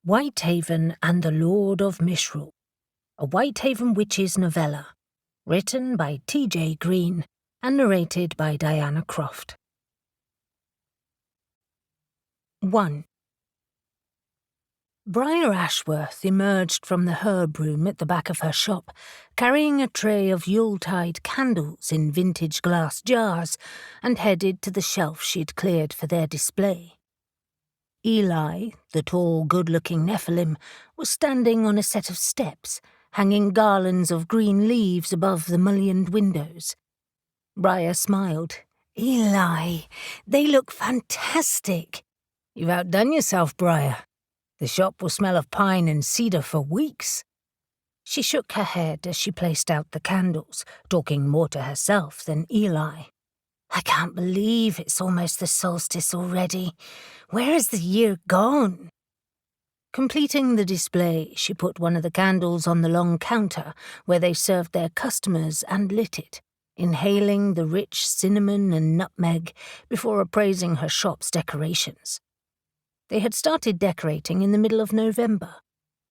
Whitehaven and the Lord of Misrule, a Whitehaven Witches novella, written by T.J. Green and narrated by Diana Croft. 1. Briar Ashworth emerged from the herb room at the back of her shop, carrying a tray of Yuletide candles in vintage glass jars, and headed to the shelf she'd cleared for their display. Eli, the tall, good-looking Nephilim, was standing on a set of steps, hanging garlands of green leaves above the mullioned windows. Briar smiled. "Eli, they look fantastic." "You've outdone yourself, Briar. The shop will smell of pine and cedar for weeks." She shook her head as she placed out the candles, talking more to herself than Eli. "I can't believe it's almost the solstice already. Where has the year gone?" Completing the display, she put one of the candles on the long counter where they served their customers and lit it, inhaling the rich cinnamon and nutmeg before appraising her shop's decorations. They had started decorating in the middle of November,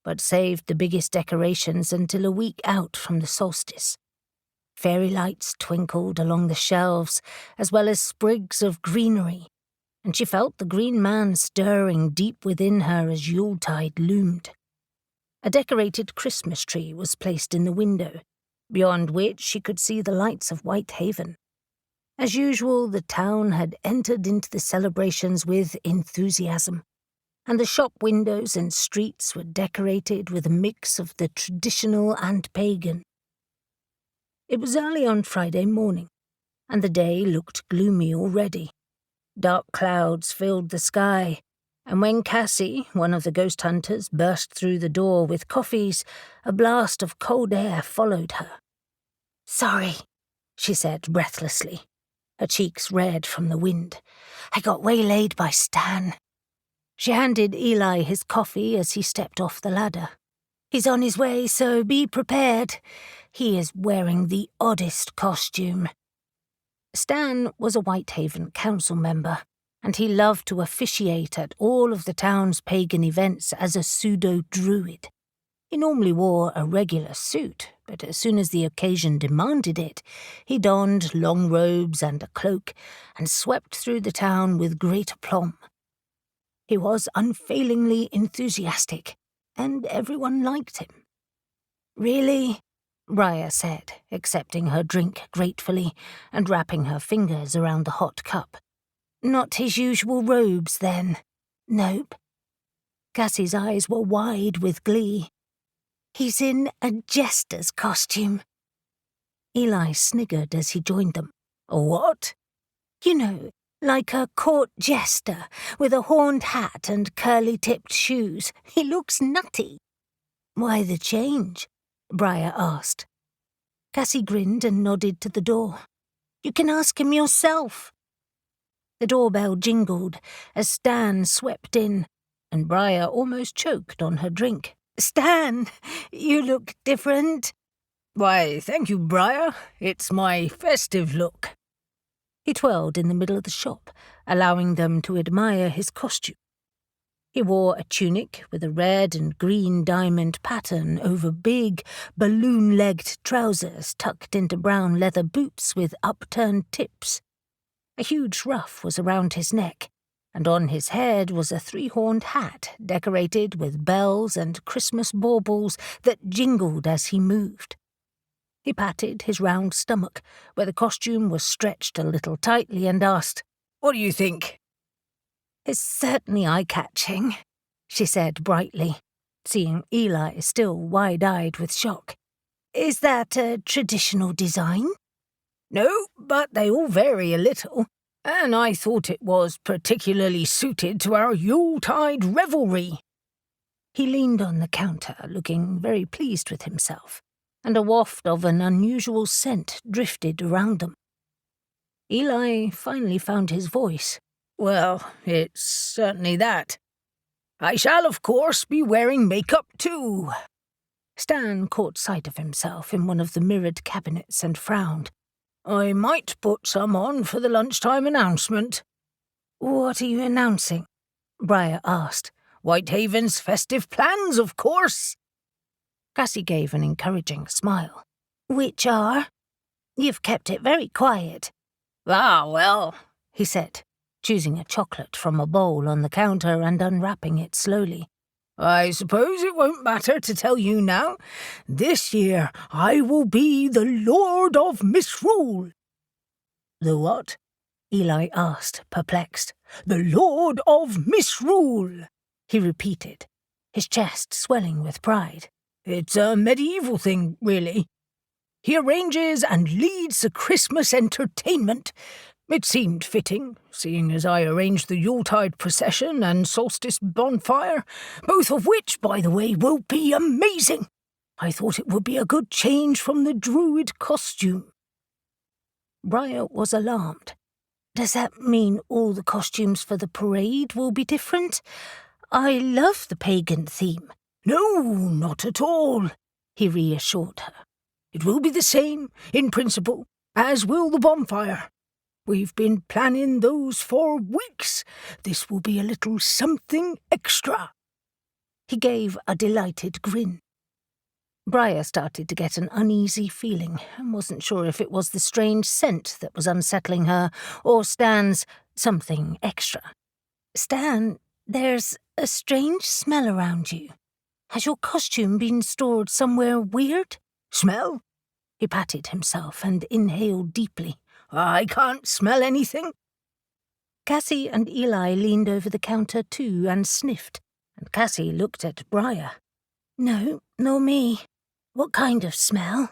but saved the biggest decorations until a week out from the solstice. Fairy lights twinkled along the shelves, as well as sprigs of greenery, and she felt the green man stirring deep within her as Yuletide loomed. A decorated Christmas tree was placed in the window, beyond which she could see the lights of Whitehaven. As usual, the town had entered into the celebrations with enthusiasm, and the shop windows and streets were decorated with a mix of the traditional and pagan. It was early on Friday morning, and the day looked gloomy already. Dark clouds filled the sky, and when Cassie, one of the ghost hunters, burst through the door with coffees, a blast of cold air followed her. "Sorry," she said breathlessly, her cheeks red from the wind. "I got waylaid by Stan." She handed Eli his coffee as he stepped off the ladder. "He's on his way, so be prepared. He is wearing the oddest costume." Stan was a Whitehaven council member, and he loved to officiate at all of the town's pagan events as a pseudo-druid. He normally wore a regular suit, but as soon as the occasion demanded it, he donned long robes and a cloak and swept through the town with great aplomb. He was unfailingly enthusiastic, and everyone liked him. "Really?" Briar said, accepting her drink gratefully and wrapping her fingers around the hot cup. "Not his usual robes, then?" "Nope." Cassie's eyes were wide with glee. "He's in a jester's costume." Eli sniggered as he joined them. "A what?" "You know, like a court jester, with a horned hat and curly-tipped shoes. He looks nutty." "Why the change?" Briar asked. Cassie grinned and nodded to the door. "You can ask him yourself." The doorbell jingled as Stan swept in, and Briar almost choked on her drink. "Stan, you look different." "Why, thank you, Briar. It's my festive look." He twirled in the middle of the shop, allowing them to admire his costume. He wore a tunic with a red and green diamond pattern over big, balloon-legged trousers tucked into brown leather boots with upturned tips. A huge ruff was around his neck, and on his head was a three-horned hat decorated with bells and Christmas baubles that jingled as he moved. He patted his round stomach, where the costume was stretched a little tightly, and asked, "What do you think?" "It's certainly eye-catching," she said brightly, seeing Eli still wide-eyed with shock. "Is that a traditional design?" "No, but they all vary a little, and I thought it was particularly suited to our Yuletide revelry." He leaned on the counter, looking very pleased with himself, and a waft of an unusual scent drifted around them. Eli finally found his voice. "Well, it's certainly that. I shall, of course, be wearing makeup too." Stan caught sight of himself in one of the mirrored cabinets and frowned. "I might put some on for the lunchtime announcement." "What are you announcing?" Briar asked, Whitehaven's festive plans, of course." Cassie gave an encouraging smile. "Which are? You've kept it very quiet." "Ah, well," he said, choosing a chocolate from a bowl on the counter and unwrapping it slowly. "I suppose it won't matter to tell you now. This year I will be the Lord of Misrule." "The what?" Eli asked, perplexed. "The Lord of Misrule," he repeated, his chest swelling with pride. "It's a medieval thing, really. He arranges and leads the Christmas entertainment. It seemed fitting, seeing as I arranged the Yuletide procession and solstice bonfire, both of which, by the way, will be amazing. I thought it would be a good change from the druid costume." Briar was alarmed. "Does that mean all the costumes for the parade will be different? I love the pagan theme." "No, not at all," he reassured her. "It will be the same, in principle, as will the bonfire. We've been planning those for weeks. This will be a little something extra." He gave a delighted grin. Briar started to get an uneasy feeling and wasn't sure if it was the strange scent that was unsettling her or Stan's something extra. "Stan, there's a strange smell around you. Has your costume been stored somewhere weird?" "Smell?" He patted himself and inhaled deeply. "I can't smell anything." Cassie and Eli leaned over the counter too and sniffed, and Cassie looked at Briar. "No, nor me. What kind of smell?"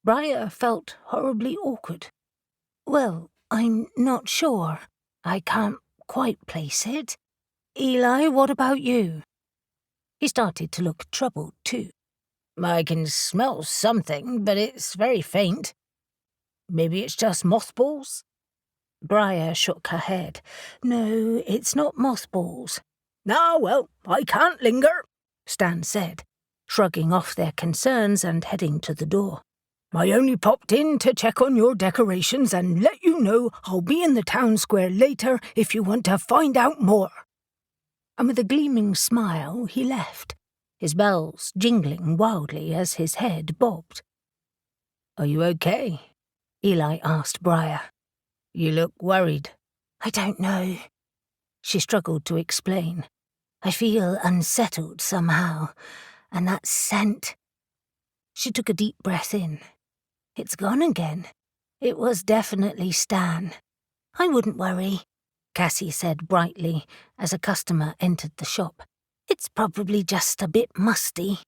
Briar felt horribly awkward. "Well, I'm not sure. I can't quite place it. Eli, what about you?" He started to look troubled too. "I can smell something, but it's very faint. Maybe it's just mothballs?" Briar shook her head. "No, it's not mothballs." "Ah, well, I can't linger," Stan said, shrugging off their concerns and heading to the door. "I only popped in to check on your decorations and let you know I'll be in the town square later if you want to find out more." And with a gleaming smile, he left, his bells jingling wildly as his head bobbed. "Are you okay?" Eli asked Briar. "You look worried." "I don't know." She struggled to explain. "I feel unsettled somehow, and that scent." She took a deep breath in. "It's gone again. It was definitely Stan." "I wouldn't worry," Cassie said brightly as a customer entered the shop. "It's probably just a bit musty."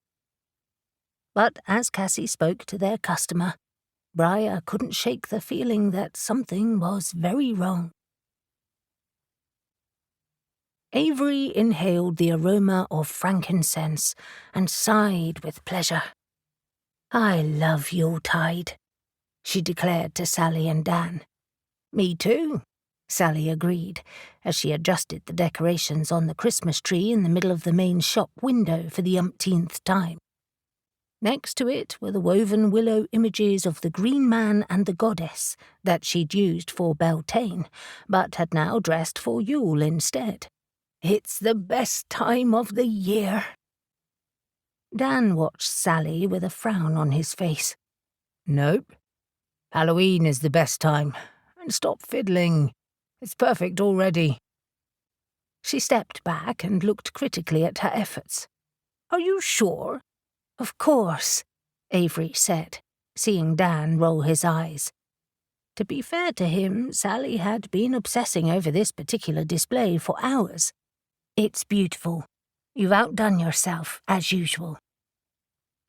But as Cassie spoke to their customer, Briar couldn't shake the feeling that something was very wrong. Avery inhaled the aroma of frankincense and sighed with pleasure. "I love Yuletide," she declared to Sally and Dan. "Me too," Sally agreed, as she adjusted the decorations on the Christmas tree in the middle of the main shop window for the umpteenth time. Next to it were the woven willow images of the Green Man and the Goddess that she'd used for Beltane, but had now dressed for Yule instead. "It's the best time of the year." Dan watched Sally with a frown on his face. "Nope. Halloween is the best time. And stop fiddling. It's perfect already." She stepped back and looked critically at her efforts. "Are you sure?" "Of course," Avery said, seeing Dan roll his eyes. To be fair to him, Sally had been obsessing over this particular display for hours. "It's beautiful. You've outdone yourself, as usual."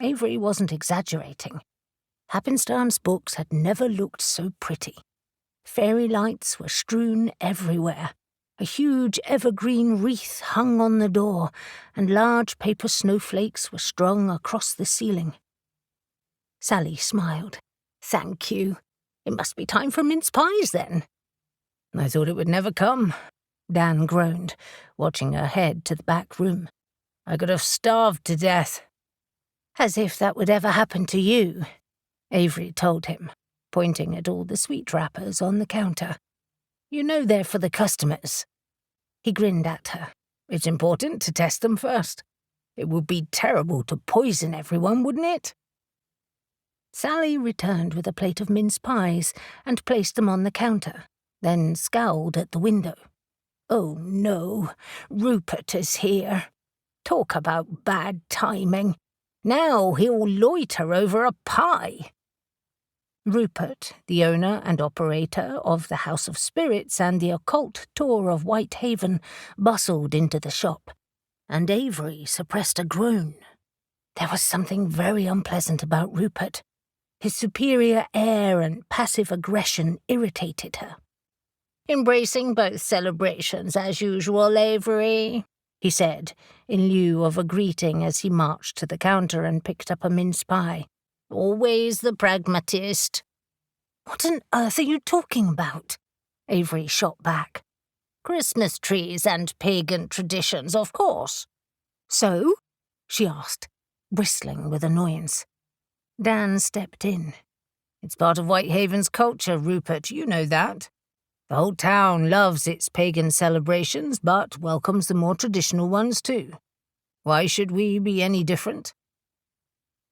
Avery wasn't exaggerating. Happenstan's books had never looked so pretty. Fairy lights were strewn everywhere. A huge evergreen wreath hung on the door, and large paper snowflakes were strung across the ceiling. Sally smiled. "Thank you. It must be time for mince pies, then." "I thought it would never come," Dan groaned, watching her head to the back room. "I could have starved to death." "As if that would ever happen to you," Avery told him, pointing at all the sweet wrappers on the counter. "You know they're for the customers." He grinned at her. It's important to test them first. It would be terrible to poison everyone, wouldn't it? Sally returned with a plate of mince pies and placed them on the counter, then scowled at the window. Oh no, Rupert is here. Talk about bad timing. Now he'll loiter over a pie. Rupert, the owner and operator of the House of Spirits and the occult tour of Whitehaven, bustled into the shop, and Avery suppressed a groan. There was something very unpleasant about Rupert. His superior air and passive aggression irritated her. "Embracing both celebrations as usual, Avery," he said, in lieu of a greeting as he marched to the counter and picked up a mince pie. "Always the pragmatist." "What on earth are you talking about?" Avery shot back. "Christmas trees and pagan traditions, of course." "So?" she asked, bristling with annoyance. Dan stepped in. "It's part of Whitehaven's culture, Rupert, you know that. The whole town loves its pagan celebrations, but welcomes the more traditional ones too. Why should we be any different?"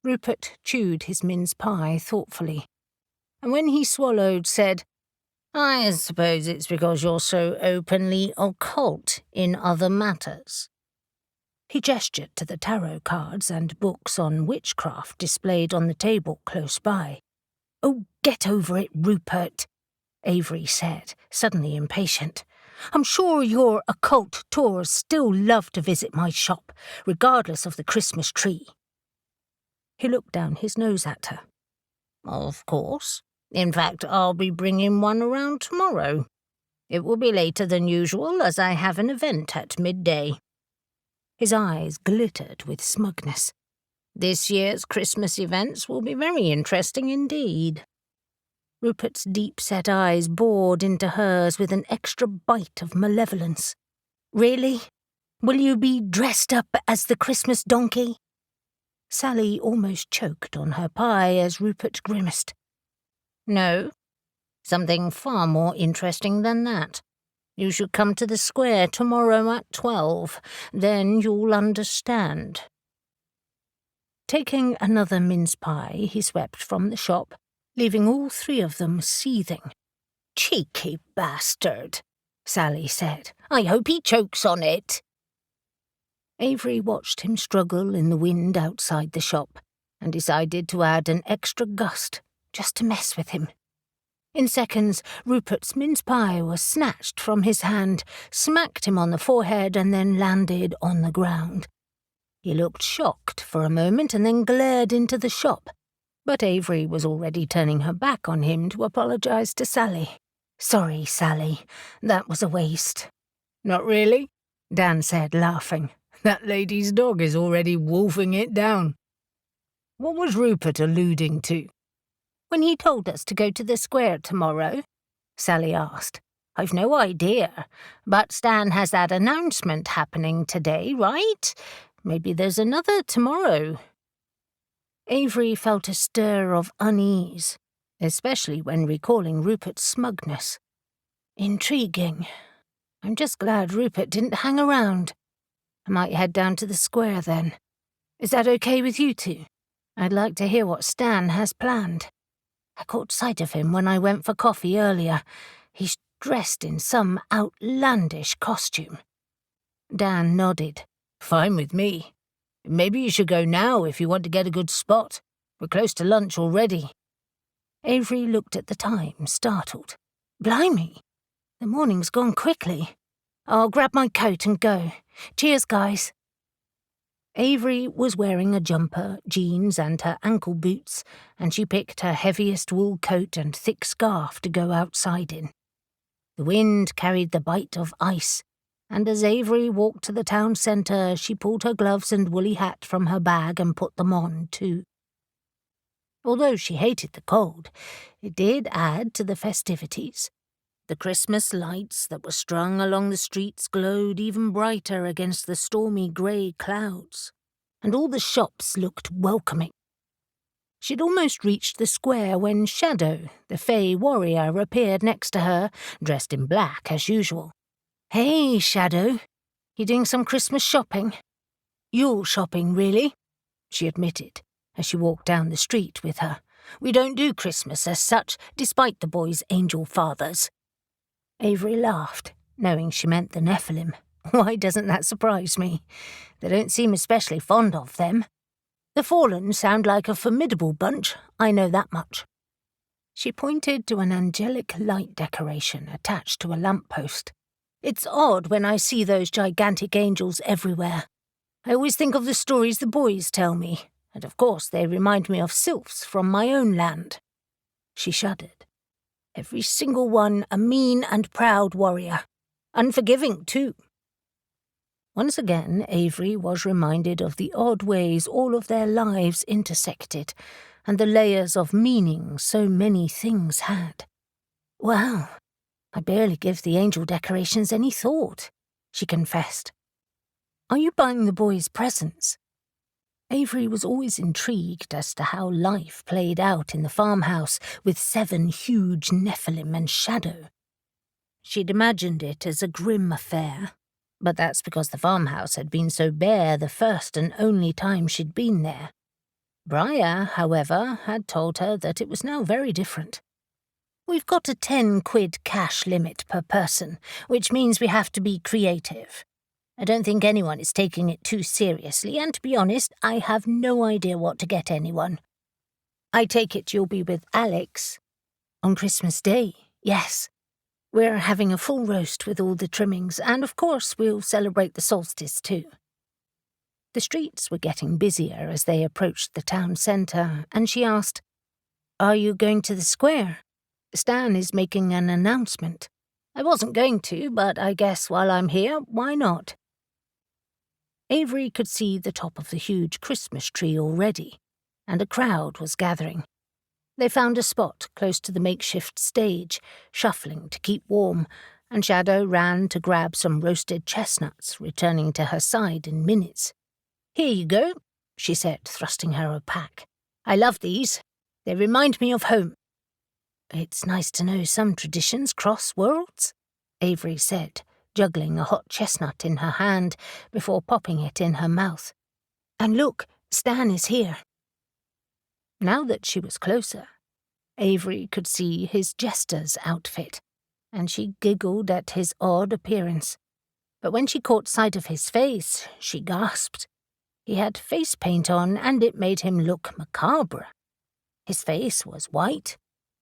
Rupert chewed his mince pie thoughtfully, and when he swallowed, said, "I suppose it's because you're so openly occult in other matters." He gestured to the tarot cards and books on witchcraft displayed on the table close by. "Oh, get over it, Rupert," Avery said, suddenly impatient. "I'm sure your occult tours still love to visit my shop, regardless of the Christmas tree." He looked down his nose at her. "Of course. In fact, I'll be bringing one around tomorrow. It will be later than usual, as I have an event at midday." His eyes glittered with smugness. "This year's Christmas events will be very interesting indeed." Rupert's deep-set eyes bored into hers with an extra bite of malevolence. "Really? Will you be dressed up as the Christmas donkey?" Sally almost choked on her pie as Rupert grimaced. "No. Something far more interesting than that. You should come to the square tomorrow at 12. Then you'll understand." Taking another mince pie, he swept from the shop, leaving all three of them seething. "Cheeky bastard," Sally said. "I hope he chokes on it." Avery watched him struggle in the wind outside the shop and decided to add an extra gust just to mess with him. In seconds, Rupert's mince pie was snatched from his hand, smacked him on the forehead, and then landed on the ground. He looked shocked for a moment and then glared into the shop, but Avery was already turning her back on him to apologize to Sally. "Sorry, Sally. That was a waste." "Not really?" Dan said, laughing. "That lady's dog is already wolfing it down." What was Rupert alluding to? "When he told us to go to the square tomorrow?" Sally asked. "I've no idea, but Stan has that announcement happening today, right? Maybe there's another tomorrow." Avery felt a stir of unease, especially when recalling Rupert's smugness. Intriguing. I'm just glad Rupert didn't hang around. I might head down to the square then. Is that okay with you two? I'd like to hear what Stan has planned. I caught sight of him when I went for coffee earlier. He's dressed in some outlandish costume." Dan nodded. "Fine with me. Maybe you should go now if you want to get a good spot. We're close to lunch already." Avery looked at the time, startled. "Blimey, the morning's gone quickly. I'll grab my coat and go. Cheers, guys." Avery was wearing a jumper, jeans, and her ankle boots, and she picked her heaviest wool coat and thick scarf to go outside in. The wind carried the bite of ice, and as Avery walked to the town centre, she pulled her gloves and woolly hat from her bag and put them on, too. Although she hated the cold, it did add to the festivities. The Christmas lights that were strung along the streets glowed even brighter against the stormy grey clouds, and all the shops looked welcoming. She'd almost reached the square when Shadow, the Fey warrior, appeared next to her, dressed in black as usual. "Hey, Shadow. You doing some Christmas shopping? Yule shopping, really? She admitted, as she walked down the street with her. We don't do Christmas as such, despite the boys' angel fathers. Avery laughed, knowing she meant the Nephilim. Why doesn't that surprise me? They don't seem especially fond of them. The Fallen sound like a formidable bunch, I know that much. She pointed to an angelic light decoration attached to a lamppost. It's odd when I see those gigantic angels everywhere. I always think of the stories the boys tell me, and of course they remind me of sylphs from my own land. She shuddered. Every single one a mean and proud warrior. Unforgiving, too. Once again, Avery was reminded of the odd ways all of their lives intersected, and the layers of meaning so many things had. Well, I barely give the angel decorations any thought, she confessed. Are you buying the boys presents? Avery was always intrigued as to how life played out in the farmhouse with 7 huge Nephilim and Shadow. She'd imagined it as a grim affair, but that's because the farmhouse had been so bare the first and only time she'd been there. Briar, however, had told her that it was now very different. We've got a 10 quid cash limit per person, which means we have to be creative. I don't think anyone is taking it too seriously, and to be honest, I have no idea what to get anyone. I take it you'll be with Alex. On Christmas Day, yes. We're having a full roast with all the trimmings, and of course we'll celebrate the solstice too. The streets were getting busier as they approached the town centre, and she asked, Are you going to the square? Stan is making an announcement. I wasn't going to, but I guess while I'm here, why not? Avery could see the top of the huge Christmas tree already, and a crowd was gathering. They found a spot close to the makeshift stage, shuffling to keep warm, and Shadow ran to grab some roasted chestnuts, returning to her side in minutes. Here you go, she said, thrusting her a pack. I love these. They remind me of home. It's nice to know some traditions cross worlds, Avery said, juggling a hot chestnut in her hand before popping it in her mouth. And look, Stan is here. Now that she was closer, Avery could see his jester's outfit, and she giggled at his odd appearance. But when she caught sight of his face, she gasped. He had face paint on, and it made him look macabre. His face was white,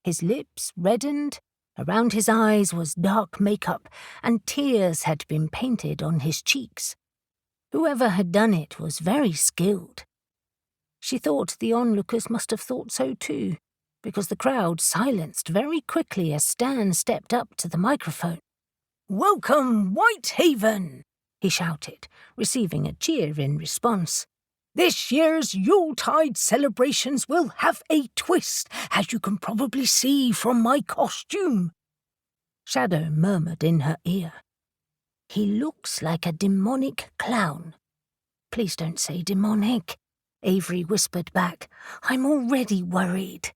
his lips reddened, around his eyes was dark makeup, and tears had been painted on his cheeks. Whoever had done it was very skilled. She thought the onlookers must have thought so too, because the crowd silenced very quickly as Stan stepped up to the microphone. Welcome, Whitehaven, he shouted, receiving a cheer in response. This year's Yuletide celebrations will have a twist, as you can probably see from my costume. Shadow murmured in her ear. He looks like a demonic clown. Please don't say demonic, Avery whispered back. I'm already worried.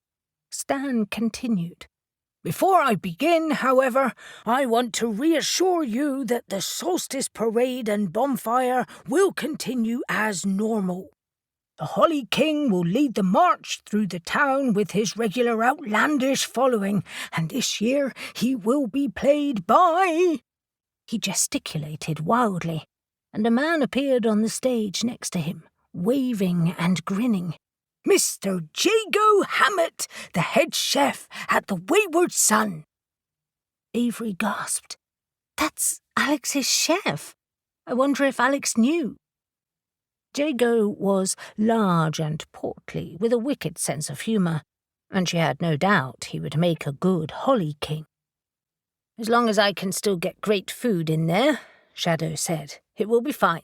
Stan continued. Before I begin, however, I want to reassure you that the solstice parade and bonfire will continue as normal. The Holly King will lead the march through the town with his regular outlandish following, and this year he will be played by... He gesticulated wildly, and a man appeared on the stage next to him, waving and grinning. Mr. Jago Hammett, the head chef at the Wayward Sun. Avery gasped. That's Alex's chef. I wonder if Alex knew. Jago was large and portly, with a wicked sense of humour, and she had no doubt he would make a good Holly King. As long as I can still get great food in there, Shadow said, it will be fine.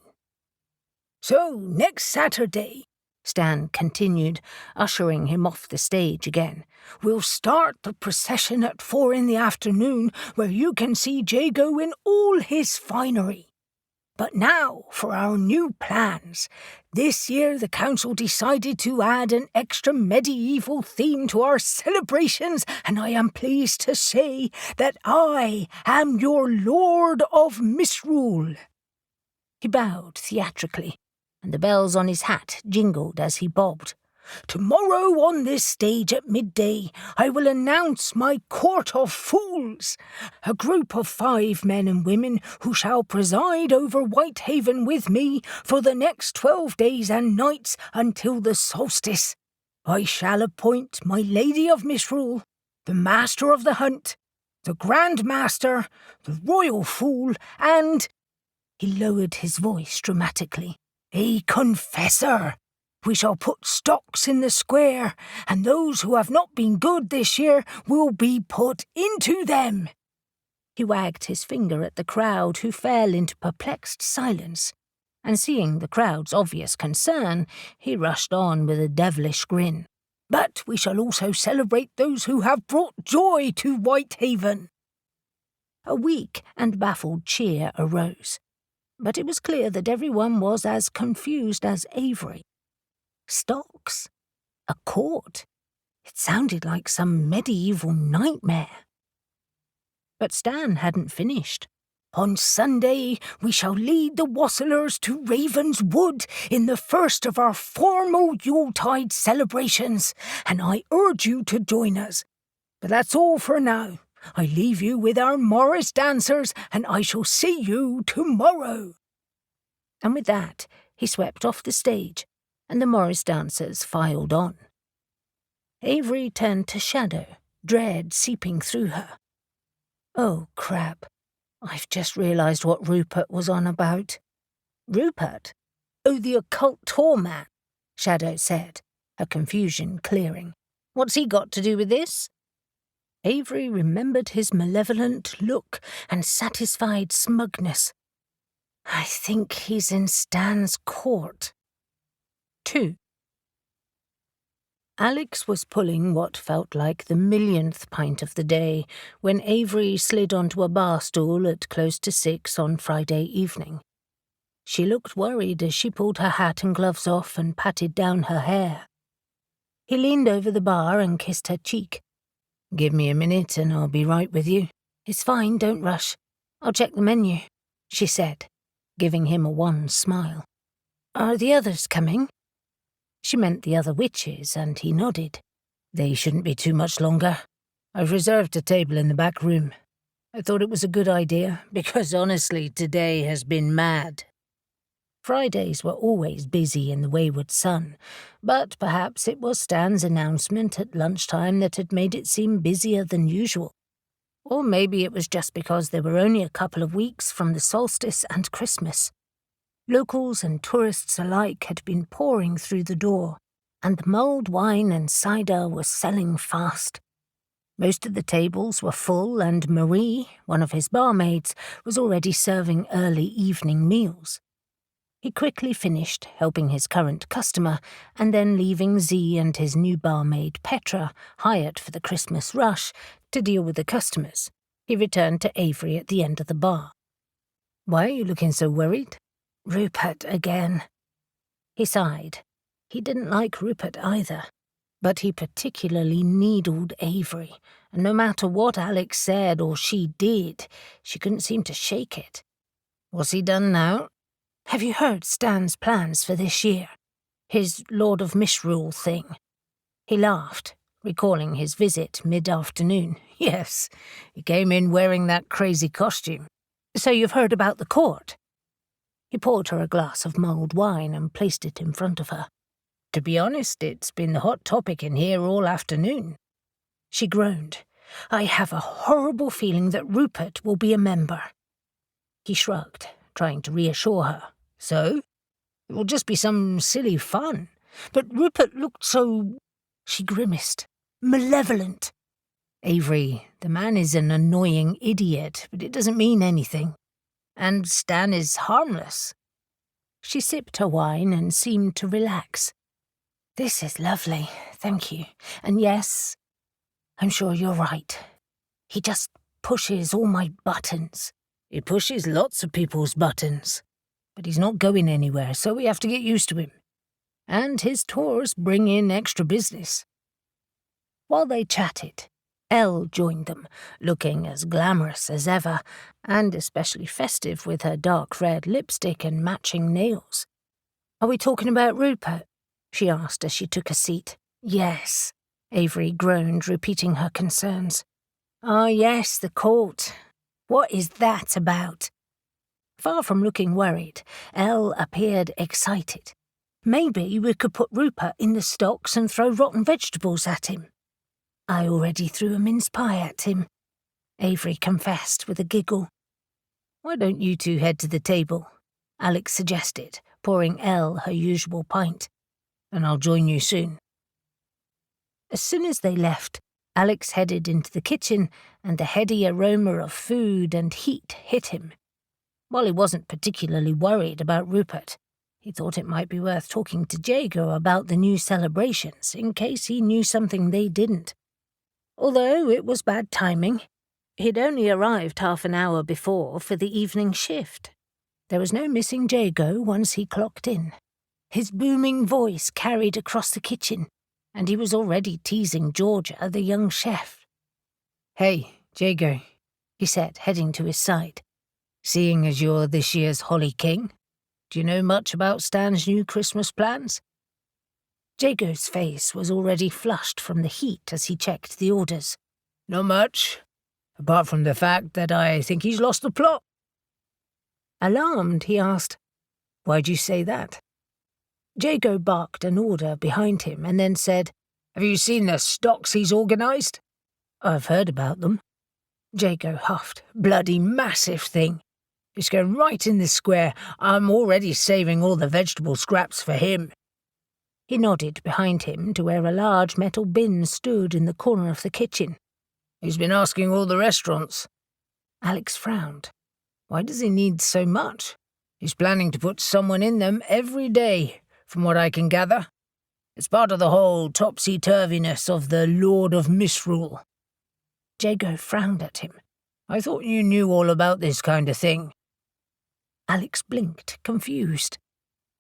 So, next Saturday, Stan continued, ushering him off the stage again, we'll start the procession at 4 p.m, where you can see Jago in all his finery. But now for our new plans. This year the council decided to add an extra medieval theme to our celebrations, and I am pleased to say that I am your Lord of Misrule. He bowed theatrically, and the bells on his hat jingled as he bobbed. "Tomorrow on this stage at midday I will announce my Court of Fools, a group of 5 men and women who shall preside over Whitehaven with me for the next 12 days and nights until the solstice. I shall appoint my Lady of Misrule, the Master of the Hunt, the Grand Master, the Royal Fool, and—" he lowered his voice dramatically, "a confessor. We shall put stocks in the square, and those who have not been good this year will be put into them." He wagged his finger at the crowd, who fell into perplexed silence, and seeing the crowd's obvious concern, he rushed on with a devilish grin. "But we shall also celebrate those who have brought joy to Whitehaven." A weak and baffled cheer arose, but it was clear that everyone was as confused as Avery. Stocks? A court? It sounded like some medieval nightmare. But Stan hadn't finished. "On Sunday we shall lead the wassailers to Raven's Wood in the first of our formal Yuletide celebrations, and I urge you to join us. But that's all for now. I leave you with our Morris dancers, and I shall see you tomorrow." And with that, he swept off the stage, and the Morris dancers filed on. Avery turned to Shadow, dread seeping through her. "Oh, crap. I've just realised what Rupert was on about." "Rupert? Oh, the occult tour man," Shadow said, her confusion clearing. "What's he got to do with this?" Avery remembered his malevolent look and satisfied smugness. "I think he's in Stan's court." 2. Alex was pulling what felt like the 1,000,000th pint of the day when Avery slid onto a bar stool at close to 6 on Friday evening. She looked worried as she pulled her hat and gloves off and patted down her hair. He leaned over the bar and kissed her cheek. "Give me a minute and I'll be right with you." "It's fine, don't rush. I'll check the menu," she said, giving him a wan smile. "Are the others coming?" She meant the other witches, and he nodded. "They shouldn't be too much longer. I've reserved a table in the back room. I thought it was a good idea, because honestly, today has been mad." Fridays were always busy in the Wayward Sun, but perhaps it was Stan's announcement at lunchtime that had made it seem busier than usual. Or maybe it was just because there were only a couple of weeks from the solstice and Christmas. Locals and tourists alike had been pouring through the door, and mulled wine and cider were selling fast. Most of the tables were full, and Marie, one of his barmaids, was already serving early evening meals. He quickly finished helping his current customer, and then leaving Z and his new barmaid Petra, hired for the Christmas rush, to deal with the customers. He returned to Avery at the end of the bar. "Why are you looking so worried?" "Rupert again." He sighed. He didn't like Rupert either, but he particularly needled Avery, and no matter what Alex said or she did, she couldn't seem to shake it. "What's he done now?" "Have you heard Stan's plans for this year? His Lord of Misrule thing?" He laughed, recalling his visit mid-afternoon. "Yes, he came in wearing that crazy costume." "So you've heard about the court?" He poured her a glass of mulled wine and placed it in front of her. "To be honest, it's been the hot topic in here all afternoon." She groaned. "I have a horrible feeling that Rupert will be a member." He shrugged, trying to reassure her. "So? It will just be some silly fun. But Rupert looked so—" She grimaced. "Malevolent." "Avery, the man is an annoying idiot, but it doesn't mean anything. And Stan is harmless." She sipped her wine and seemed to relax. "This is lovely, thank you. And yes, I'm sure you're right. He just pushes all my buttons." "He pushes lots of people's buttons. But he's not going anywhere, so we have to get used to him. And his tours bring in extra business." While they chatted, Elle joined them, looking as glamorous as ever, and especially festive with her dark red lipstick and matching nails. "Are we talking about Rupert?" she asked as she took a seat. "Yes," Avery groaned, repeating her concerns. "Ah, yes, the court. What is that about?" Far from looking worried, Elle appeared excited. "Maybe we could put Rupert in the stocks and throw rotten vegetables at him." "I already threw a mince pie at him," Avery confessed with a giggle. "Why don't you two head to the table?" Alex suggested, pouring Elle her usual pint. "And I'll join you soon." As soon as they left, Alex headed into the kitchen, and the heady aroma of food and heat hit him. While he wasn't particularly worried about Rupert, he thought it might be worth talking to Jago about the new celebrations, in case he knew something they didn't. Although it was bad timing. He'd only arrived half an hour before for the evening shift. There was no missing Jago once he clocked in. His booming voice carried across the kitchen, and he was already teasing Georgia, the young chef. "Hey, Jago," he said, heading to his side. "Seeing as you're this year's Holly King, do you know much about Stan's new Christmas plans?" Jago's face was already flushed from the heat as he checked the orders. "Not much, apart from the fact that I think he's lost the plot." Alarmed, he asked, "Why'd you say that?" Jago barked an order behind him and then said, "Have you seen the stocks he's organised?" "I've heard about them." Jago huffed. "Bloody massive thing. It's going right in the square. I'm already saving all the vegetable scraps for him." He nodded behind him to where a large metal bin stood in the corner of the kitchen. "He's been asking all the restaurants." Alex frowned. "Why does he need so much? He's planning to put someone in them every day, from what I can gather. It's part of the whole topsy-turviness of the Lord of Misrule." Jago frowned at him. "I thought you knew all about this kind of thing." Alex blinked, confused.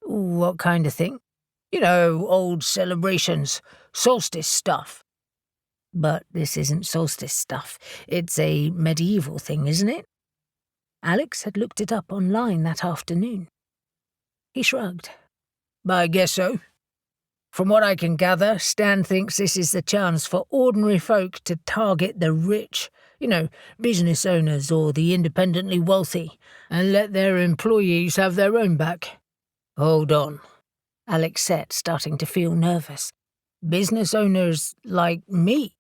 "What kind of thing?" "You know, old celebrations, solstice stuff." "But this isn't solstice stuff. It's a medieval thing, isn't it?" Alex had looked it up online that afternoon. He shrugged. "I guess so. From what I can gather, Stan thinks this is the chance for ordinary folk to target the rich, business owners or the independently wealthy, and let their employees have their own back." "Hold on," Alex said, starting to feel nervous. "Business owners like me?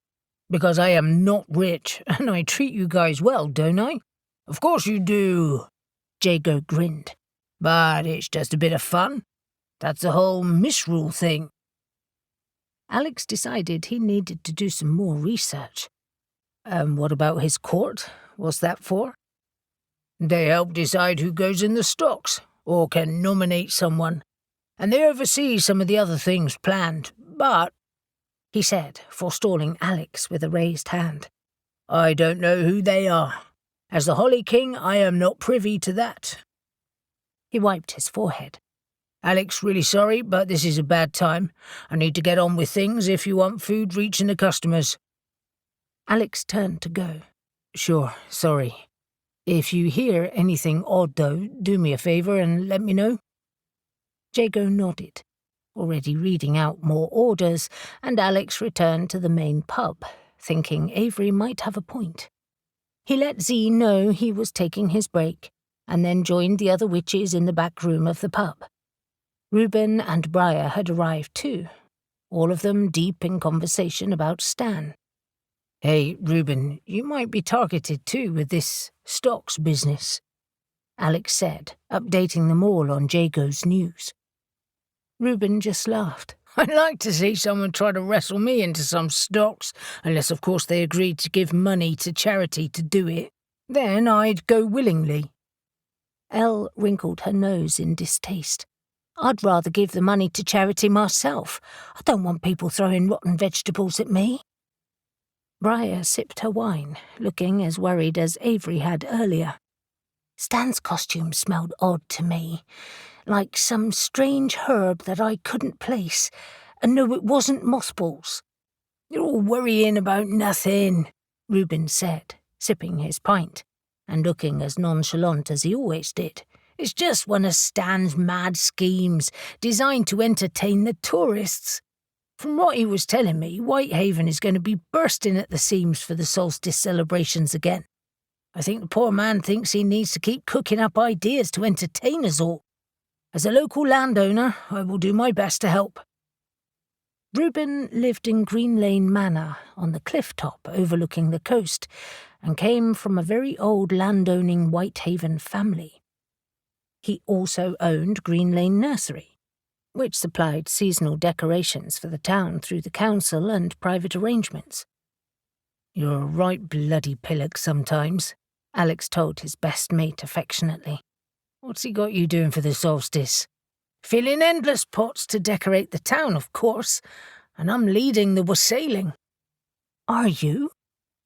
Because I am not rich, and I treat you guys well, don't I?" "Of course you do," Jago grinned. "But it's just a bit of fun. That's the whole misrule thing." Alex decided he needed to do some more research. What about his court? What's that for?" "They help decide who goes in the stocks, or can nominate someone. And they oversee some of the other things planned, but," he said, forestalling Alex with a raised hand, "I don't know who they are. As the Holly King, I am not privy to that." He wiped his forehead. "Alex, really sorry, but this is a bad time. I need to get on with things if you want food reaching the customers." Alex turned to go. "Sure, sorry. If you hear anything odd, though, do me a favour and let me know." Jago nodded, already reading out more orders, and Alex returned to the main pub, thinking Avery might have a point. He let Z know he was taking his break, and then joined the other witches in the back room of the pub. Reuben and Briar had arrived too, all of them deep in conversation about Stan. "Hey, Reuben, you might be targeted too with this stocks business," Alex said, updating them all on Jago's news. Reuben just laughed. "I'd like to see someone try to wrestle me into some stocks, unless of course they agreed to give money to charity to do it. Then I'd go willingly." Elle wrinkled her nose in distaste. "I'd rather give the money to charity myself. I don't want people throwing rotten vegetables at me." Briar sipped her wine, looking as worried as Avery had earlier. "Stan's costume smelled odd to me, like some strange herb that I couldn't place, and no, it wasn't mothballs." "You're all worrying about nothing," Reuben said, sipping his pint, and looking as nonchalant as he always did. It's just one of Stan's mad schemes, designed to entertain the tourists. From what he was telling me, Whitehaven is going to be bursting at the seams for the solstice celebrations again. I think the poor man thinks he needs to keep cooking up ideas to entertain us all. As a local landowner, I will do my best to help. Reuben lived in Green Lane Manor on the cliff top overlooking the coast, and came from a very old landowning Whitehaven family. He also owned Green Lane Nursery, which supplied seasonal decorations for the town through the council and private arrangements. "You're a right bloody pillock sometimes," Alex told his best mate affectionately. "What's he got you doing for the solstice?" "Filling endless pots to decorate the town, of course, and I'm leading the wassailing." "Are you?"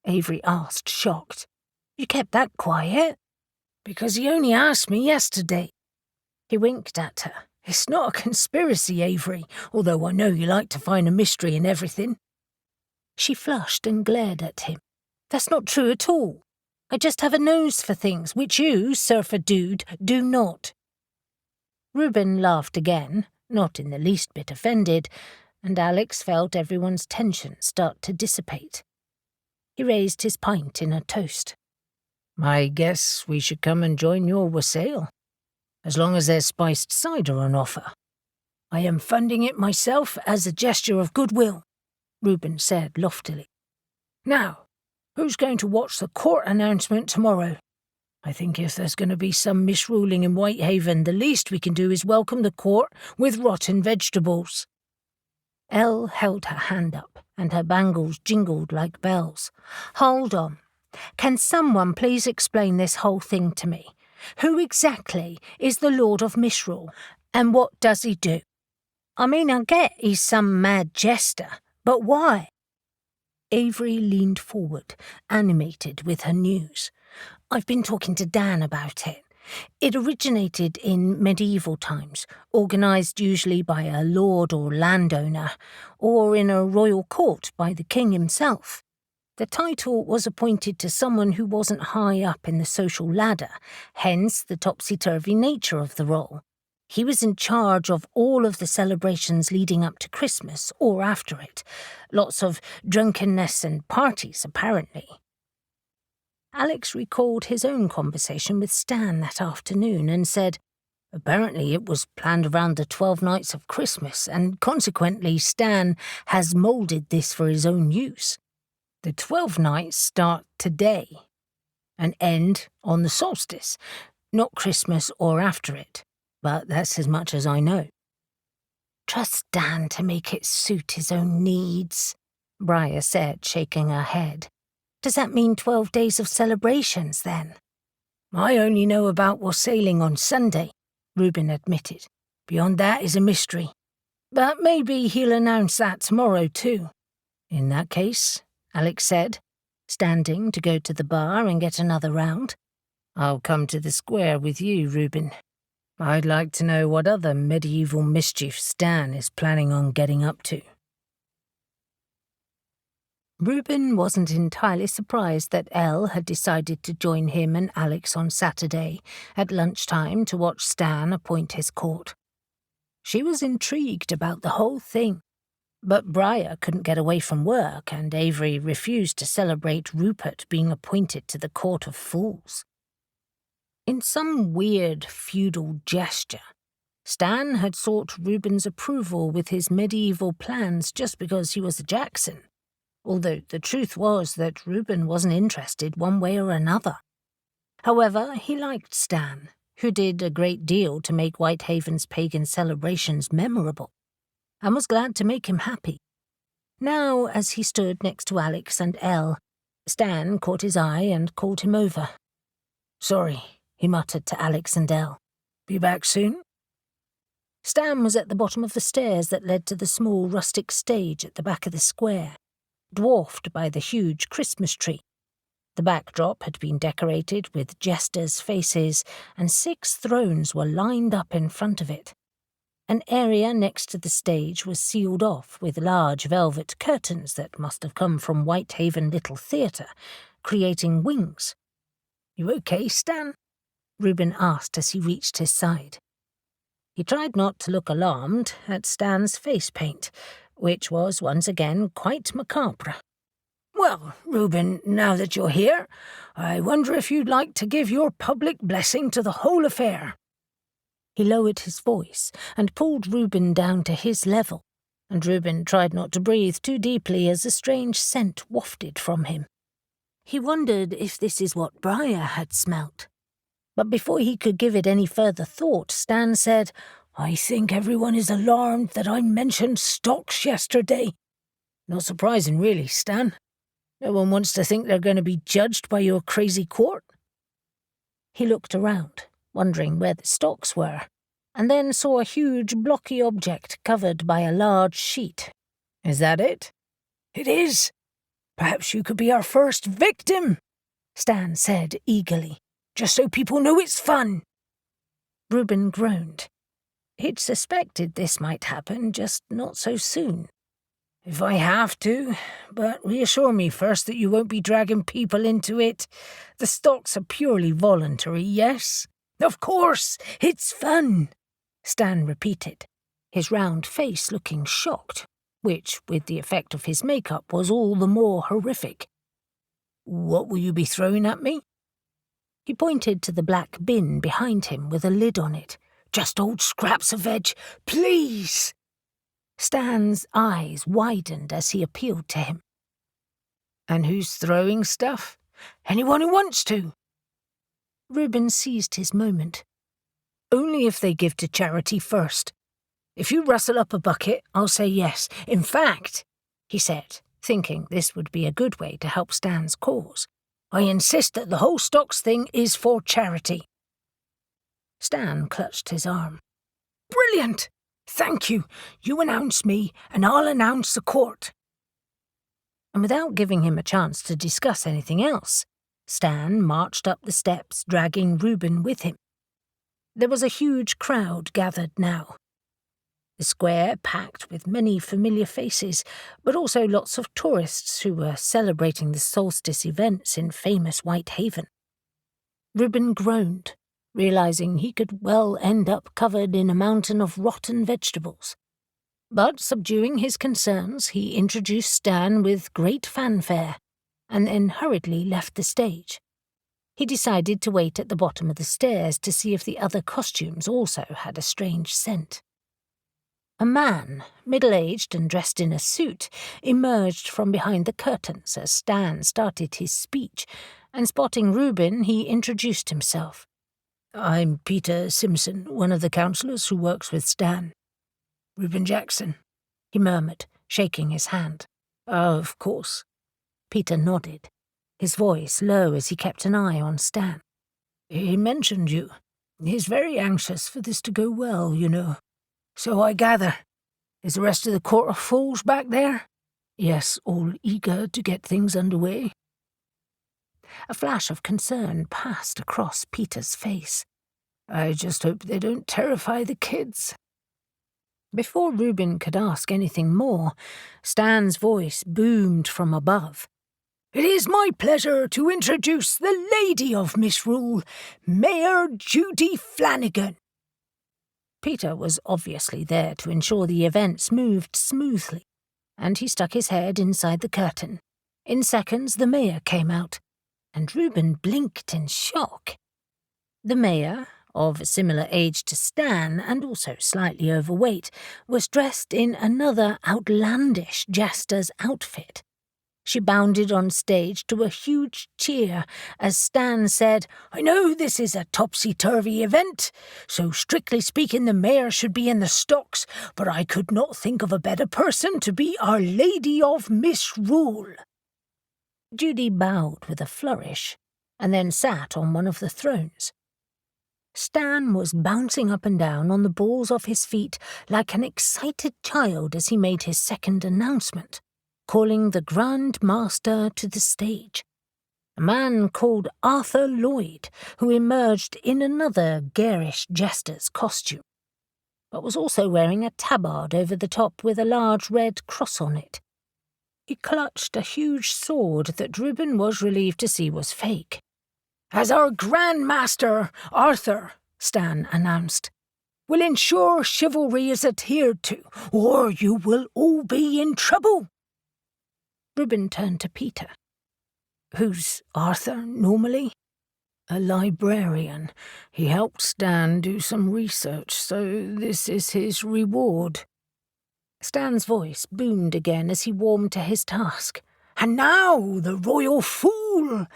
Avery asked, shocked. "You kept that quiet." "Because he only asked me yesterday." He winked at her. "It's not a conspiracy, Avery, although I know you like to find a mystery in everything." She flushed and glared at him. "That's not true at all. I just have a nose for things, which you, surfer dude, do not." Reuben laughed again, not in the least bit offended, and Alex felt everyone's tension start to dissipate. He raised his pint in a toast. "I guess we should come and join your wassail, as long as there's spiced cider on offer." "I am funding it myself as a gesture of goodwill," Reuben said loftily. "Now, who's going to watch the court announcement tomorrow? I think if there's going to be some misruling in Whitehaven, the least we can do is welcome the court with rotten vegetables." Elle held her hand up, and her bangles jingled like bells. "Hold on. Can someone please explain this whole thing to me? Who exactly is the Lord of Misrule, and what does he do? I mean, I get he's some mad jester, but why?" Avery leaned forward, animated with her news. "I've been talking to Dan about it. It originated in medieval times, organised usually by a lord or landowner, or in a royal court by the king himself. The title was appointed to someone who wasn't high up in the social ladder, hence the topsy-turvy nature of the role. He was in charge of all of the celebrations leading up to Christmas or after it. Lots of drunkenness and parties, apparently." Alex recalled his own conversation with Stan that afternoon and said, "Apparently it was planned around the 12 nights of Christmas, and consequently Stan has moulded this for his own use. The 12 nights start today and end on the solstice, not Christmas or after it, but that's as much as I know." "Trust Stan to make it suit his own needs," Briar said, shaking her head. "Does that mean 12 days of celebrations, then?" "I only know about wassailing on Sunday," Reuben admitted. "Beyond that is a mystery. But maybe he'll announce that tomorrow, too." "In that case," Alex said, standing to go to the bar and get another round, "I'll come to the square with you, Reuben. I'd like to know what other medieval mischief Stan is planning on getting up to." Reuben wasn't entirely surprised that Elle had decided to join him and Alex on Saturday at lunchtime to watch Stan appoint his court. She was intrigued about the whole thing, but Briar couldn't get away from work, and Avery refused to celebrate Rupert being appointed to the Court of Fools. In some weird feudal gesture, Stan had sought Reuben's approval with his medieval plans just because he was a Jackson, although the truth was that Reuben wasn't interested one way or another. However, he liked Stan, who did a great deal to make Whitehaven's pagan celebrations memorable, and was glad to make him happy. Now, as he stood next to Alex and Elle, Stan caught his eye and called him over. "Sorry," he muttered to Alex and Elle. "Be back soon?" Stan was at the bottom of the stairs that led to the small rustic stage at the back of the square, dwarfed by the huge Christmas tree. The backdrop had been decorated with jesters' faces, and 6 thrones were lined up in front of it. An area next to the stage was sealed off with large velvet curtains that must have come from Whitehaven Little Theatre, creating wings. "You okay, Stan?" Reuben asked as he reached his side. He tried not to look alarmed at Stan's face paint, which was once again quite macabre. "Well, Reuben, now that you're here, I wonder if you'd like to give your public blessing to the whole affair." He lowered his voice and pulled Reuben down to his level, and Reuben tried not to breathe too deeply as a strange scent wafted from him. He wondered if this is what Briar had smelt. But before he could give it any further thought, Stan said, "I think everyone is alarmed that I mentioned stocks yesterday." "Not surprising, really, Stan. No one wants to think they're going to be judged by your crazy court." He looked around, wondering where the stocks were, and then saw a huge blocky object covered by a large sheet. "Is that it?" "It is. Perhaps you could be our first victim," Stan said eagerly, "just so people know it's fun." Reuben groaned. He'd suspected this might happen, just not so soon. "If I have to, but reassure me first that you won't be dragging people into it. The stocks are purely voluntary, yes?" "Of course, it's fun," Stan repeated, his round face looking shocked, which, with the effect of his makeup, was all the more horrific. "What will you be throwing at me?" He pointed to the black bin behind him with a lid on it. "Just old scraps of veg, please." Stan's eyes widened as he appealed to him. "And who's throwing stuff?" "Anyone who wants to." Reuben seized his moment. "Only if they give to charity first. If you rustle up a bucket, I'll say yes. In fact," he said, thinking this would be a good way to help Stan's cause, "I insist that the whole stocks thing is for charity." Stan clutched his arm. "Brilliant! Thank you. You announce me, and I'll announce the court." And without giving him a chance to discuss anything else, Stan marched up the steps, dragging Reuben with him. There was a huge crowd gathered now. The square packed with many familiar faces, but also lots of tourists who were celebrating the solstice events in famous Whitehaven. Reuben groaned, realizing he could well end up covered in a mountain of rotten vegetables. But subduing his concerns, he introduced Stan with great fanfare, and then hurriedly left the stage. He decided to wait at the bottom of the stairs to see if the other costumes also had a strange scent. A man, middle-aged and dressed in a suit, emerged from behind the curtains as Stan started his speech, and spotting Reuben, he introduced himself. "I'm Peter Simpson, one of the councillors who works with Stan." "Reuben Jackson," he murmured, shaking his hand. "Of course." Peter nodded, his voice low as he kept an eye on Stan. "He mentioned you. He's very anxious for this to go well, you know." "So I gather. Is the rest of the court of fools back there?" "Yes, all eager to get things underway." A flash of concern passed across Peter's face. "I just hope they don't terrify the kids." Before Reuben could ask anything more, Stan's voice boomed from above. "It is my pleasure to introduce the Lady of Misrule, Mayor Judy Flanagan." Peter was obviously there to ensure the events moved smoothly, and he stuck his head inside the curtain. In seconds, the mayor came out, and Reuben blinked in shock. The mayor, of a similar age to Stan and also slightly overweight, was dressed in another outlandish jester's outfit. She bounded on stage to a huge cheer as Stan said, "I know this is a topsy-turvy event, so strictly speaking the mayor should be in the stocks, but I could not think of a better person to be Our Lady of Misrule." Judy bowed with a flourish, and then sat on one of the thrones. Stan was bouncing up and down on the balls of his feet like an excited child as he made his second announcement, calling the Grand Master to the stage, a man called Arthur Lloyd, who emerged in another garish jester's costume. but was also wearing a tabard over the top with a large red cross on it. He clutched a huge sword that Reuben was relieved to see was fake. "As our Grand Master, Arthur," Stan announced, "will ensure chivalry is adhered to, or you will all be in trouble." Reuben turned to Peter. "Who's Arthur, normally?" "A librarian. He helped Stan do some research, so this is his reward." Stan's voice boomed again as he warmed to his task. "And now the royal fool,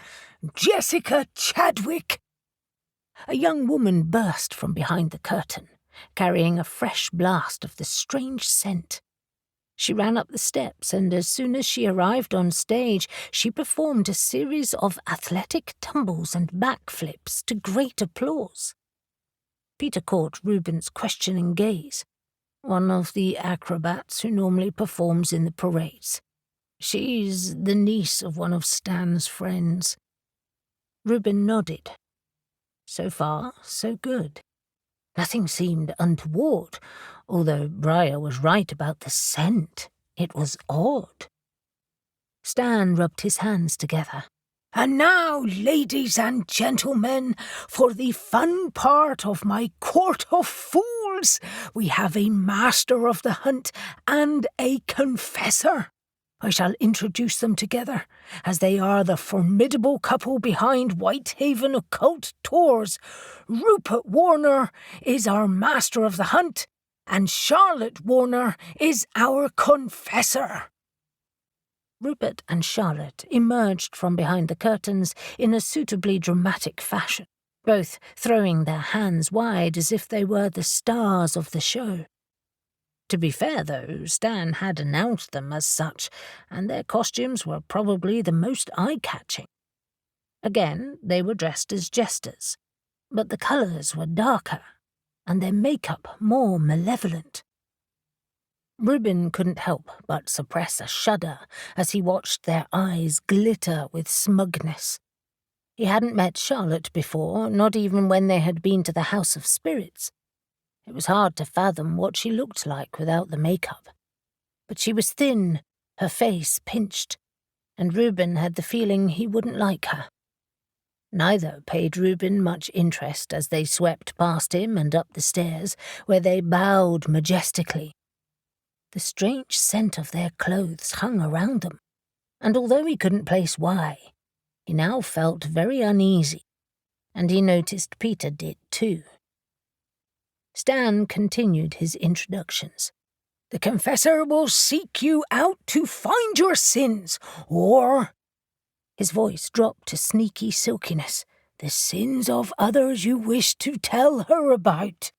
Jessica Chadwick." A young woman burst from behind the curtain, carrying a fresh blast of the strange scent. She ran up the steps, and as soon as she arrived on stage, she performed a series of athletic tumbles and backflips to great applause. Peter caught Reuben's questioning gaze. "One of the acrobats who normally performs in the parades. She's the niece of one of Stan's friends." Reuben nodded. So far, so good. Nothing seemed untoward, although Briar was right about the scent. It was odd. Stan rubbed his hands together. "And now, ladies and gentlemen, for the fun part of my Court of Fools, we have a Master of the Hunt and a Confessor. I shall introduce them together, as they are the formidable couple behind Whitehaven Occult Tours. Rupert Warner is our Master of the Hunt, and Charlotte Warner is our Confessor." Rupert and Charlotte emerged from behind the curtains in a suitably dramatic fashion, both throwing their hands wide as if they were the stars of the show. To be fair, though, Stan had announced them as such, and their costumes were probably the most eye-catching. Again, they were dressed as jesters, but the colours were darker, and their makeup more malevolent. Reuben couldn't help but suppress a shudder as he watched their eyes glitter with smugness. He hadn't met Charlotte before, not even when they had been to the House of Spirits. It was hard to fathom what she looked like without the makeup. But she was thin, her face pinched, and Reuben had the feeling he wouldn't like her. Neither paid Reuben much interest as they swept past him and up the stairs, where they bowed majestically. The strange scent of their clothes hung around them, and although he couldn't place why, he now felt very uneasy, and he noticed Peter did too. Stan continued his introductions. "The Confessor will seek you out to find your sins, or—" his voice dropped to sneaky silkiness, "the sins of others you wish to tell her about.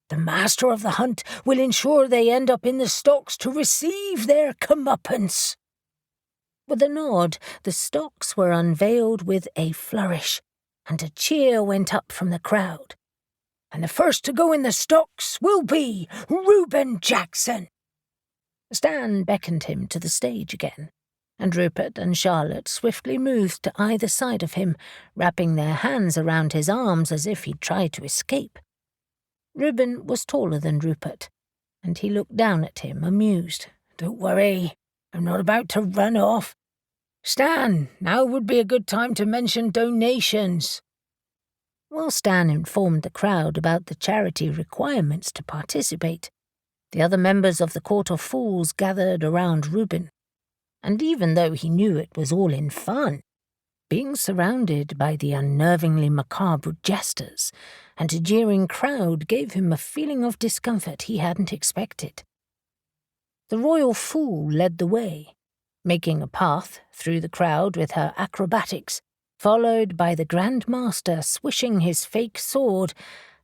The Master of the Hunt will ensure they end up in the stocks to receive their comeuppance." With a nod, the stocks were unveiled with a flourish, and a cheer went up from the crowd. "And the first to go in the stocks will be Reuben Jackson." Stan beckoned him to the stage again, and Rupert and Charlotte swiftly moved to either side of him, wrapping their hands around his arms as if he'd tried to escape. Reuben was taller than Rupert, and he looked down at him, amused. "Don't worry, I'm not about to run off. Stan, now would be a good time to mention donations." While Stan informed the crowd about the charity requirements to participate, the other members of the Court of Fools gathered around Reuben, and even though he knew it was all in fun, being surrounded by the unnervingly macabre jesters and a jeering crowd gave him a feeling of discomfort he hadn't expected. The royal fool led the way, making a path through the crowd with her acrobatics, followed by the Grand Master swishing his fake sword,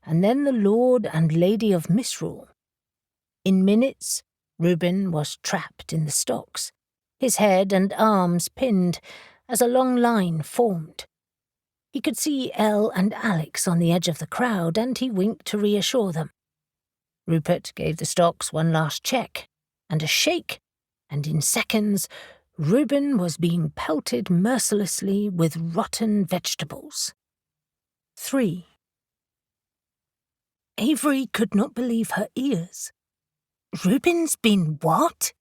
and then the Lord and Lady of Misrule. In minutes, Reuben was trapped in the stocks, his head and arms pinned, as a long line formed. He could see Elle and Alex on the edge of the crowd, and he winked to reassure them. Rupert gave the stocks one last check and a shake, and in seconds, Reuben was being pelted mercilessly with rotten vegetables. 3. Avery could not believe her ears. "Reuben's been what?"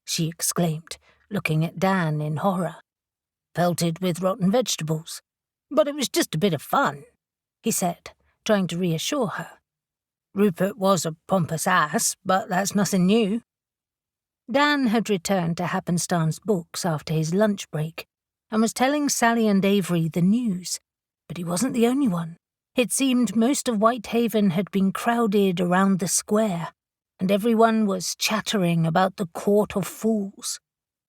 she exclaimed, looking at Dan in horror. "Pelted with rotten vegetables. But it was just a bit of fun," he said, trying to reassure her. "Rupert was a pompous ass, but that's nothing new." Dan had returned to Happenstein's books after his lunch break and was telling Sally and Avery the news, but he wasn't the only one. It seemed most of Whitehaven had been crowded around the square, and everyone was chattering about the Court of Fools.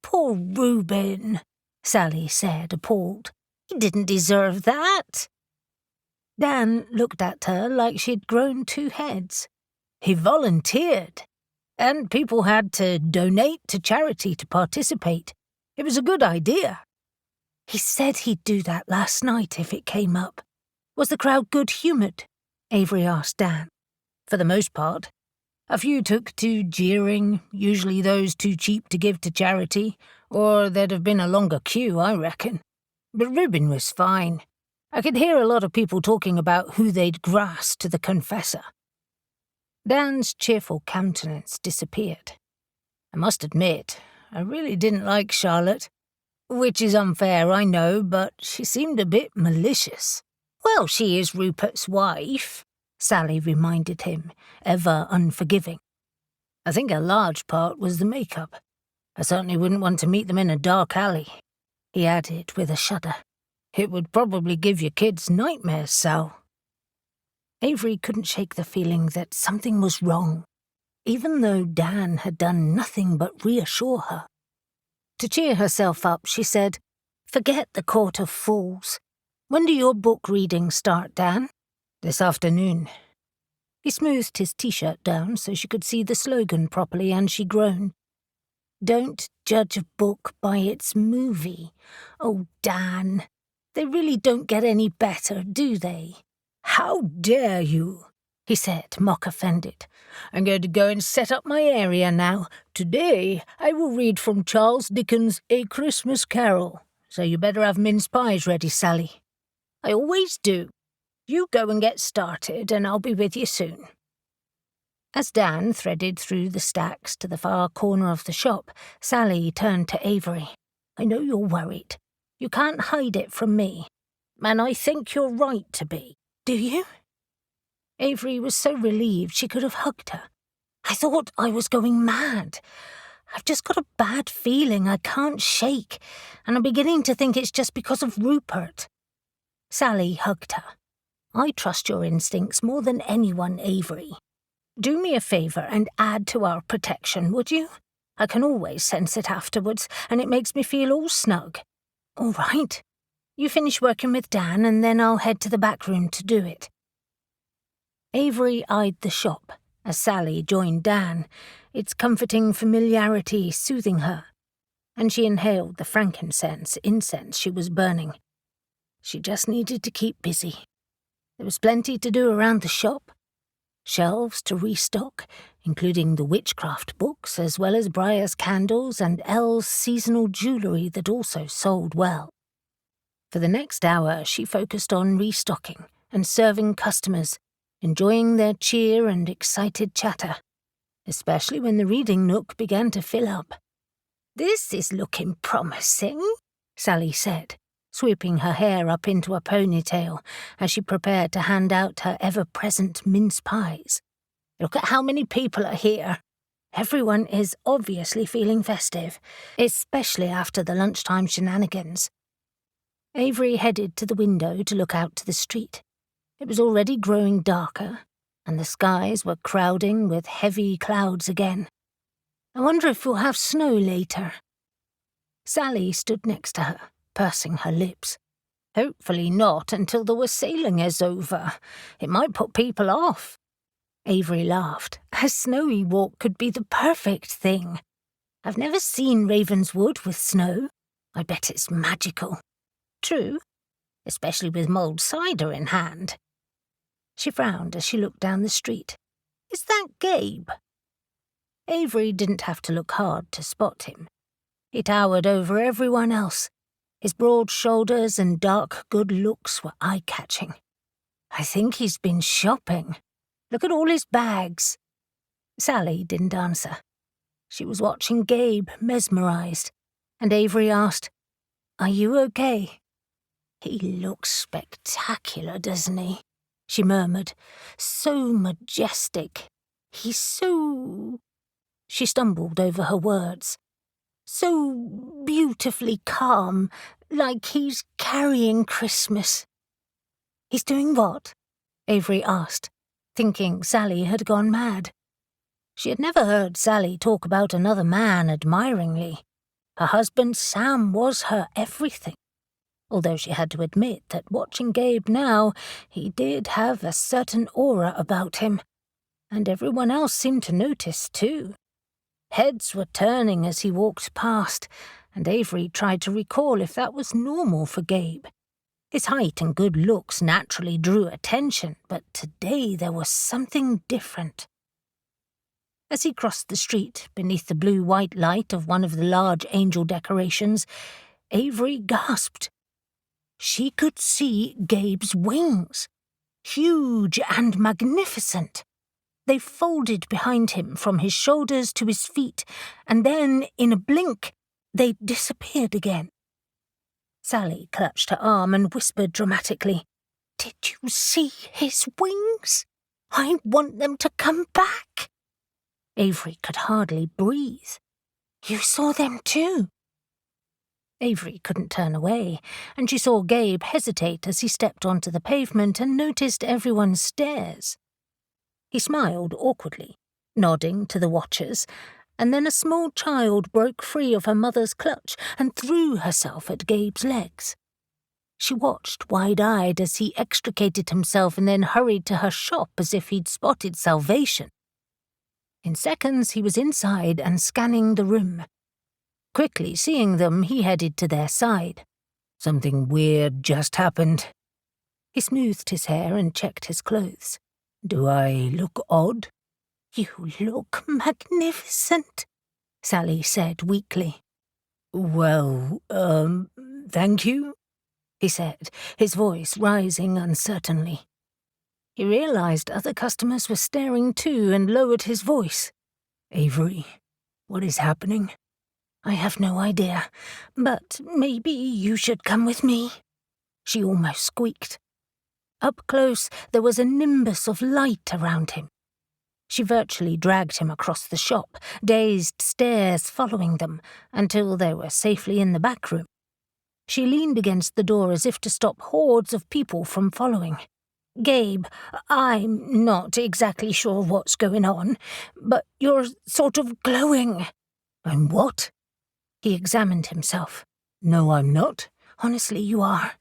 "Poor Reuben," Sally said, appalled. "He didn't deserve that." Dan looked at her like she'd grown 2 heads. "He volunteered, and people had to donate to charity to participate. It was a good idea." "He said he'd do that last night if it came up. Was the crowd good-humoured?" Avery asked Dan. "For the most part. A few took to jeering, usually those too cheap to give to charity, or there'd have been a longer queue, I reckon. But Reuben was fine. I could hear a lot of people talking about who they'd grass to the confessor." Dan's cheerful countenance disappeared. "I must admit, I really didn't like Charlotte. Which is unfair, I know, but she seemed a bit malicious." "Well, she is Rupert's wife," Sally reminded him, ever unforgiving. "I think a large part was the makeup. I certainly wouldn't want to meet them in a dark alley," he added with a shudder. "It would probably give your kids nightmares, Sal." Avery couldn't shake the feeling that something was wrong, even though Dan had done nothing but reassure her. To cheer herself up, she said, "Forget the Court of Fools. When do your book readings start, Dan?" "This afternoon." He smoothed his t-shirt down so she could see the slogan properly, and she groaned. "Don't judge a book by its movie. Oh, Dan, they really don't get any better, do they?" "How dare you?" he said, mock-offended. "I'm going to go and set up my area now. Today I will read from Charles Dickens' A Christmas Carol, so you better have mince pies ready, Sally." "I always do. You go and get started, and I'll be with you soon." As Dan threaded through the stacks to the far corner of the shop, Sally turned to Avery. "I know you're worried. You can't hide it from me. And I think you're right to be. Do you?" Avery was so relieved she could have hugged her. "I thought I was going mad. I've just got a bad feeling I can't shake, and I'm beginning to think it's just because of Rupert." Sally hugged her. "I trust your instincts more than anyone, Avery. Do me a favour and add to our protection, would you? I can always sense it afterwards, and it makes me feel all snug." "All right. You finish working with Dan, and then I'll head to the back room to do it." Avery eyed the shop as Sally joined Dan, its comforting familiarity soothing her, and she inhaled the frankincense incense she was burning. She just needed to keep busy. There was plenty to do around the shop. Shelves to restock, including the witchcraft books, as well as Briar's candles and Elle's seasonal jewellery that also sold well. For the next hour, she focused on restocking and serving customers, enjoying their cheer and excited chatter, especially when the reading nook began to fill up. "This is looking promising," Sally said, sweeping her hair up into a ponytail as she prepared to hand out her ever-present mince pies. "Look at how many people are here. Everyone is obviously feeling festive, especially after the lunchtime shenanigans." Avery headed to the window to look out to the street. It was already growing darker, and the skies were crowding with heavy clouds again. "I wonder if we'll have snow later." Sally stood next to her, pursing her lips. "Hopefully not until the wassailing is over. It might put people off." Avery laughed. "A snowy walk could be the perfect thing. I've never seen Ravenswood with snow. I bet it's magical." "True, especially with mulled cider in hand." She frowned as she looked down the street. "Is that Gabe?" Avery didn't have to look hard to spot him. He towered over everyone else. His broad shoulders and dark good looks were eye-catching. "I think he's been shopping." Look at all his bags." Sally didn't answer. She was watching Gabe, mesmerized, and Avery asked, "Are you okay?" "He looks spectacular, doesn't he?" she murmured. "So majestic. He's so—" She stumbled over her words. "So beautifully calm, like he's carrying Christmas." "He's doing what?" Avery asked, thinking Sally had gone mad. She had never heard Sally talk about another man admiringly. Her husband Sam was her everything, although she had to admit that watching Gabe now, he did have a certain aura about him, and everyone else seemed to notice too. Heads were turning as he walked past, and Avery tried to recall if that was normal for Gabe. His height and good looks naturally drew attention, but today there was something different. As he crossed the street beneath the blue-white light of one of the large angel decorations, Avery gasped. She could see Gabe's wings, huge and magnificent. They folded behind him from his shoulders to his feet, and then, in a blink, they disappeared again. Sally clutched her arm and whispered dramatically, "Did you see his wings? I want them to come back." Avery could hardly breathe. "You saw them too?" Avery couldn't turn away, and she saw Gabe hesitate as he stepped onto the pavement and noticed everyone's stares. He smiled awkwardly, nodding to the watchers, and then a small child broke free of her mother's clutch and threw herself at Gabe's legs. She watched wide-eyed as he extricated himself and then hurried to her shop as if he'd spotted salvation. In seconds, he was inside and scanning the room. Quickly seeing them, he headed to their side. "Something weird just happened." He smoothed his hair and checked his clothes. "Do I look odd?" "You look magnificent," Sally said weakly. "Well, thank you," he said, his voice rising uncertainly. He realized other customers were staring too and lowered his voice. "Avery, what is happening?" "I have no idea, but maybe you should come with me," she almost squeaked. Up close, there was a nimbus of light around him. She virtually dragged him across the shop, dazed stares following them, until they were safely in the back room. She leaned against the door as if to stop hordes of people from following. "Gabe, I'm not exactly sure what's going on, but you're sort of glowing." "I'm what?" He examined himself. "No, I'm not." "Honestly, you are.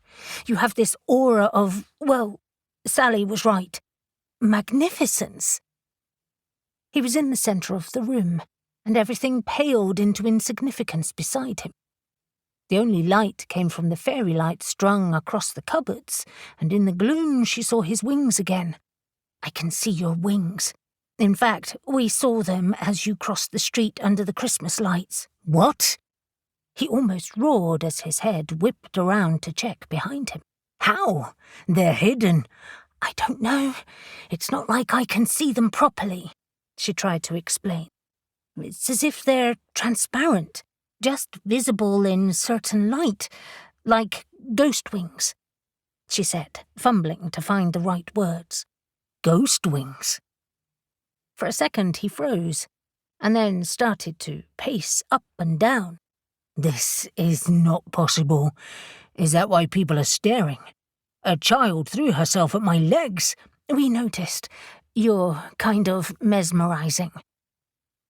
You have this aura of, well, Sally was right. Magnificence." He was in the center of the room, and everything paled into insignificance beside him. The only light came from the fairy light strung across the cupboards, and in the gloom she saw his wings again. "I can see your wings. In fact, we saw them as you crossed the street under the Christmas lights." "What?" He almost roared as his head whipped around to check behind him. "How? They're hidden." "I don't know. It's not like I can see them properly," she tried to explain. "It's as if they're transparent, just visible in certain light, like ghost wings," she said, fumbling to find the right words. "Ghost wings?" For a second he froze, and then started to pace up and down. "This is not possible. Is that why people are staring? A child threw herself at my legs." "We noticed. You're kind of mesmerizing."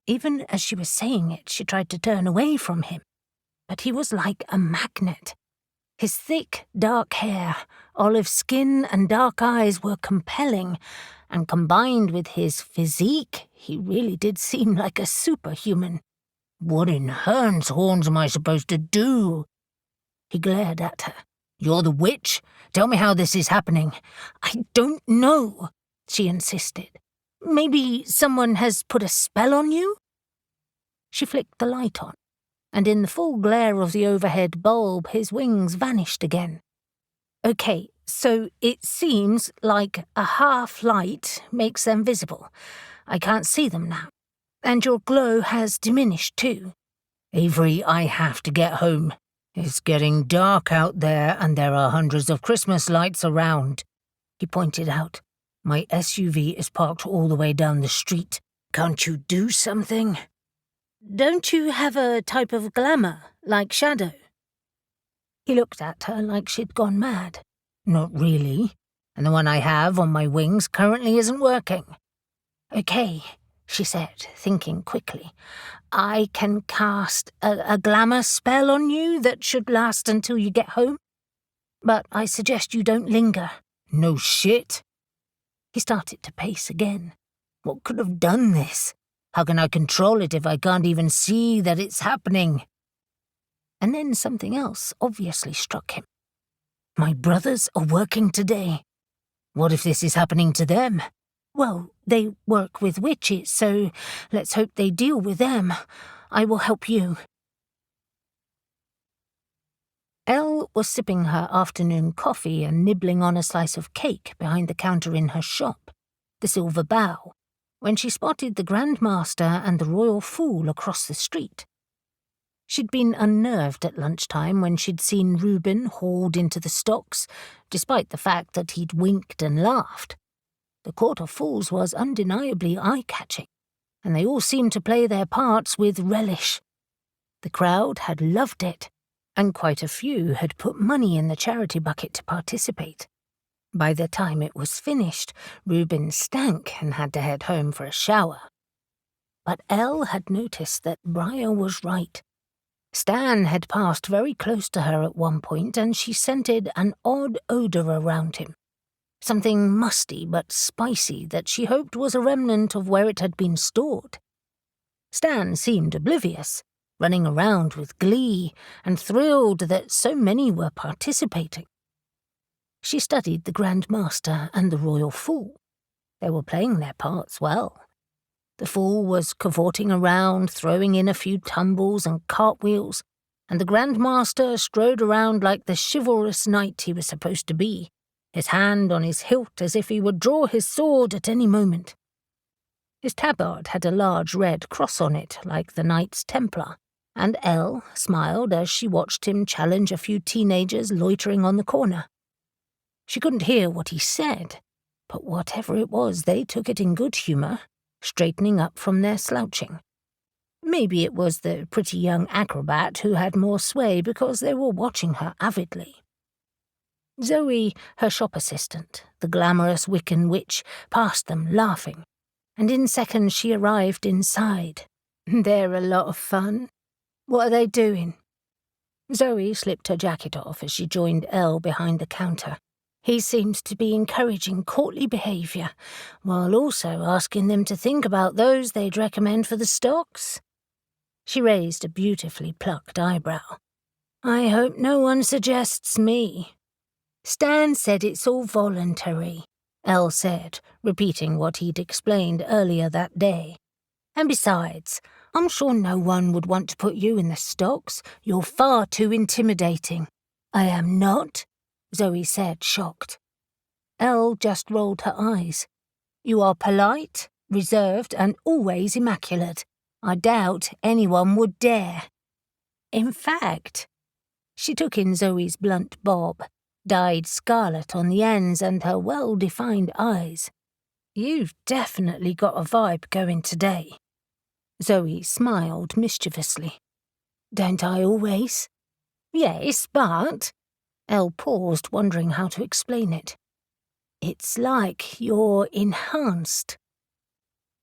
Even as she was saying it, she tried to turn away from him. But he was like a magnet. His thick, dark hair, olive skin, and dark eyes were compelling, and combined with his physique, he really did seem like a superhuman. "What in Hern's horns am I supposed to do?" He glared at her. "You're the witch? Tell me how this is happening." "I don't know," she insisted. "Maybe someone has put a spell on you?" She flicked the light on, and in the full glare of the overhead bulb his wings vanished again. Okay, so it seems like a half light makes them visible. I can't see them now. And your glow has diminished too. Avery, I have to get home. It's getting dark out there and there are hundreds of Christmas lights around, he pointed out. My SUV is parked all the way down the street. Can't you do something? Don't you have a type of glamour, like Shadow? He looked at her like she'd gone mad. Not really. And the one I have on my wings currently isn't working. Okay, she said, thinking quickly. I can cast a glamour spell on you that should last until you get home. But I suggest you don't linger. No shit. He started to pace again. What could have done this? How can I control it if I can't even see that it's happening? And then something else obviously struck him. My brothers are working today. What if this is happening to them? Well, they work with witches, so let's hope they deal with them. I will help you. Elle was sipping her afternoon coffee and nibbling on a slice of cake behind the counter in her shop, the Silver Bow, when she spotted the Grand Master and the Royal Fool across the street. She'd been unnerved at lunchtime when she'd seen Reuben hauled into the stocks, despite the fact that he'd winked and laughed. The Court of Fools was undeniably eye-catching, and they all seemed to play their parts with relish. The crowd had loved it, and quite a few had put money in the charity bucket to participate. By the time it was finished, Reuben stank and had to head home for a shower. But Elle had noticed that Briar was right. Stan had passed very close to her at one point, and she scented an odd odour around him. Something musty but spicy that she hoped was a remnant of where it had been stored. Stan seemed oblivious, running around with glee and thrilled that so many were participating. She studied the Grand Master and the Royal Fool. They were playing their parts well. The Fool was cavorting around, throwing in a few tumbles and cartwheels, and the Grand Master strode around like the chivalrous knight he was supposed to be, his hand on his hilt as if he would draw his sword at any moment. His tabard had a large red cross on it, like the Knights Templar, and Elle smiled as she watched him challenge a few teenagers loitering on the corner. She couldn't hear what he said, but whatever it was, they took it in good humour, straightening up from their slouching. Maybe it was the pretty young acrobat who had more sway because they were watching her avidly. Zoe, her shop assistant, the glamorous Wiccan witch, passed them laughing, and in seconds she arrived inside. They're a lot of fun. What are they doing? Zoe slipped her jacket off as she joined Elle behind the counter. He seems to be encouraging courtly behaviour, while also asking them to think about those they'd recommend for the stocks. She raised a beautifully plucked eyebrow. I hope no one suggests me. Stan said it's all voluntary, Elle said, repeating what he'd explained earlier that day. And besides, I'm sure no one would want to put you in the stocks. You're far too intimidating. I am not, Zoe said, shocked. Elle just rolled her eyes. You are polite, reserved, and always immaculate. I doubt anyone would dare. In fact, she took in Zoe's blunt bob, dyed scarlet on the ends and her well-defined eyes. You've definitely got a vibe going today. Zoe smiled mischievously. Don't I always? Yes, but... Elle paused, wondering how to explain it. It's like you're enhanced.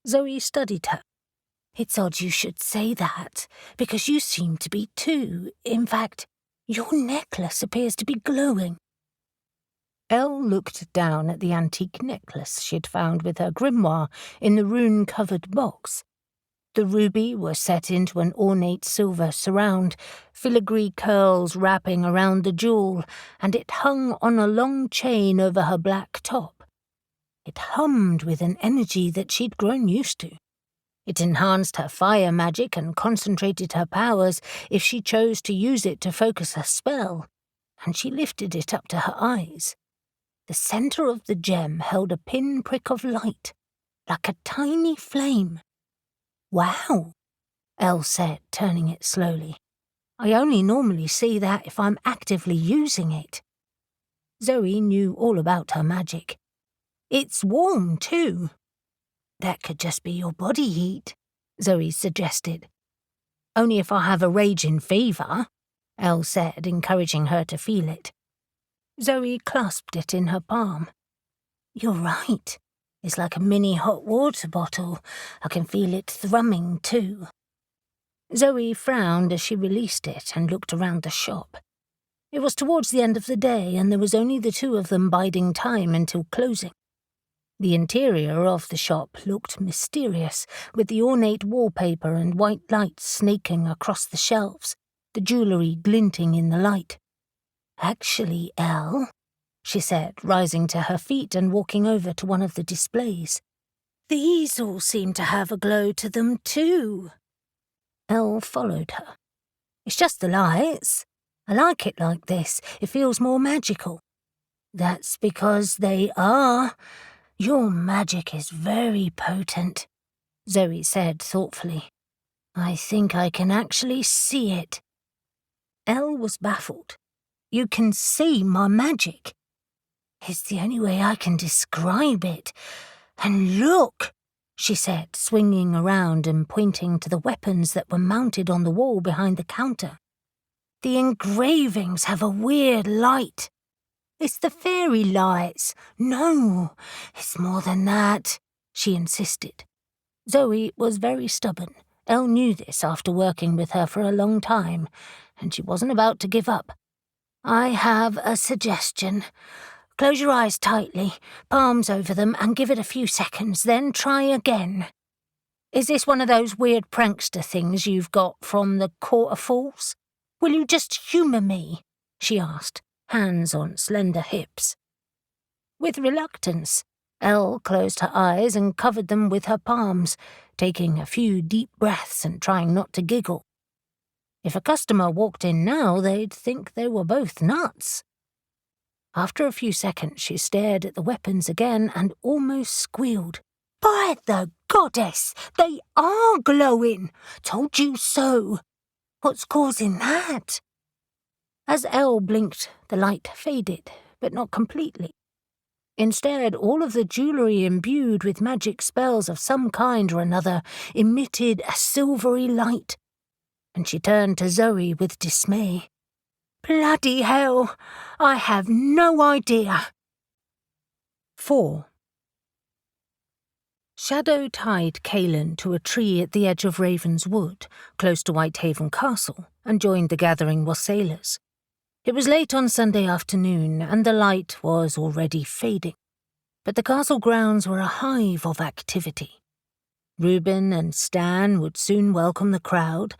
Zoe studied her. It's odd you should say that, because you seem to be too. In fact, your necklace appears to be glowing. Elle looked down at the antique necklace she'd found with her grimoire in the rune-covered box. The ruby was set into an ornate silver surround, filigree curls wrapping around the jewel, and it hung on a long chain over her black top. It hummed with an energy that she'd grown used to. It enhanced her fire magic and concentrated her powers if she chose to use it to focus a spell. and she lifted it up to her eyes. The centre of the gem held a pinprick of light, like a tiny flame. "Wow," Elle said, turning it slowly. "I only normally see that if I'm actively using it." Zoe knew all about her magic. "It's warm, too." "That could just be your body heat," Zoe suggested. "Only if I have a raging fever," Elle said, encouraging her to feel it. Zoe clasped it in her palm. "You're right. It's like a mini hot water bottle. I can feel it thrumming, too." Zoe frowned as she released it and looked around the shop. It was towards the end of the day, and there was only the two of them biding time until closing. The interior of the shop looked mysterious, with the ornate wallpaper and white lights snaking across the shelves, the jewellery glinting in the light. "Actually, Elle," she said, rising to her feet and walking over to one of the displays, "these all seem to have a glow to them too." Elle followed her. "It's just the lights. I like it like this. It feels more magical." "That's because they are. Your magic is very potent," Zoe said thoughtfully. "I think I can actually see it." Elle was baffled. "You can see my magic?" "It's the only way I can describe it. And look," she said, swinging around and pointing to the weapons that were mounted on the wall behind the counter. "The engravings have a weird light." "It's the fairy lights." "No, it's more than that," she insisted. Zoe was very stubborn. Elle knew this after working with her for a long time, and she wasn't about to give up. "I have a suggestion. Close your eyes tightly, palms over them, and give it a few seconds, then try again." "Is this one of those weird prankster things you've got from the Court of Fools? Will you just humour me?" she asked, hands on slender hips. With reluctance, Elle closed her eyes and covered them with her palms, taking a few deep breaths and trying not to giggle. If a customer walked in now, they'd think they were both nuts. After a few seconds, she stared at the weapons again and almost squealed. "By the goddess, they are glowing! Told you so! What's causing that?" As Elle blinked, the light faded, but not completely. Instead, all of the jewellery imbued with magic spells of some kind or another emitted a silvery light, and she turned to Zoe with dismay. "Bloody hell! I have no idea." 4. Shadow tied Caelan to a tree at the edge of Raven's Wood, close to Whitehaven Castle, and joined the gathering wassailers. It was late on Sunday afternoon, and the light was already fading, but the castle grounds were a hive of activity. Reuben and Stan would soon welcome the crowd,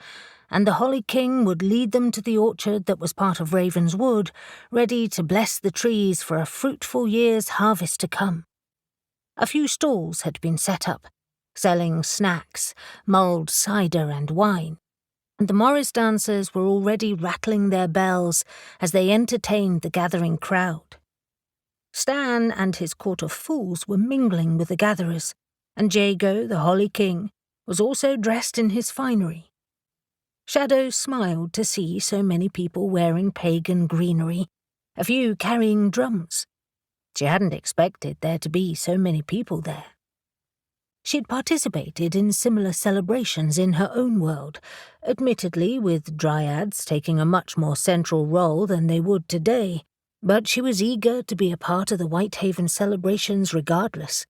and the Holly King would lead them to the orchard that was part of Raven's Wood, ready to bless the trees for a fruitful year's harvest to come. A few stalls had been set up, selling snacks, mulled cider and wine, and the Morris dancers were already rattling their bells as they entertained the gathering crowd. Stan and his court of fools were mingling with the gatherers, and Jago, the Holly King, was also dressed in his finery. Shadow smiled to see so many people wearing pagan greenery, a few carrying drums. She hadn't expected there to be so many people there. She'd participated in similar celebrations in her own world, admittedly with dryads taking a much more central role than they would today, but she was eager to be a part of the Whitehaven celebrations regardless,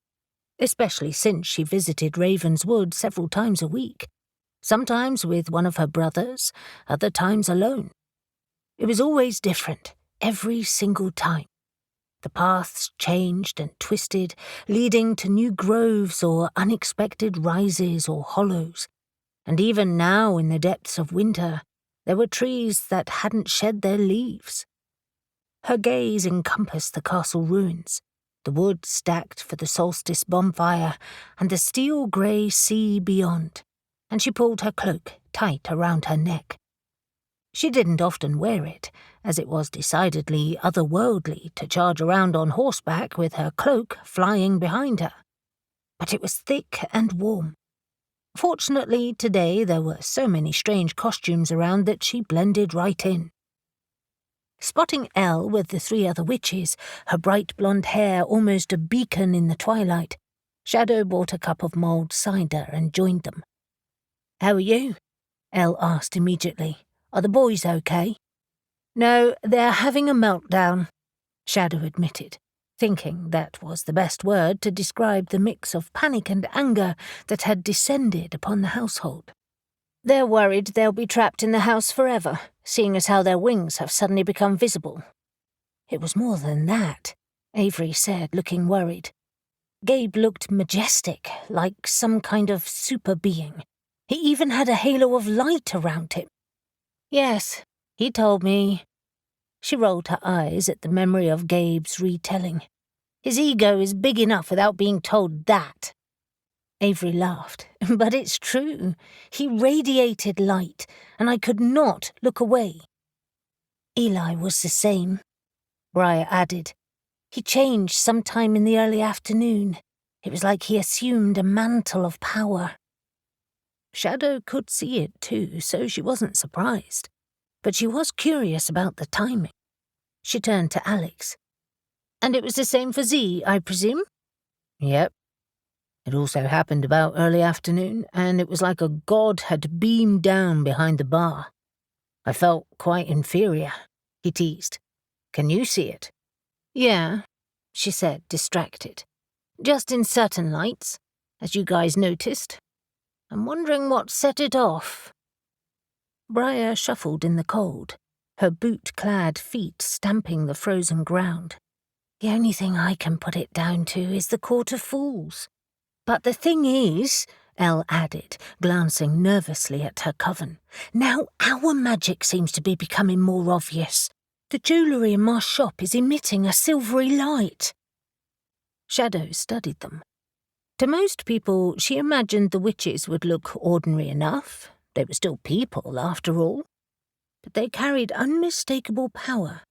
especially since she visited Raven's Wood several times a week, sometimes with one of her brothers, other times alone. It was always different, every single time. The paths changed and twisted, leading to new groves or unexpected rises or hollows. And even now, in the depths of winter, there were trees that hadn't shed their leaves. Her gaze encompassed the castle ruins, the wood stacked for the solstice bonfire, and the steel-grey sea beyond, and she pulled her cloak tight around her neck. She didn't often wear it, as it was decidedly otherworldly to charge around on horseback with her cloak flying behind her. But it was thick and warm. Fortunately, today there were so many strange costumes around that she blended right in. Spotting Elle with the 3 other witches, her bright blonde hair almost a beacon in the twilight, Shadow bought a cup of mulled cider and joined them. "How are you?" Elle asked immediately. "Are the boys okay?" "No, they're having a meltdown," Shadow admitted, thinking that was the best word to describe the mix of panic and anger that had descended upon the household. "They're worried they'll be trapped in the house forever, seeing as how their wings have suddenly become visible." "It was more than that," Avery said, looking worried. "Gabe looked majestic, like some kind of super being. He even had a halo of light around him." "Yes, he told me." She rolled her eyes at the memory of Gabe's retelling. "His ego is big enough without being told that." Avery laughed. "But it's true. He radiated light, and I could not look away." "Eli was the same," Briar added. "He changed sometime in the early afternoon. It was like he assumed a mantle of power." Shadow could see it too, so she wasn't surprised. But she was curious about the timing. She turned to Alex. "And it was the same for Z, I presume?" "Yep. It also happened about early afternoon, and it was like a god had beamed down behind the bar. I felt quite inferior," he teased. "Can you see it?" "Yeah," she said, distracted. "Just in certain lights, as you guys noticed. I'm wondering what set it off." Briar shuffled in the cold, her boot-clad feet stamping the frozen ground. "The only thing I can put it down to is the Court of Fools. But the thing is," Elle added, glancing nervously at her coven, "now our magic seems to be becoming more obvious. The jewellery in my shop is emitting a silvery light." Shadow studied them. To most people, she imagined the witches would look ordinary enough. They were still people, after all. But they carried unmistakable power.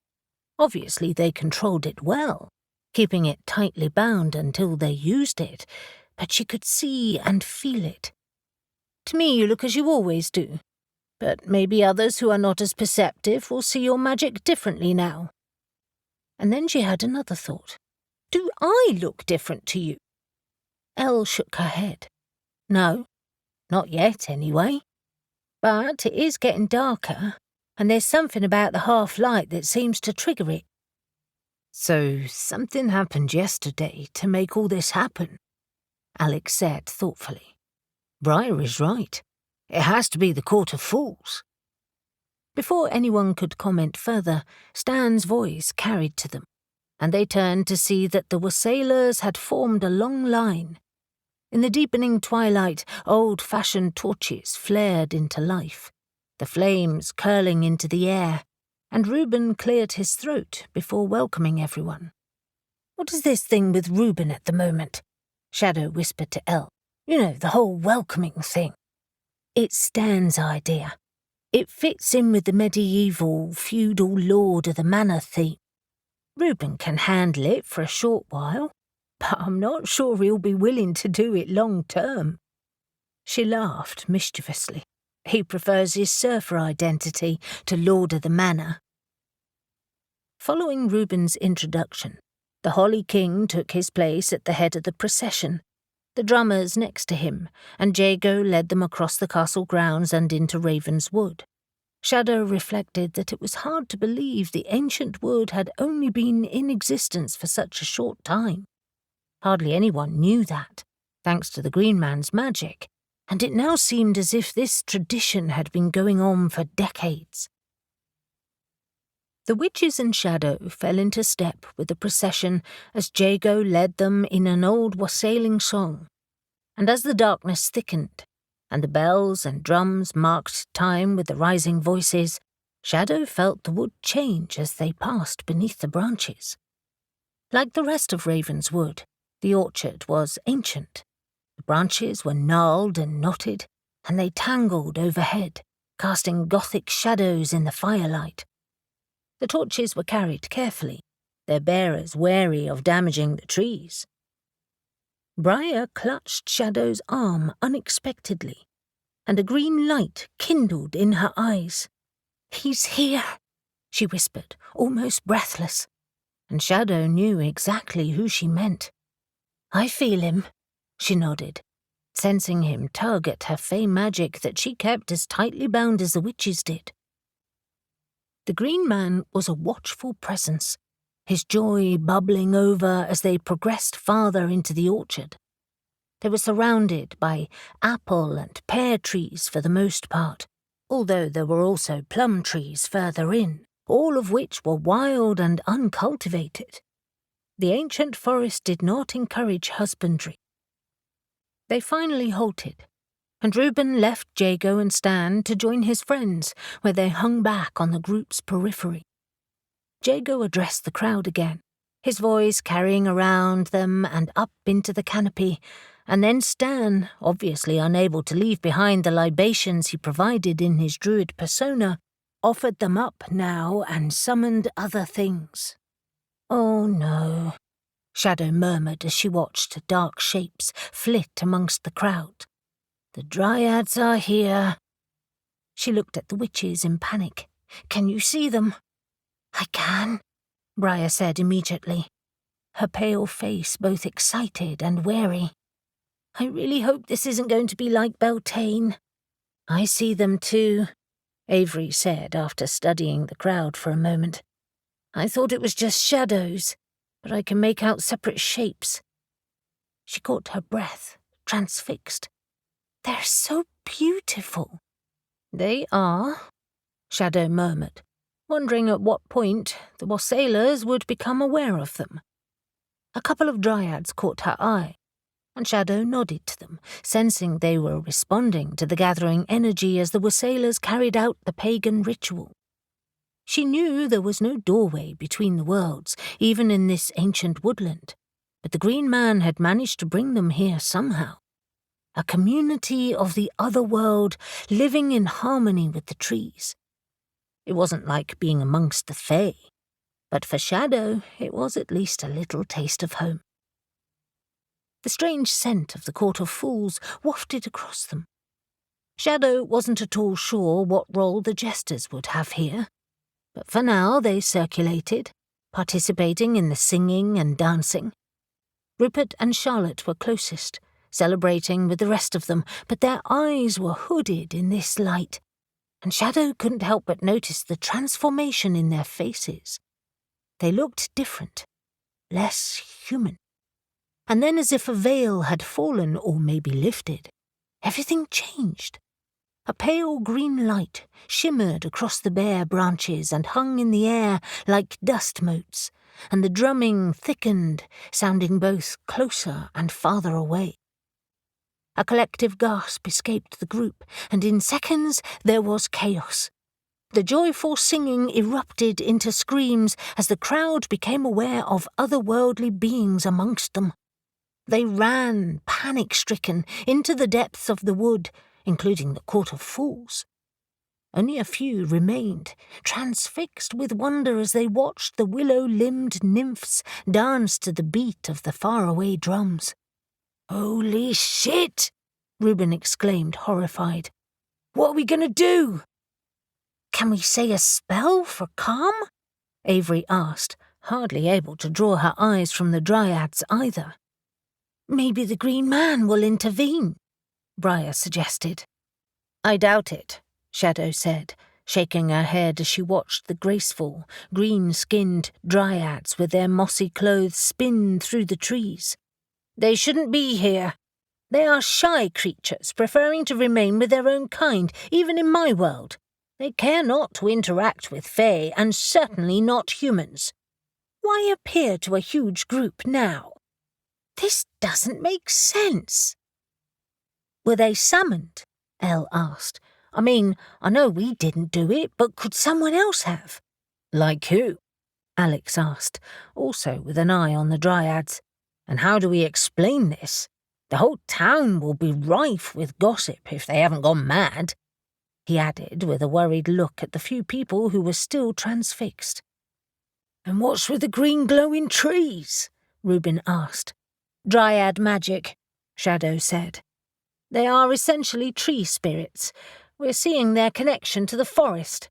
Obviously, they controlled it well, keeping it tightly bound until they used it, but she could see and feel it. "To me, you look as you always do. But maybe others who are not as perceptive will see your magic differently now." And then she had another thought. "Do I look different to you?" Elle shook her head. "No, not yet, anyway. But it is getting darker, and there's something about the half-light that seems to trigger it." "So something happened yesterday to make all this happen," Alex said thoughtfully. "Briar is right. It has to be the Court of Fools." Before anyone could comment further, Stan's voice carried to them, and they turned to see that the wassailers had formed a long line. In the deepening twilight, old-fashioned torches flared into life, the flames curling into the air, and Reuben cleared his throat before welcoming everyone. "What is this thing with Reuben at the moment?" Shadow whispered to Elle. "You know, the whole welcoming thing." "It's Stan's idea. It fits in with the medieval, feudal Lord of the Manor theme. Reuben can handle it for a short while, but I'm not sure he'll be willing to do it long-term." She laughed mischievously. "He prefers his surfer identity to Lord of the Manor." Following Reuben's introduction, the Holly King took his place at the head of the procession, the drummers next to him, and Jago led them across the castle grounds and into Raven's Wood. Shadow reflected that it was hard to believe the ancient wood had only been in existence for such a short time. Hardly anyone knew that, thanks to the Green Man's magic, and it now seemed as if this tradition had been going on for decades. The witches and Shadow fell into step with the procession as Jago led them in an old wassailing song, and as the darkness thickened, and the bells and drums marked time with the rising voices, Shadow felt the wood change as they passed beneath the branches. Like the rest of Raven's Wood, the orchard was ancient. The branches were gnarled and knotted, and they tangled overhead, casting gothic shadows in the firelight. The torches were carried carefully, their bearers wary of damaging the trees. Briar clutched Shadow's arm unexpectedly, and a green light kindled in her eyes. "He's here," she whispered, almost breathless, and Shadow knew exactly who she meant. "I feel him," she nodded, sensing him tug at her fey magic that she kept as tightly bound as the witches did. The green man was a watchful presence, his joy bubbling over as they progressed farther into the orchard. They were surrounded by apple and pear trees for the most part, although there were also plum trees further in, all of which were wild and uncultivated. The ancient forest did not encourage husbandry. They finally halted, and Reuben left Jago and Stan to join his friends, where they hung back on the group's periphery. Jago addressed the crowd again, his voice carrying around them and up into the canopy, and then Stan, obviously unable to leave behind the libations he provided in his druid persona, offered them up now and summoned other things. "Oh no," Shadow murmured as she watched dark shapes flit amongst the crowd. "The dryads are here." She looked at the witches in panic. "Can you see them?" "I can," Briar said immediately, her pale face both excited and wary. "I really hope this isn't going to be like Beltane." "I see them too," Avery said after studying the crowd for a moment. "I thought it was just shadows, but I can make out separate shapes." She caught her breath, transfixed. "They're so beautiful." "They are," Shadow murmured, wondering at what point the wassailers would become aware of them. A couple of dryads caught her eye, and Shadow nodded to them, sensing they were responding to the gathering energy as the wassailers carried out the pagan ritual. She knew there was no doorway between the worlds, even in this ancient woodland, but the green man had managed to bring them here somehow. A community of the other world living in harmony with the trees. It wasn't like being amongst the fae, but for Shadow it was at least a little taste of home. The strange scent of the Court of Fools wafted across them. Shadow wasn't at all sure what role the jesters would have here, but for now they circulated, participating in the singing and dancing. Rupert and Charlotte were closest, celebrating with the rest of them, but their eyes were hooded in this light, and Shadow couldn't help but notice the transformation in their faces. They looked different, less human. And then, as if a veil had fallen or maybe lifted, everything changed. A pale green light shimmered across the bare branches and hung in the air like dust motes, and the drumming thickened, sounding both closer and farther away. A collective gasp escaped the group, and in seconds there was chaos. The joyful singing erupted into screams as the crowd became aware of otherworldly beings amongst them. They ran, panic-stricken, into the depths of the wood, including the Court of Fools. Only a few remained, transfixed with wonder as they watched the willow-limbed nymphs dance to the beat of the faraway drums. "Holy shit!" Reuben exclaimed, horrified. "What are we going to do?" "Can we say a spell for calm?" Avery asked, hardly able to draw her eyes from the dryads either. "Maybe the green man will intervene," Briar suggested. "I doubt it," Shadow said, shaking her head as she watched the graceful, green-skinned dryads with their mossy clothes spin through the trees. "They shouldn't be here. They are shy creatures, preferring to remain with their own kind, even in my world. They care not to interact with fae, and certainly not humans. Why appear to a huge group now? This doesn't make sense." "Were they summoned?" Elle asked. "I mean, I know we didn't do it, but could someone else have?" "Like who?" Alex asked, also with an eye on the dryads. "And how do we explain this? The whole town will be rife with gossip if they haven't gone mad." he added with a worried look at the few people who were still transfixed. "And what's with the green glowing trees?" Reuben asked. "Dryad magic," Shadow said. "They are essentially tree spirits. We're seeing their connection to the forest."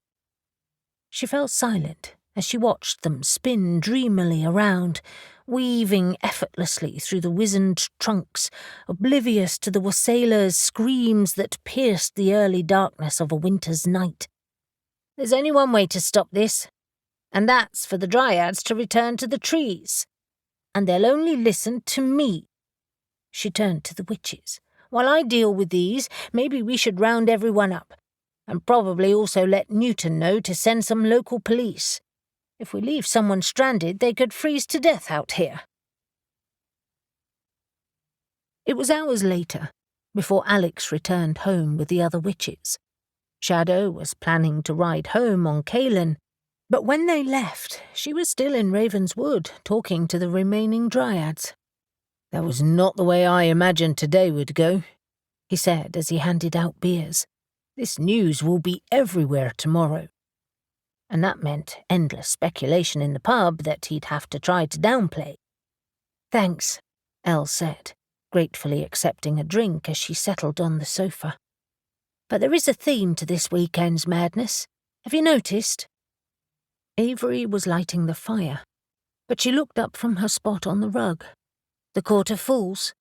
She fell silent as she watched them spin dreamily around, weaving effortlessly through the wizened trunks, oblivious to the wassailer's screams that pierced the early darkness of a winter's night. "There's only one way to stop this, and that's for the dryads to return to the trees. And they'll only listen to me." She turned to the witches. "While I deal with these, maybe we should round everyone up, and probably also let Newton know to send some local police. If we leave someone stranded, they could freeze to death out here." It was hours later, before Alex returned home with the other witches. Shadow was planning to ride home on Caelan, but when they left, she was still in Ravenswood, talking to the remaining dryads. "That was not the way I imagined today would go," he said as he handed out beers. "This news will be everywhere tomorrow." And that meant endless speculation in the pub that he'd have to try to downplay. "Thanks," Elle said, gratefully accepting a drink as she settled on the sofa. "But there is a theme to this weekend's madness. Have you noticed?" Avery was lighting the fire, but she looked up from her spot on the rug. "The Court of Fools?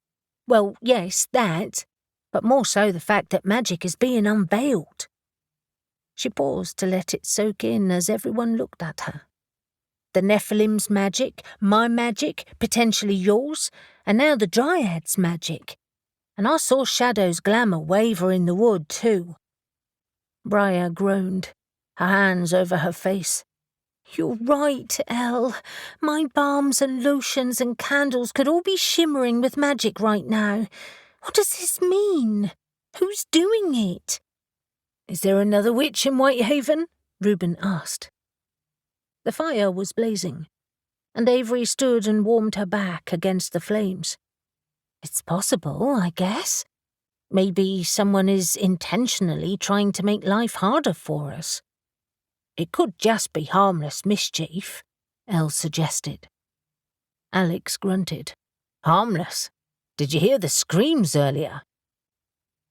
Well, yes, that, but more so the fact that magic is being unveiled." She paused to let it soak in as everyone looked at her. The Nephilim's magic, my magic, potentially yours, and now the Dryad's magic. And I saw Shadow's glamour waver in the wood, too. Briar groaned, her hands over her face. "You're right, Elle. My balms and lotions and candles could all be shimmering with magic right now. What does this mean? Who's doing it?" "Is there another witch in Whitehaven?" Reuben asked. The fire was blazing, and Avery stood and warmed her back against the flames. "It's possible, I guess. Maybe someone is intentionally trying to make life harder for us." "It could just be harmless mischief," Elle suggested. Alex grunted. "Harmless? Did you hear the screams earlier?"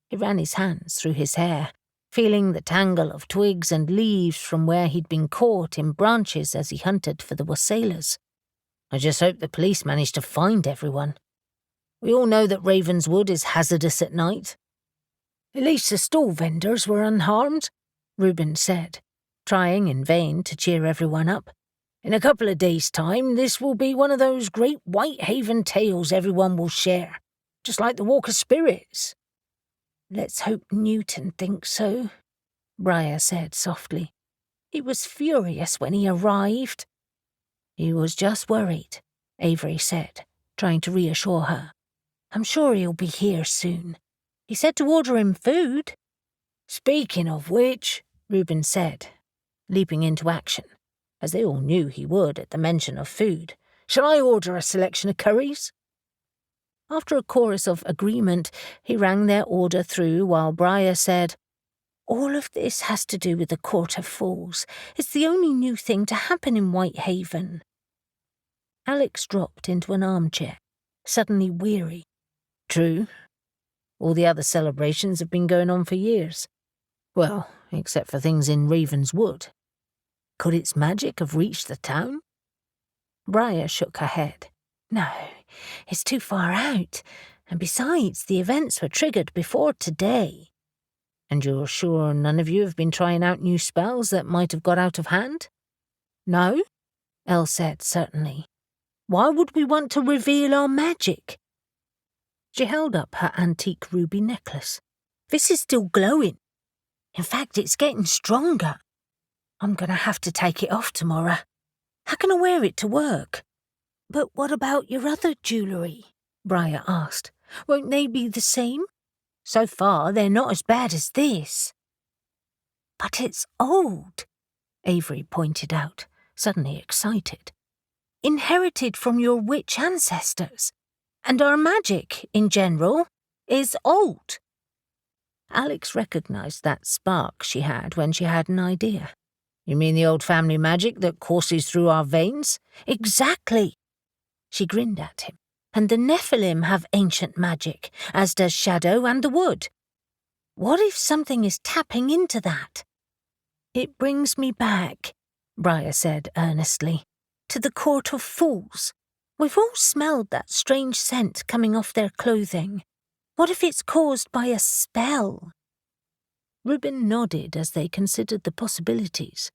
He ran his hands through his hair, feeling the tangle of twigs and leaves from where he'd been caught in branches as he hunted for the wassailers. "I just hope the police managed to find everyone. We all know that Ravenswood is hazardous at night." "At least the stall vendors were unharmed," Reuben said, trying in vain to cheer everyone up. "In a couple of days' time, this will be one of those great Whitehaven tales everyone will share, just like the Walk of Spirits." "Let's hope Newton thinks so," Briar said softly. "He was furious when he arrived." "He was just worried," Avery said, trying to reassure her. "I'm sure he'll be here soon. He said to order him food." "Speaking of which," Reuben said, leaping into action, as they all knew he would at the mention of food, "shall I order a selection of curries?" After a chorus of agreement, he rang their order through while Briar said, "All of this has to do with the Court of Fools. It's the only new thing to happen in Whitehaven." Alex dropped into an armchair, suddenly weary. "True. All the other celebrations have been going on for years. Well, except for things in Ravenswood. Could its magic have reached the town?" Briar shook her head. "No, it's too far out, and besides, the events were triggered before today." "And you're sure none of you have been trying out new spells that might have got out of hand?" "No," Elle said certainly. "Why would we want to reveal our magic?" She held up her antique ruby necklace. "This is still glowing. In fact, it's getting stronger. I'm going to have to take it off tomorrow. How can I wear it to work?" "But what about your other jewellery?" Briar asked. "Won't they be the same? So far, they're not as bad as this." "But it's old," Avery pointed out, suddenly excited. "Inherited from your witch ancestors. And our magic, in general, is old." Alex recognised that spark she had when she had an idea. "You mean the old family magic that courses through our veins?" "Exactly." She grinned at him. "And the Nephilim have ancient magic, as does Shadow and the Wood. What if something is tapping into that?" "It brings me back," Briar said earnestly, "to the Court of Fools. We've all smelled that strange scent coming off their clothing. What if it's caused by a spell?" Reuben nodded as they considered the possibilities.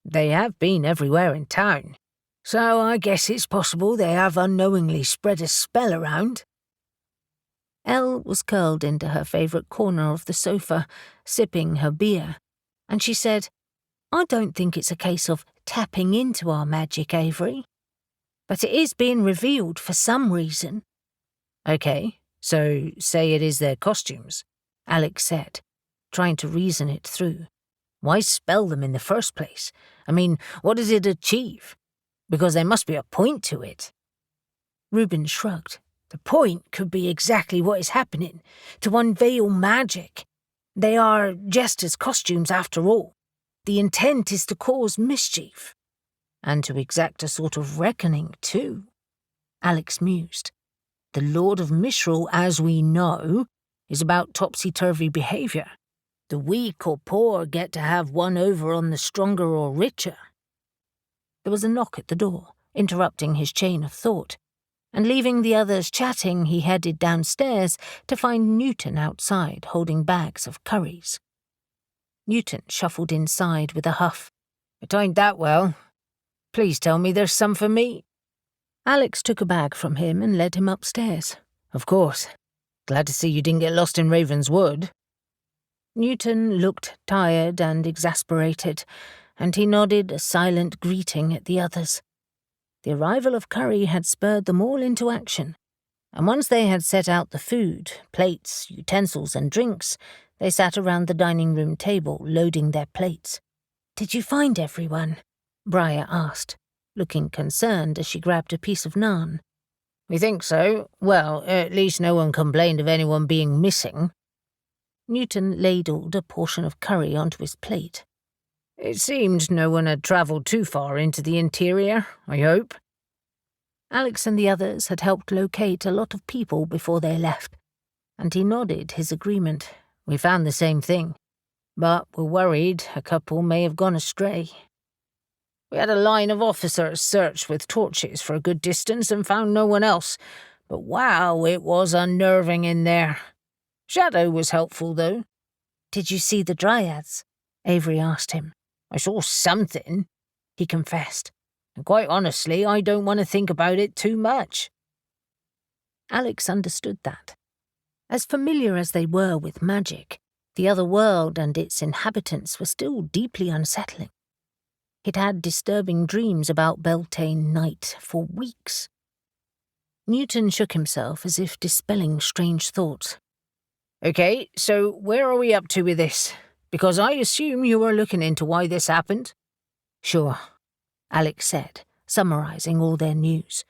"They have been everywhere in town, so I guess it's possible they have unknowingly spread a spell around." Elle was curled into her favourite corner of the sofa, sipping her beer, and she said, "I don't think it's a case of tapping into our magic, Avery. But it is being revealed for some reason." "Okay, so say it is their costumes," Alex said, trying to reason it through. "Why spell them in the first place? I mean, what does it achieve? Because there must be a point to it." Reuben shrugged. "The point could be exactly what is happening, to unveil magic. They are just as costumes after all. The intent is to cause mischief. And to exact a sort of reckoning, too," Alex mused. "The Lord of Misrule, as we know, is about topsy-turvy behaviour. The weak or poor get to have one over on the stronger or richer." There was a knock at the door, interrupting his chain of thought, and leaving the others chatting, he headed downstairs to find Newton outside holding bags of curries. Newton shuffled inside with a huff. "It ain't that well. Please tell me there's some for me." Alex took a bag from him and led him upstairs. "Of course. Glad to see you didn't get lost in Ravenswood." Newton looked tired and exasperated, and he nodded a silent greeting at the others. The arrival of curry had spurred them all into action, and once they had set out the food, plates, utensils and drinks, they sat around the dining room table loading their plates. "Did you find everyone?" Briar asked, looking concerned as she grabbed a piece of naan. "We think so. Well, at least no one complained of anyone being missing." Newton ladled a portion of curry onto his plate. "It seemed no one had travelled too far into the interior, I hope." Alex and the others had helped locate a lot of people before they left, and he nodded his agreement. "We found the same thing, but we're worried a couple may have gone astray. We had a line of officers search with torches for a good distance and found no one else, but wow, it was unnerving in there. Shadow was helpful, though." "Did you see the dryads?" Avery asked him. "I saw something," he confessed, "and quite honestly, I don't want to think about it too much." Alex understood that. As familiar as they were with magic, the other world and its inhabitants were still deeply unsettling. He'd had disturbing dreams about Beltane Night for weeks. Newton shook himself as if dispelling strange thoughts. "Okay, so where are we up to with this? Because I assume you were looking into why this happened." "Sure," Alex said, summarising all their news.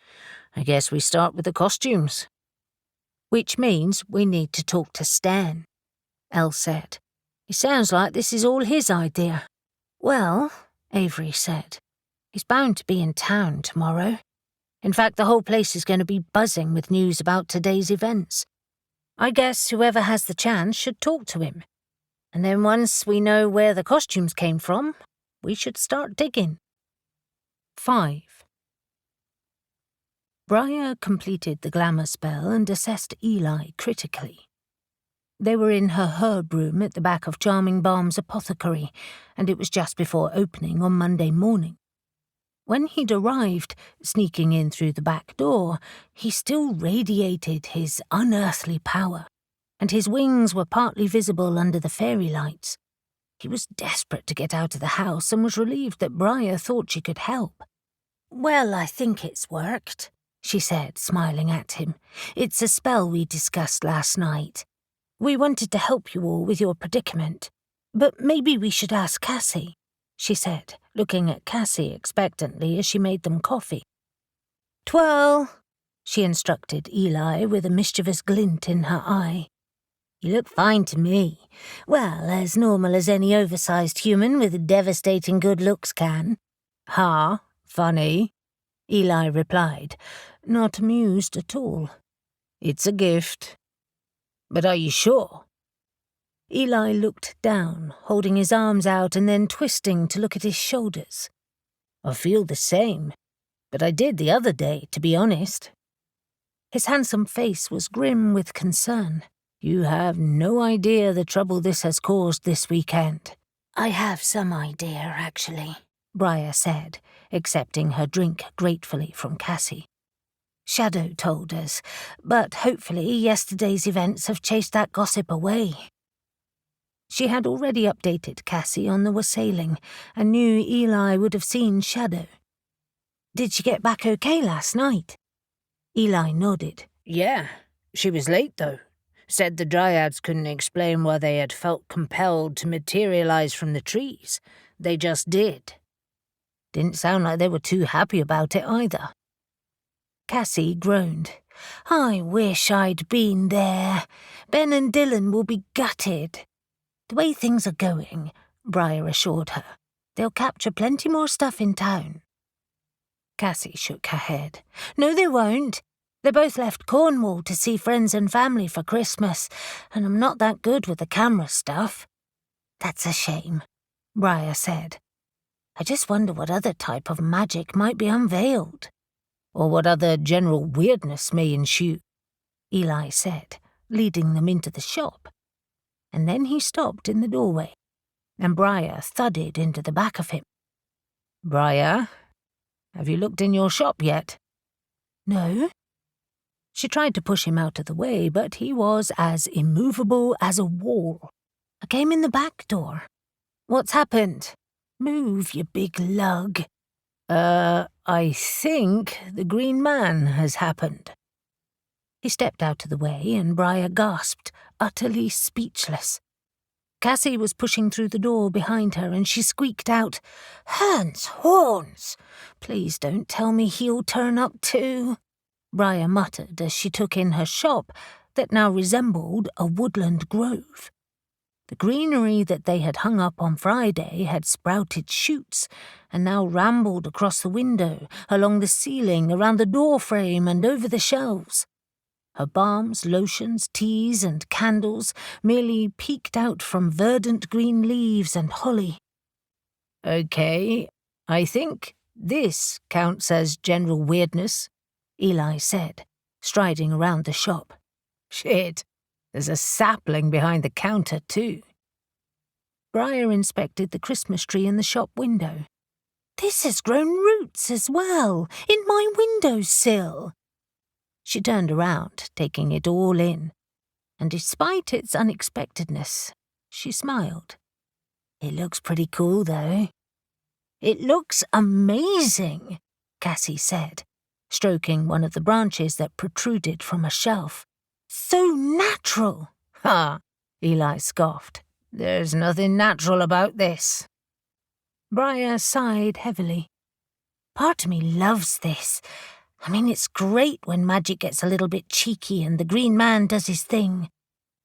"I guess we start with the costumes." "Which means we need to talk to Stan," Elle said. "It sounds like this is all his idea." "Well," Avery said, "he's bound to be in town tomorrow. In fact, the whole place is going to be buzzing with news about today's events. I guess whoever has the chance should talk to him. And then once we know where the costumes came from, we should start digging." 5. Briar completed the glamour spell and assessed Eli critically. They were in her herb room at the back of Charming Balm's apothecary, and it was just before opening on Monday morning. When he'd arrived, sneaking in through the back door, he still radiated his unearthly power, and his wings were partly visible under the fairy lights. He was desperate to get out of the house and was relieved that Briar thought she could help. "Well, I think it's worked," she said, smiling at him. "It's a spell we discussed last night. We wanted to help you all with your predicament, but maybe we should ask Cassie," she said, looking at Cassie expectantly as she made them coffee. "Twirl," she instructed Eli with a mischievous glint in her eye. You look fine to me. Well, as normal as any oversized human with devastating good looks can. Ha, funny, Eli replied, not amused at all. It's a gift. But are you sure? Eli looked down, holding his arms out and then twisting to look at his shoulders. I feel the same, but I did the other day, to be honest. His handsome face was grim with concern. You have no idea the trouble this has caused this weekend. I have some idea, actually, Briar said, accepting her drink gratefully from Cassie. Shadow told us, but hopefully yesterday's events have chased that gossip away. She had already updated Cassie on the wassailing and knew Eli would have seen Shadow. Did she get back okay last night? Eli nodded. Yeah, she was late though. Said the dryads couldn't explain why they had felt compelled to materialize from the trees. They just did. Didn't sound like they were too happy about it either. Cassie groaned. I wish I'd been there. Ben and Dylan will be gutted. The way things are going, Briar assured her, they'll capture plenty more stuff in town. Cassie shook her head. No, they won't. They both left Cornwall to see friends and family for Christmas, and I'm not that good with the camera stuff. That's a shame, Briar said. I just wonder what other type of magic might be unveiled. Or what other general weirdness may ensue, Eli said, leading them into the shop. And then he stopped in the doorway, and Briar thudded into the back of him. Briar, have you looked in your shop yet? No. She tried to push him out of the way, but he was as immovable as a wall. I came in the back door. What's happened? Move, you big lug. I think the Green Man has happened. He stepped out of the way, and Briar gasped, utterly speechless. Cassie was pushing through the door behind her, and she squeaked out, Hans Horns! Please don't tell me he'll turn up too. Briar muttered as she took in her shop that now resembled a woodland grove. The greenery that they had hung up on Friday had sprouted shoots and now rambled across the window, along the ceiling, around the door frame and over the shelves. Her balms, lotions, teas and candles merely peeked out from verdant green leaves and holly. Okay, I think this counts as general weirdness, Eli said, striding around the shop. Shit, there's a sapling behind the counter too. Briar inspected the Christmas tree in the shop window. This has grown roots as well, in my windowsill. She turned around, taking it all in, and despite its unexpectedness, she smiled. It looks pretty cool, though. It looks amazing, Cassie said, stroking one of the branches that protruded from a shelf. So natural. Ha, Eli scoffed. There's nothing natural about this. Briar sighed heavily. Part of me loves this. I mean, it's great when magic gets a little bit cheeky and the Green Man does his thing.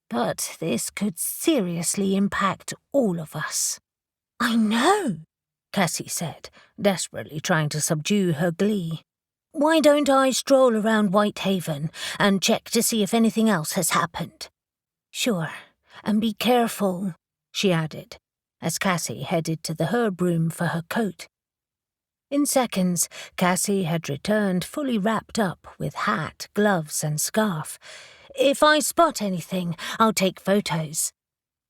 But this could seriously impact all of us. I know, Cassie said, desperately trying to subdue her glee. Why don't I stroll around Whitehaven and check to see if anything else has happened? Sure, and be careful, she added, as Cassie headed to the herb room for her coat. In seconds, Cassie had returned fully wrapped up with hat, gloves and scarf. If I spot anything, I'll take photos.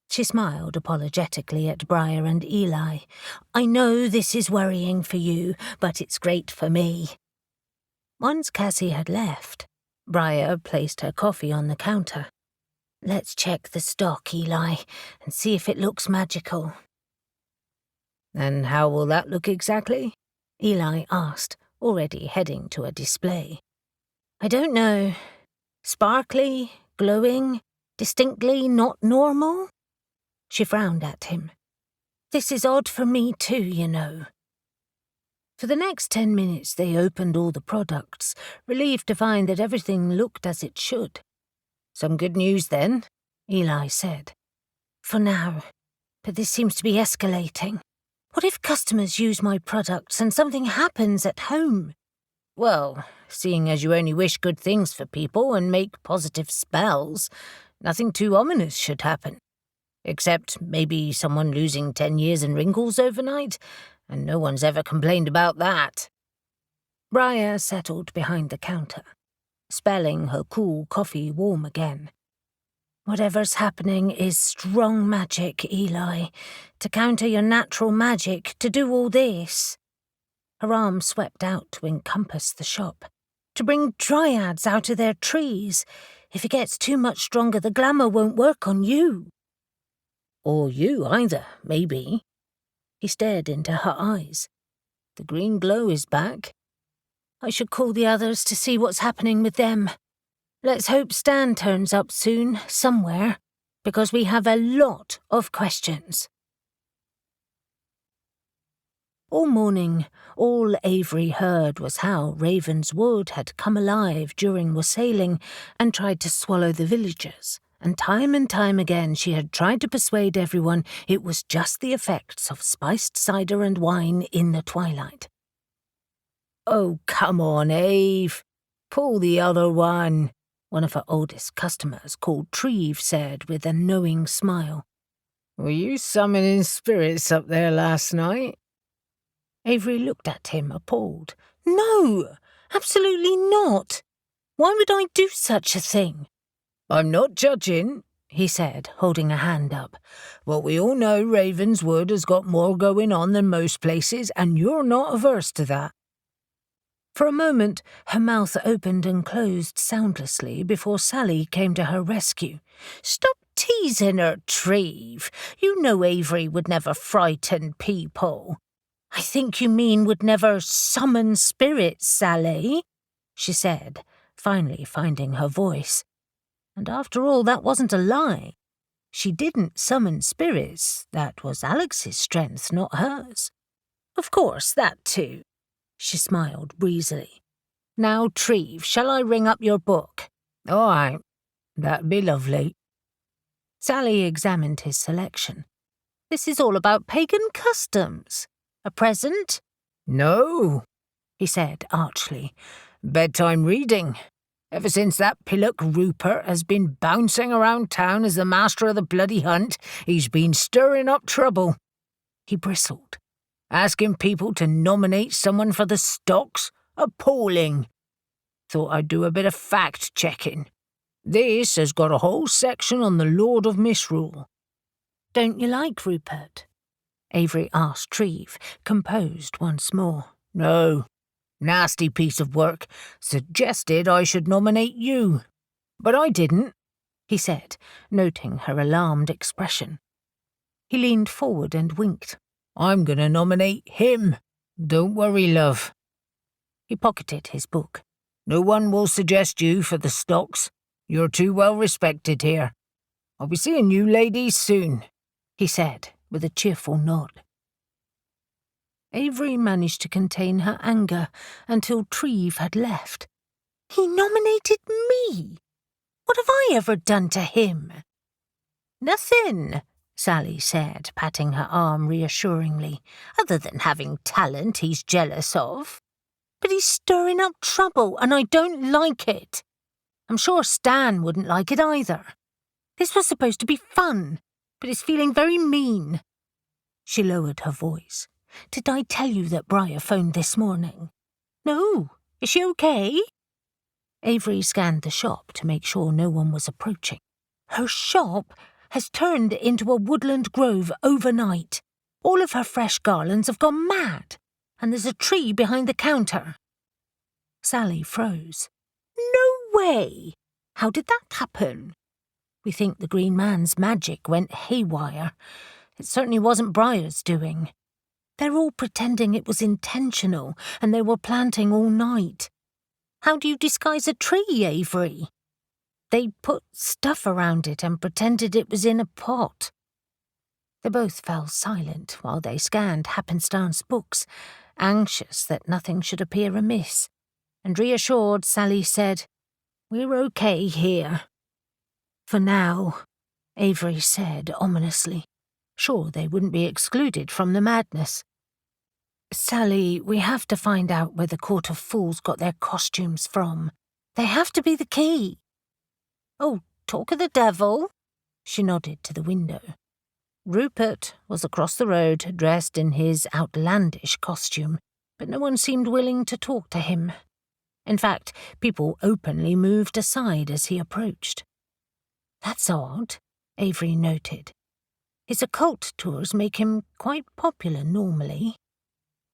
She smiled apologetically at Briar and Eli. I know this is worrying for you, but it's great for me. Once Cassie had left, Briar placed her coffee on the counter. Let's check the stock, Eli, and see if it looks magical. And how will that look exactly? Eli asked, already heading to a display. I don't know. Sparkly, glowing, distinctly not normal? She frowned at him. This is odd for me too, you know. For the next 10 minutes they opened all the products, relieved to find that everything looked as it should. Some good news then, Eli said. For now, but this seems to be escalating. What if customers use my products and something happens at home? Well, seeing as you only wish good things for people and make positive spells, nothing too ominous should happen. Except maybe someone losing 10 years in wrinkles overnight, and no one's ever complained about that. Briar settled behind the counter, spelling her cool coffee warm again. Whatever's happening is strong magic, Eli. To counter your natural magic, to do all this. Her arm swept out to encompass the shop. To bring dryads out of their trees. If it gets too much stronger, the glamour won't work on you. Or you either, maybe. He stared into her eyes. The green glow is back. I should call the others to see what's happening with them. Let's hope Stan turns up soon, somewhere, because we have a lot of questions. All morning, all Avery heard was how Raven's Wood had come alive during wassailing and tried to swallow the villagers, and time again she had tried to persuade everyone it was just the effects of spiced cider and wine in the twilight. Oh, come on, Ave. Pull the other one, one of her oldest customers called Treve said with a knowing smile. Were you summoning spirits up there last night? Avery looked at him, appalled. No, absolutely not. Why would I do such a thing? I'm not judging, he said, holding a hand up. But we all know Ravenswood has got more going on than most places, and you're not averse to that. For a moment, her mouth opened and closed soundlessly before Sally came to her rescue. Stop teasing her, Treve. You know Avery would never frighten people. I think you mean would never summon spirits, Sally, she said, finally finding her voice. And after all, that wasn't a lie. She didn't summon spirits. That was Alex's strength, not hers. Of course, that too. She smiled breezily. Now, Treve, shall I ring up your book? All right, that'd be lovely. Sally examined his selection. This is all about pagan customs. A present? No, he said archly. Bedtime reading. Ever since that pillock Rupert has been bouncing around town as the master of the bloody hunt, he's been stirring up trouble. He bristled. Asking people to nominate someone for the stocks? Appalling. Thought I'd do a bit of fact-checking. This has got a whole section on the Lord of Misrule. Don't you like Rupert? Avery asked Treve, composed once more. No. Nasty piece of work. Suggested I should nominate you. But I didn't, he said, noting her alarmed expression. He leaned forward and winked. I'm going to nominate him. Don't worry, love. He pocketed his book. No one will suggest you for the stocks. You're too well respected here. I'll be seeing you ladies soon, he said, with a cheerful nod. Avery managed to contain her anger until Treve had left. He nominated me. What have I ever done to him? Nothing, Sally said, patting her arm reassuringly, other than having talent he's jealous of. But he's stirring up trouble, and I don't like it. I'm sure Stan wouldn't like it either. This was supposed to be fun, but it's feeling very mean. She lowered her voice. Did I tell you that Briar phoned this morning? No. Is she okay? Avery scanned the shop to make sure no one was approaching. Her shop has turned into a woodland grove overnight. All of her fresh garlands have gone mad, and there's a tree behind the counter. Sally froze. No way! How did that happen? We think the Green Man's magic went haywire. It certainly wasn't Briar's doing. They're all pretending it was intentional, and they were planting all night. How do you disguise a tree, Avery? They put stuff around it and pretended it was in a pot. They both fell silent while they scanned Happenstan's books, anxious that nothing should appear amiss, and reassured, Sally said, We're okay here. For now. Avery said ominously, sure they wouldn't be excluded from the madness. Sally, we have to find out where the Court of Fools got their costumes from. They have to be the key. Oh, talk of the devil. She nodded to the window. Rupert was across the road, dressed in his outlandish costume, but no one seemed willing to talk to him. In fact, people openly moved aside as he approached. That's odd, Avery noted. His occult tours make him quite popular normally.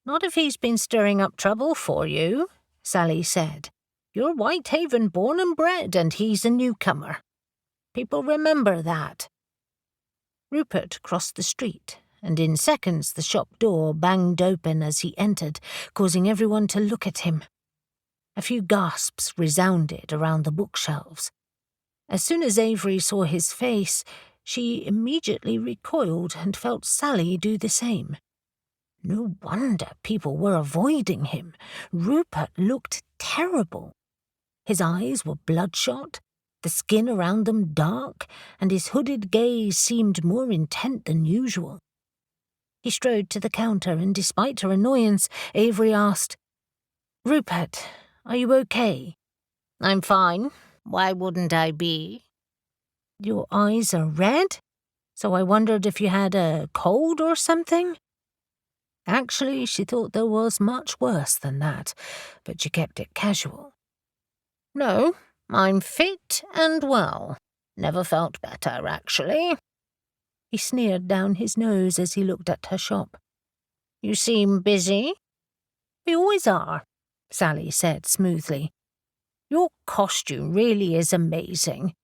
Not if he's been stirring up trouble for you, Sally said. You're Whitehaven born and bred, and he's a newcomer. People remember that. Rupert crossed the street, and in seconds the shop door banged open as he entered, causing everyone to look at him. A few gasps resounded around the bookshelves. As soon as Avery saw his face, she immediately recoiled and felt Sally do the same. No wonder people were avoiding him. Rupert looked terrible. His eyes were bloodshot, the skin around them dark, and his hooded gaze seemed more intent than usual. He strode to the counter, and despite her annoyance, Avery asked, "Rupert, are you okay?" "I'm fine. Why wouldn't I be?" "Your eyes are red, so I wondered if you had a cold or something." Actually, she thought there was much worse than that, but she kept it casual. "No, I'm fit and well. Never felt better, actually." He sneered down his nose as he looked at her shop. "You seem busy." "We always are," Sally said smoothly. "Your costume really is amazing.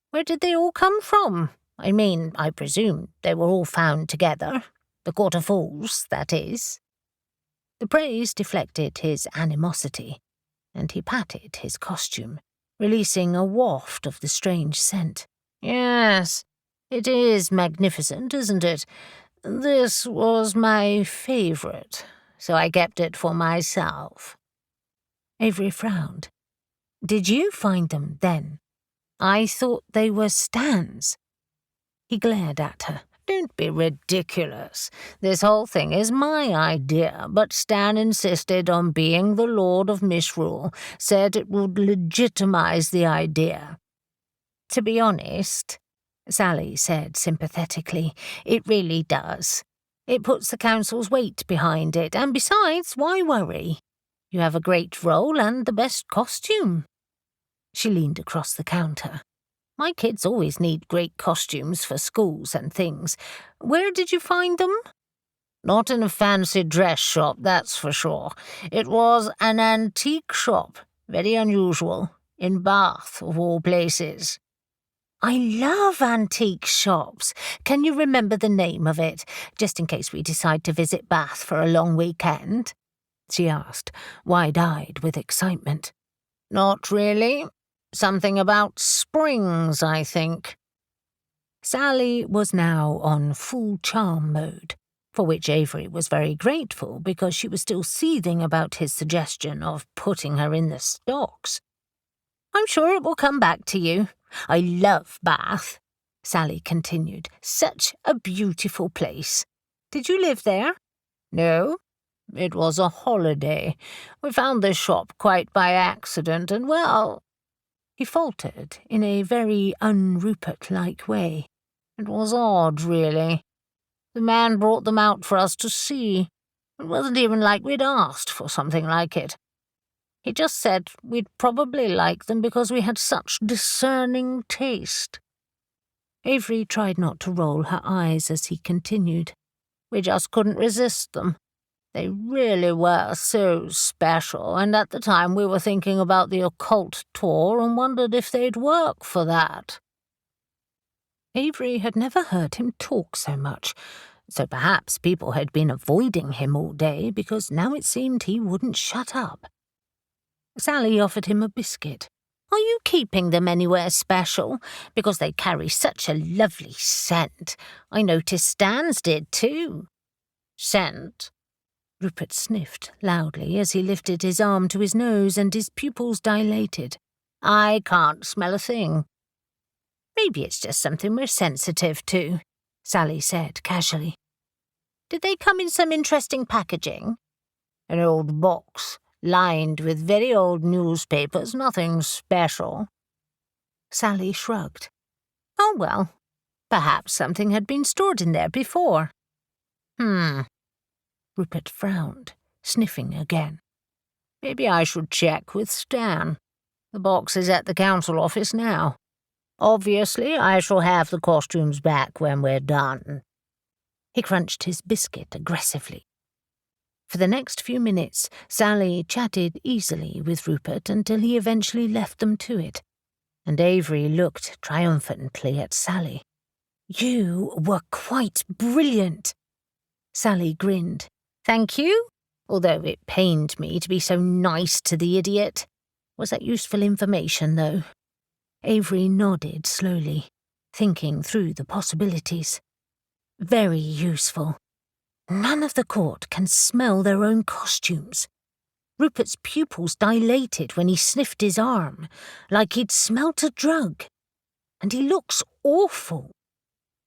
Where did they all come from? I mean, I presume they were all found together. The Court of Fools, that is." The praise deflected his animosity, and he patted his costume, releasing a waft of the strange scent. "Yes, it is magnificent, isn't it? This was my favorite, so I kept it for myself." Avery frowned. "Did you find them, then? I thought they were Stan's." He glared at her. "Don't be ridiculous. This whole thing is my idea, but Stan insisted on being the Lord of Misrule, said it would legitimize the idea." "To be honest," Sally said sympathetically, "it really does. It puts the council's weight behind it, and besides, why worry? You have a great role and the best costume." She leaned across the counter. "My kids always need great costumes for schools and things. Where did you find them?" "Not in a fancy dress shop, that's for sure. It was an antique shop, very unusual, in Bath, of all places." "I love antique shops. Can you remember the name of it, just in case we decide to visit Bath for a long weekend?" she asked, wide-eyed with excitement. "Not really. Something about springs, I think." Sally was now on full charm mode, for which Avery was very grateful because she was still seething about his suggestion of putting her in the stocks. "I'm sure it will come back to you. I love Bath," Sally continued. "Such a beautiful place. Did you live there?" "No. It was a holiday. We found this shop quite by accident, and well—" He faltered in a very un-Rupert-like way. "It was odd, really. The man brought them out for us to see. It wasn't even like we'd asked for something like it. He just said we'd probably like them because we had such discerning taste." Avery tried not to roll her eyes as he continued. "We just couldn't resist them. They really were so special, and at the time we were thinking about the occult tour and wondered if they'd work for that." Avery had never heard him talk so much, so perhaps people had been avoiding him all day because now it seemed he wouldn't shut up. Sally offered him a biscuit. "Are you keeping them anywhere special? Because they carry such a lovely scent. I noticed Stan's did too." "Scent?" Rupert sniffed loudly as he lifted his arm to his nose and his pupils dilated. "I can't smell a thing." Maybe it's just something we're sensitive to, Sally said casually. Did they come in some interesting packaging? An old box, lined with very old newspapers, nothing special. Sally shrugged. Oh well, perhaps something had been stored in there before. Rupert frowned, sniffing again. Maybe I should check with Stan. The box is at the council office now. Obviously, I shall have the costumes back when we're done. He crunched his biscuit aggressively. For the next few minutes, Sally chatted easily with Rupert until he eventually left them to it, and Avery looked triumphantly at Sally. You were quite brilliant. Sally grinned. Thank you, although it pained me to be so nice to the idiot. Was that useful information, though? Avery nodded slowly, thinking through the possibilities. Very useful. None of the court can smell their own costumes. Rupert's pupils dilated when he sniffed his arm, like he'd smelt a drug. And he looks awful.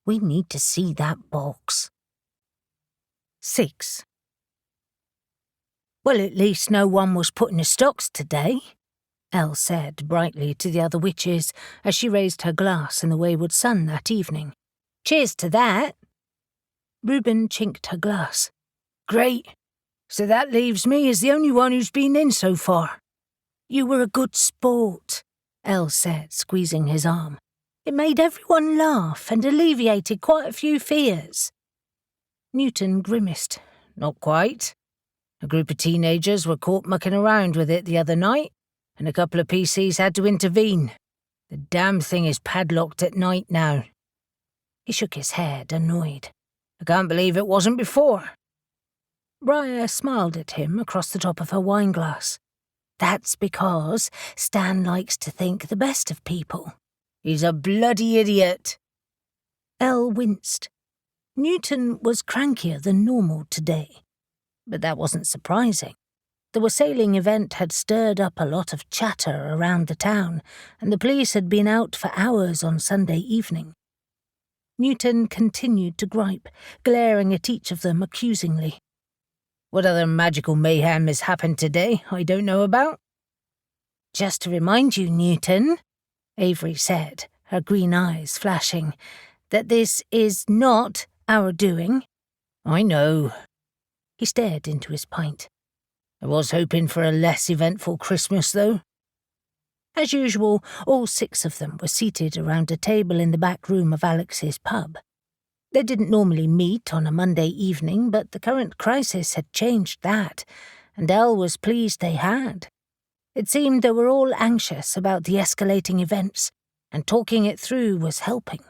We need to see that box. 6. Well, at least no one was put in the stocks today, Elle said brightly to the other witches as she raised her glass in the wayward sun that evening. Cheers to that. Reuben chinked her glass. Great. So that leaves me as the only one who's been in so far. You were a good sport, Elle said, squeezing his arm. It made everyone laugh and alleviated quite a few fears. Newton grimaced. Not quite. A group of teenagers were caught mucking around with it the other night, and a couple of PCs had to intervene. The damn thing is padlocked at night now. He shook his head, annoyed. I can't believe it wasn't before. Briar smiled at him across the top of her wineglass. That's because Stan likes to think the best of people. He's a bloody idiot. Elle winced. Newton was crankier than normal today. But that wasn't surprising. The wassailing event had stirred up a lot of chatter around the town, and the police had been out for hours on Sunday evening. Newton continued to gripe, glaring at each of them accusingly. What other magical mayhem has happened today I don't know about? Just to remind you, Newton, Avery said, her green eyes flashing, that this is not our doing. I know. He stared into his pint. I was hoping for a less eventful Christmas, though. As usual, all 6 of them were seated around a table in the back room of Alex's pub. They didn't normally meet on a Monday evening, but the current crisis had changed that, and Elle was pleased they had. It seemed they were all anxious about the escalating events, and talking it through was helping.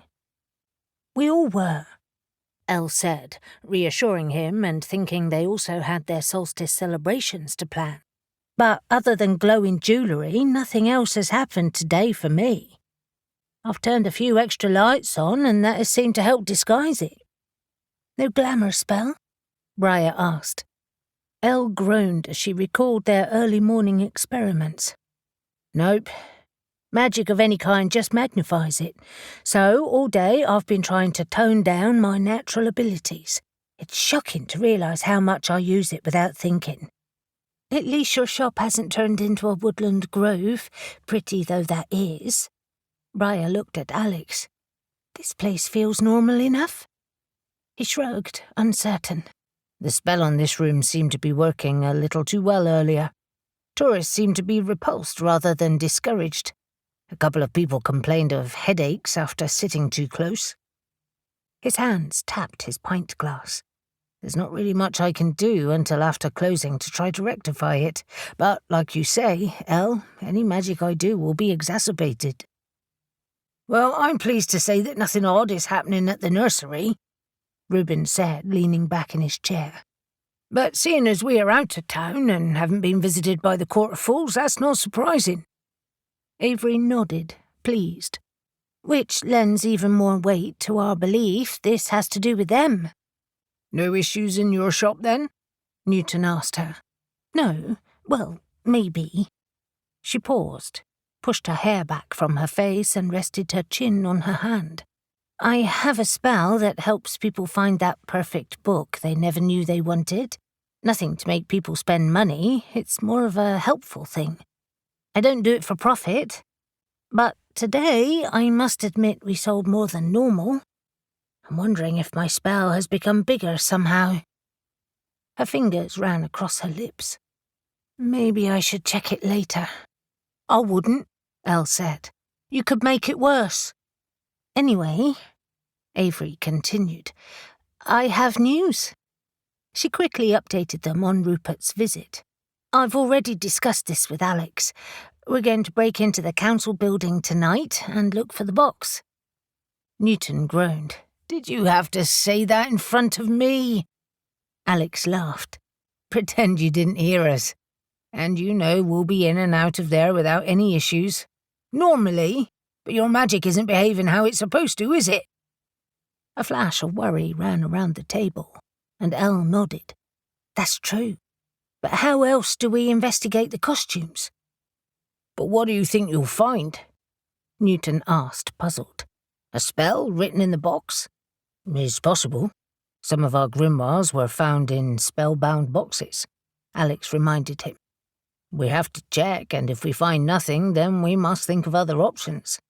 We all were, Elle said, reassuring him and thinking they also had their solstice celebrations to plan. But other than glowing jewellery, nothing else has happened today for me. I've turned a few extra lights on, and that has seemed to help disguise it. No glamour spell? Briar asked. Elle groaned as she recalled their early morning experiments. Nope. Magic of any kind just magnifies it. So, all day I've been trying to tone down my natural abilities. It's shocking to realise how much I use it without thinking. At least your shop hasn't turned into a woodland grove, pretty though that is. Briar looked at Alex. This place feels normal enough? He shrugged, uncertain. The spell on this room seemed to be working a little too well earlier. Tourists seemed to be repulsed rather than discouraged. A couple of people complained of headaches after sitting too close. His hands tapped his pint glass. There's not really much I can do until after closing to try to rectify it, but, like you say, Elle, any magic I do will be exacerbated. Well, I'm pleased to say that nothing odd is happening at the nursery, Reuben said, leaning back in his chair. But seeing as we are out of town and haven't been visited by the Court of Fools, that's not surprising. Avery nodded, pleased, which lends even more weight to our belief this has to do with them. No issues in your shop, then? Newton asked her. No, well, maybe. She paused, pushed her hair back from her face and rested her chin on her hand. "I have a spell that helps people find that perfect book they never knew they wanted. Nothing to make people spend money, it's more of a helpful thing. I don't do it for profit. But today, I must admit we sold more than normal. I'm wondering if my spell has become bigger somehow." Her fingers ran across her lips. "Maybe I should check it later." "I wouldn't," Elle said. "You could make it worse." "Anyway," Avery continued, "I have news." She quickly updated them on Rupert's visit. "I've already discussed this with Alex. We're going to break into the council building tonight and look for the box." Newton groaned. "Did you have to say that in front of me?" Alex laughed. "Pretend you didn't hear us. And you know we'll be in and out of there without any issues. Normally, but your magic isn't behaving how it's supposed to, is it?" A flash of worry ran around the table, and Elle nodded. "That's true. But how else do we investigate the costumes?" "But what do you think you'll find?" Newton asked, puzzled. "A spell written in the box?" "It's possible. Some of our grimoires were found in spellbound boxes," Alex reminded him. "We have to check, and if we find nothing, then we must think of other options."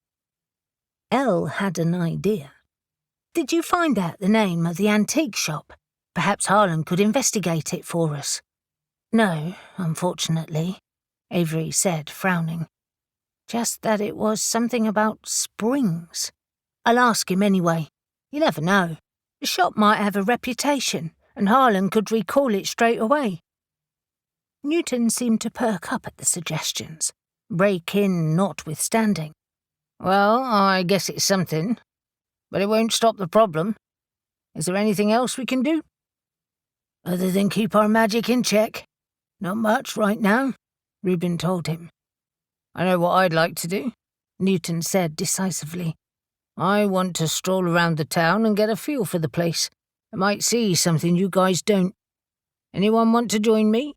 Elle had an idea. "Did you find out the name of the antique shop? Perhaps Harlan could investigate it for us." "No, unfortunately," Avery said, frowning. "Just that it was something about springs. I'll ask him anyway. You never know. The shop might have a reputation, and Harlan could recall it straight away." Newton seemed to perk up at the suggestions, break-in notwithstanding. "Well, I guess it's something, but it won't stop the problem. Is there anything else we can do?" "Other than keep our magic in check? Not much right now," Reuben told him. "I know what I'd like to do," Newton said decisively. "I want to stroll around the town and get a feel for the place. I might see something you guys don't. Anyone want to join me?"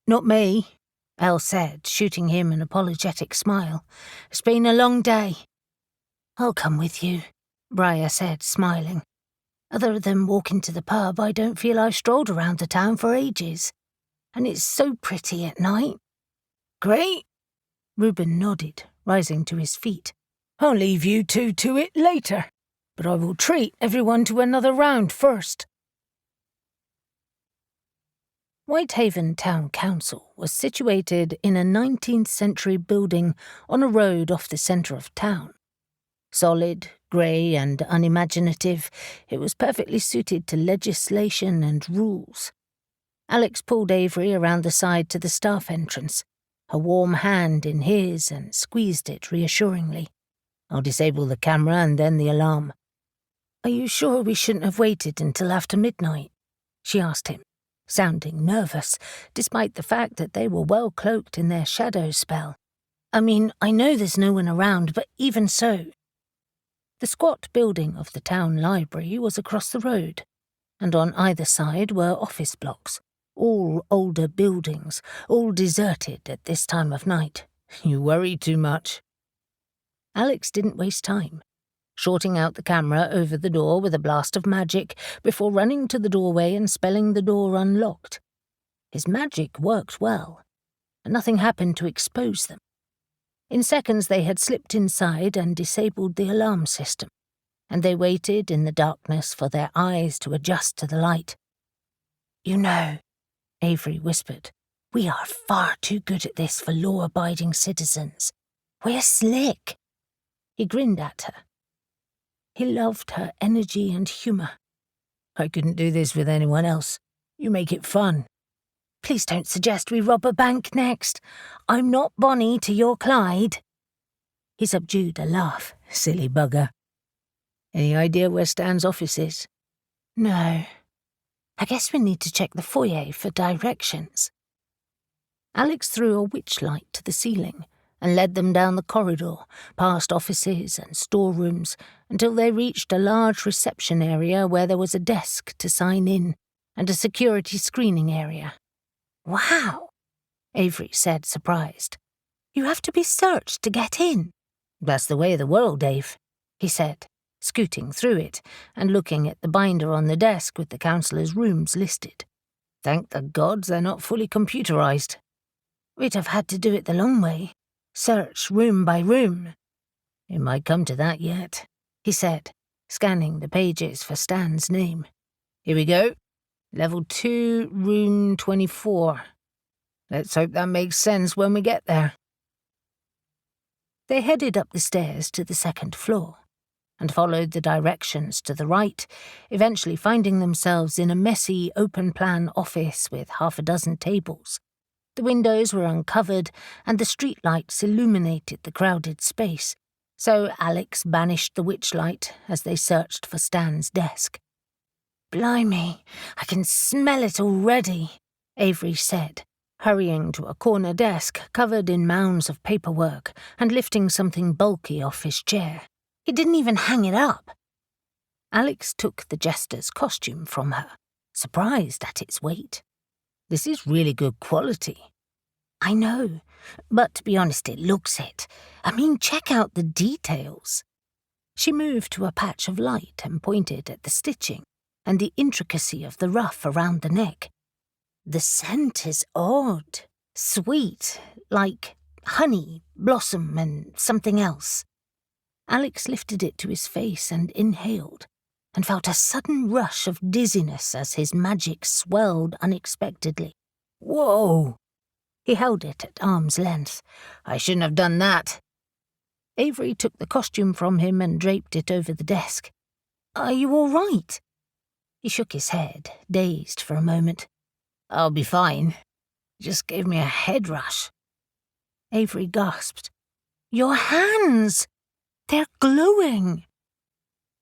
"Not me," Elle said, shooting him an apologetic smile. "It's been a long day." "I'll come with you," Briar said, smiling. "Other than walking to the pub, I don't feel I've strolled around the town for ages. And it's so pretty at night." "Great," Reuben nodded, rising to his feet. "I'll leave you two to it later, but I will treat everyone to another round first." Whitehaven Town Council was situated in a 19th century building on a road off the centre of town. Solid, grey and unimaginative, it was perfectly suited to legislation and rules. Alex pulled Avery around the side to the staff entrance, her warm hand in his, and squeezed it reassuringly. "I'll disable the camera and then the alarm." "Are you sure we shouldn't have waited until after midnight?" she asked him, sounding nervous, despite the fact that they were well cloaked in their shadow spell. "I mean, I know there's no one around, but even so." The squat building of the town library was across the road, and on either side were office blocks, all older buildings, all deserted at this time of night. "You worry too much." Alex didn't waste time, shorting out the camera over the door with a blast of magic before running to the doorway and spelling the door unlocked. His magic worked well, and nothing happened to expose them. In seconds they had slipped inside and disabled the alarm system, and they waited in the darkness for their eyes to adjust to the light. "You know," Avery whispered, "we are far too good at this for law-abiding citizens. We're slick." He grinned at her. He loved her energy and humour. "I couldn't do this with anyone else. You make it fun." "Please don't suggest we rob a bank next. I'm not Bonnie to your Clyde." He subdued a laugh. "Silly bugger. Any idea where Stan's office is?" "No. I guess we need to check the foyer for directions." Alex threw a witch light to the ceiling and led them down the corridor, past offices and storerooms, until they reached a large reception area where there was a desk to sign in and a security screening area. "Wow," Avery said, surprised. You have to be searched to get in. That's the way of the world, Dave, he said, scooting through it and looking at the binder on the desk with the counsellor's rooms listed. Thank the gods they're not fully computerized. We'd have had to do it the long way. Search room by room. It might come to that yet, he said, scanning the pages for Stan's name. Here we go. Level 2, room 24. Let's hope that makes sense when we get there. They headed up the stairs to the second floor and followed the directions to the right, eventually finding themselves in a messy, open-plan office with half a dozen tables. The windows were uncovered and the streetlights illuminated the crowded space, so Alex banished the witchlight as they searched for Stan's desk. Blimey, I can smell it already, Avery said, hurrying to a corner desk covered in mounds of paperwork and lifting something bulky off his chair. He didn't even hang it up. Alex took the jester's costume from her, surprised at its weight. This is really good quality. I know, but to be honest, it looks it. I mean, check out the details. She moved to a patch of light and pointed at the stitching and the intricacy of the ruff around the neck. The scent is odd, sweet, like honey, blossom, and something else. Alex lifted it to his face and inhaled, and felt a sudden rush of dizziness as his magic swelled unexpectedly. Whoa! He held it at arm's length. I shouldn't have done that. Avery took the costume from him and draped it over the desk. Are you all right? He shook his head, dazed for a moment. I'll be fine. It just gave me a head rush. Avery gasped. Your hands! They're glowing!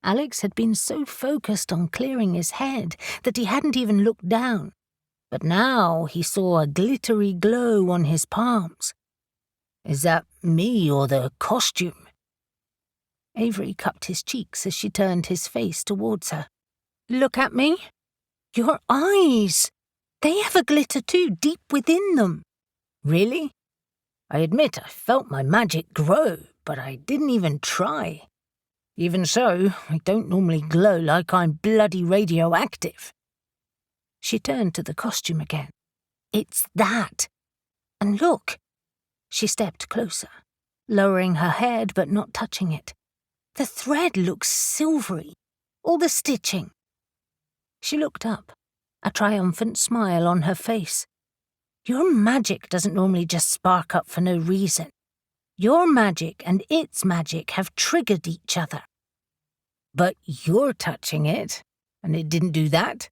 Alex had been so focused on clearing his head that he hadn't even looked down, but now he saw a glittery glow on his palms. Is that me or the costume? Avery cupped his cheeks as she turned his face towards her. Look at me. Your eyes! They have a glitter too, deep within them. Really? I admit I felt my magic grow, but I didn't even try. Even so, I don't normally glow like I'm bloody radioactive. She turned to the costume again. It's that. And look. She stepped closer, lowering her head but not touching it. The thread looks silvery. All the stitching. She looked up, a triumphant smile on her face. Your magic doesn't normally just spark up for no reason. Your magic and its magic have triggered each other. But you're touching it, and it didn't do that?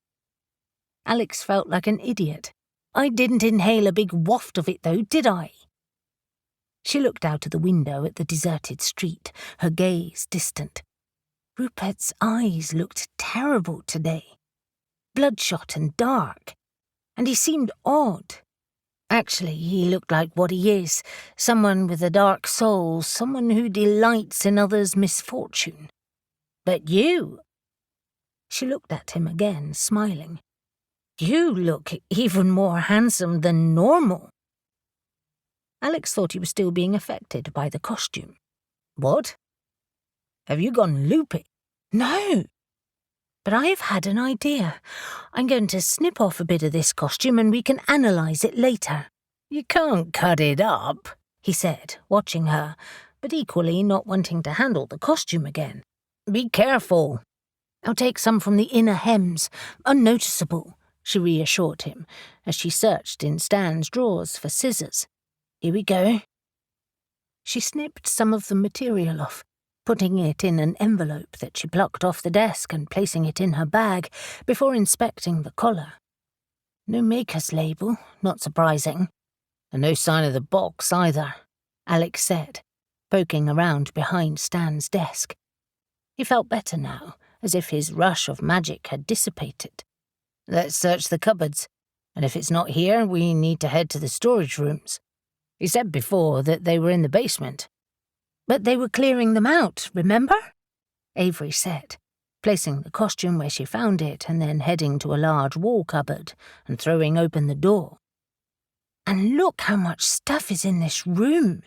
Alex felt like an idiot. I didn't inhale a big waft of it, though, did I? She looked out of the window at the deserted street, her gaze distant. Rupert's eyes looked terrible today. Bloodshot and dark. And he seemed odd. Actually, he looked like what he is, someone with a dark soul, someone who delights in others' misfortune. But you... She looked at him again, smiling. You look even more handsome than normal. Alex thought he was still being affected by the costume. What? Have you gone loopy? No. But I have had an idea. I'm going to snip off a bit of this costume and we can analyse it later. You can't cut it up, he said, watching her, but equally not wanting to handle the costume again. Be careful. I'll take some from the inner hems, unnoticeable, she reassured him, as she searched in Stan's drawers for scissors. Here we go. She snipped some of the material off, putting it in an envelope that she plucked off the desk and placing it in her bag before inspecting the collar. No maker's label, not surprising. And no sign of the box either, Alex said, poking around behind Stan's desk. He felt better now, as if his rush of magic had dissipated. Let's search the cupboards, and if it's not here, we need to head to the storage rooms. He said before that they were in the basement. But they were clearing them out, remember? Avery said, placing the costume where she found it and then heading to a large wall cupboard and throwing open the door. And look how much stuff is in this room.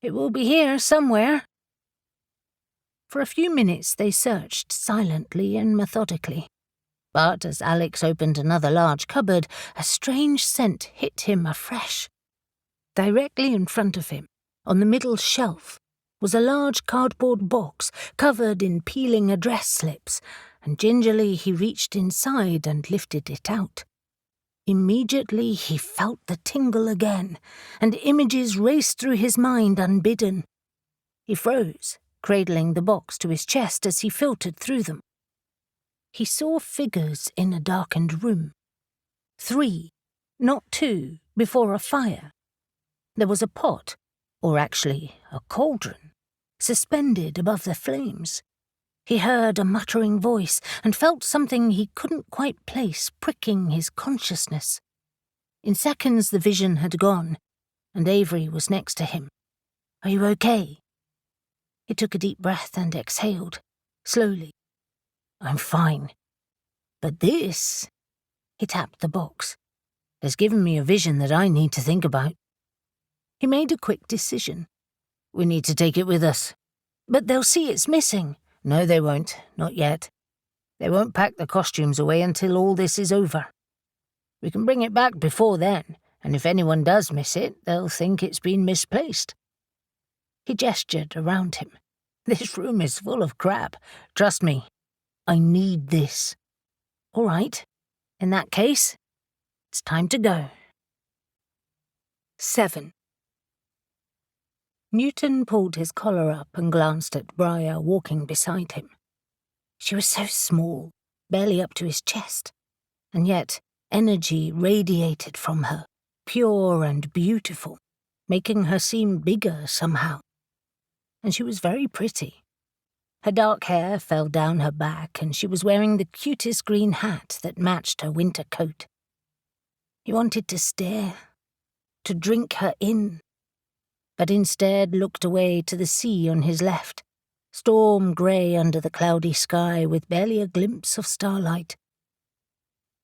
It will be here somewhere." For a few minutes they searched silently and methodically. But as Alex opened another large cupboard, a strange scent hit him afresh. Directly in front of him, on the middle shelf, was a large cardboard box covered in peeling address slips, and gingerly he reached inside and lifted it out. Immediately he felt the tingle again, and images raced through his mind unbidden. He froze, cradling the box to his chest as he filtered through them. He saw figures in a darkened room. 3, not 2, before a fire. There was a pot, or actually a cauldron, suspended above the flames. He heard a muttering voice and felt something he couldn't quite place pricking his consciousness. In seconds the vision had gone, and Avery was next to him. "Are you okay?" He took a deep breath and exhaled, slowly. "I'm fine. But this," he tapped the box, "has given me a vision that I need to think about." He made a quick decision. "We need to take it with us." "But they'll see it's missing." "No, they won't. Not yet. They won't pack the costumes away until all this is over. We can bring it back before then, and if anyone does miss it, they'll think it's been misplaced." He gestured around him. "This room is full of crap. Trust me. I need this." "All right. In that case, it's time to go." 7. Newton pulled his collar up and glanced at Briar walking beside him. She was so small, barely up to his chest, and yet energy radiated from her, pure and beautiful, making her seem bigger somehow. And she was very pretty. Her dark hair fell down her back, and she was wearing the cutest green hat that matched her winter coat. He wanted to stare, to drink her in, but instead looked away to the sea on his left, storm grey under the cloudy sky with barely a glimpse of starlight.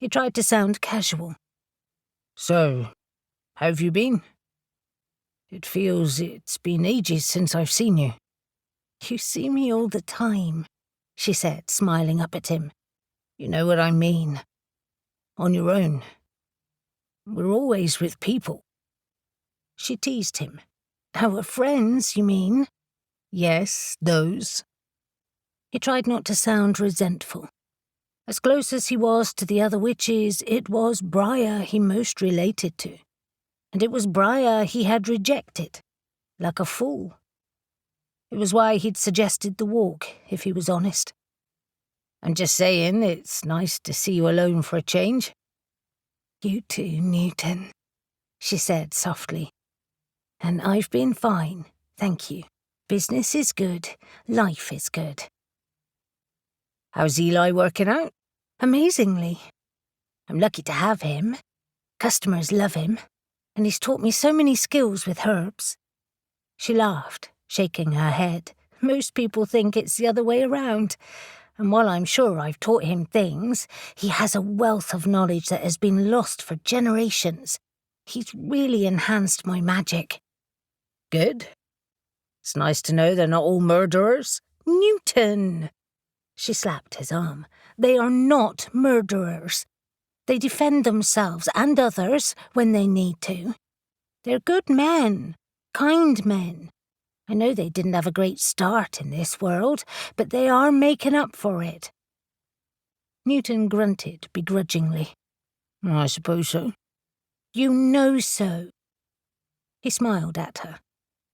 He tried to sound casual. "So, how have you been? It feels it's been ages since I've seen you." "You see me all the time," she said, smiling up at him. "You know what I mean. On your own. We're always with people." She teased him. "Our friends, you mean?" "Yes, those." He tried not to sound resentful. As close as he was to the other witches, it was Briar he most related to. And it was Briar he had rejected, like a fool. It was why he'd suggested the walk, if he was honest. "I'm just saying, it's nice to see you alone for a change." "You too, Newton," she said softly. "And I've been fine, thank you. Business is good, life is good." "How's Eli working out?" "Amazingly. I'm lucky to have him. Customers love him, and he's taught me so many skills with herbs." She laughed, shaking her head. "Most people think it's the other way around. And while I'm sure I've taught him things, he has a wealth of knowledge that has been lost for generations. He's really enhanced my magic." "Good. It's nice to know they're not all murderers." "Newton!" She slapped his arm. "They are not murderers. They defend themselves and others when they need to. They're good men, kind men. I know they didn't have a great start in this world, but they are making up for it." Newton grunted begrudgingly. "I suppose so." "You know so." He smiled at her.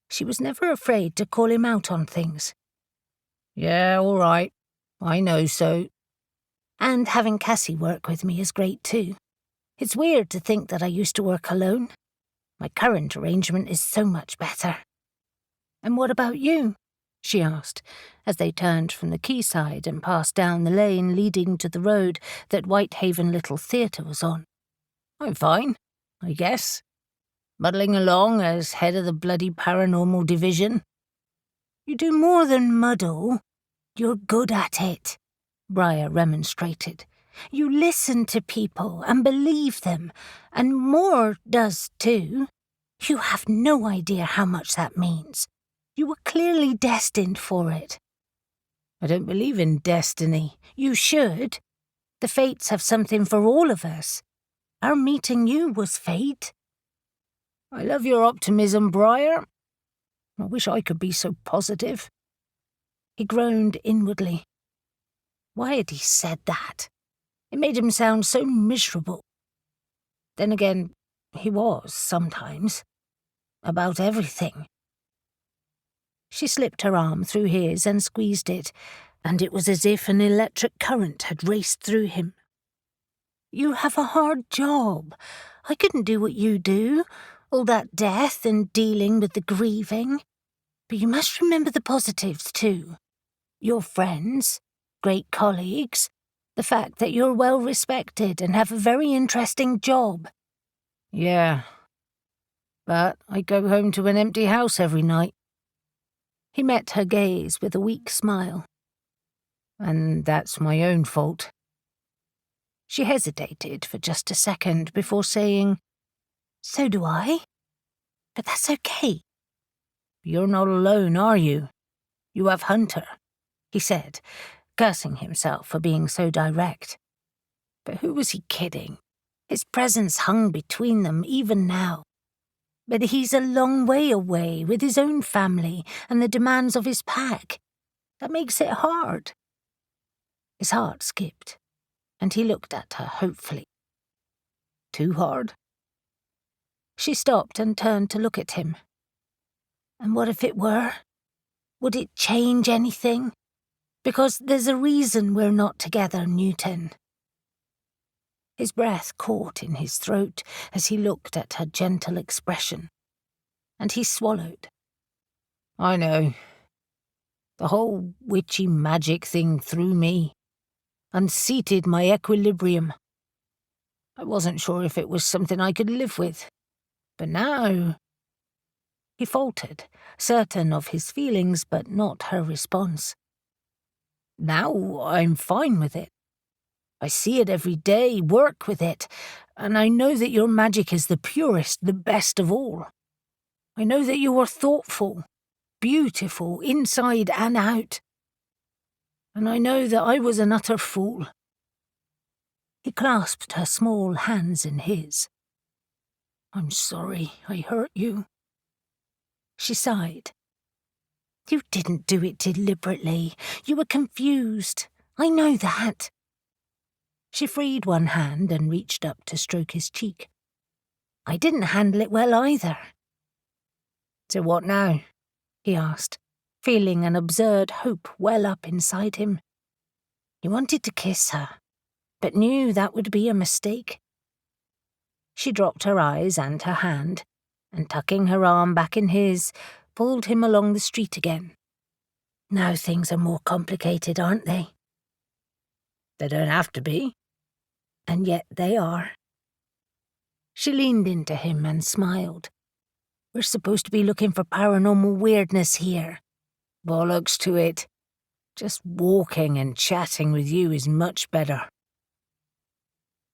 She was never afraid to call him out on things. "Yeah, all right. I know so." "And having Cassie work with me is great too. It's weird to think that I used to work alone. My current arrangement is so much better." "And what about you?" she asked, as they turned from the quayside and passed down the lane leading to the road that Whitehaven Little Theatre was on. "I'm fine, I guess. Muddling along as head of the bloody paranormal division." "You do more than muddle. You're good at it," Briar remonstrated. You listen to people and believe them, and Moore does too. You have no idea how much that means. You were clearly destined for it. I don't believe in destiny. You should. The fates have something for all of us. Our meeting you was fate. I love your optimism, Briar. I wish I could be so positive. He groaned inwardly. Why had he said that? It made him sound so miserable. Then again, he was sometimes. About everything. She slipped her arm through his and squeezed it, and it was as if an electric current had raced through him. You have a hard job. I couldn't do what you do, all that death and dealing with the grieving. But you must remember the positives too. Your friends, great colleagues, the fact that you're well respected and have a very interesting job. Yeah. But I go home to an empty house every night. He met her gaze with a weak smile. And that's my own fault. She hesitated for just a second before saying, So do I. But that's okay. You're not alone, are you? You have Hunter, he said, cursing himself for being so direct. But who was he kidding? His presence hung between them even now. But he's a long way away with his own family and the demands of his pack. That makes it hard. His heart skipped, and he looked at her hopefully. Too hard? She stopped and turned to look at him. And what if it were? Would it change anything? Because there's a reason we're not together, Newton. His breath caught in his throat as he looked at her gentle expression, and he swallowed. I know. The whole witchy magic thing threw me, unseated my equilibrium. I wasn't sure if it was something I could live with, but now... He faltered, certain of his feelings but not her response. Now I'm fine with it. I see it every day, work with it, and I know that your magic is the purest, the best of all. I know that you are thoughtful, beautiful, inside and out. And I know that I was an utter fool. He clasped her small hands in his. I'm sorry I hurt you. She sighed. You didn't do it deliberately. You were confused. I know that. She freed one hand and reached up to stroke his cheek. I didn't handle it well either. So what now? He asked, feeling an absurd hope well up inside him. He wanted to kiss her, but knew that would be a mistake. She dropped her eyes and her hand, and tucking her arm back in his, pulled him along the street again. Now things are more complicated, aren't they? They don't have to be. And yet they are. She leaned into him and smiled. We're supposed to be looking for paranormal weirdness here. Bollocks to it. Just walking and chatting with you is much better.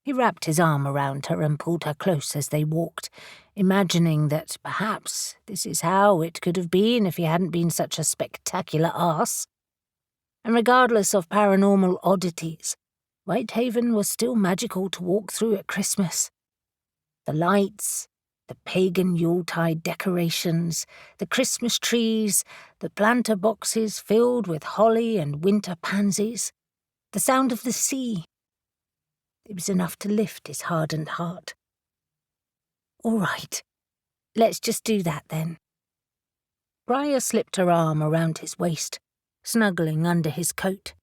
He wrapped his arm around her and pulled her close as they walked, imagining that perhaps this is how it could have been if he hadn't been such a spectacular arse. And regardless of paranormal oddities, Whitehaven was still magical to walk through at Christmas. The lights, the pagan Yuletide decorations, the Christmas trees, the planter boxes filled with holly and winter pansies, the sound of the sea. It was enough to lift his hardened heart. All right, let's just do that then. Briar slipped her arm around his waist, snuggling under his coat,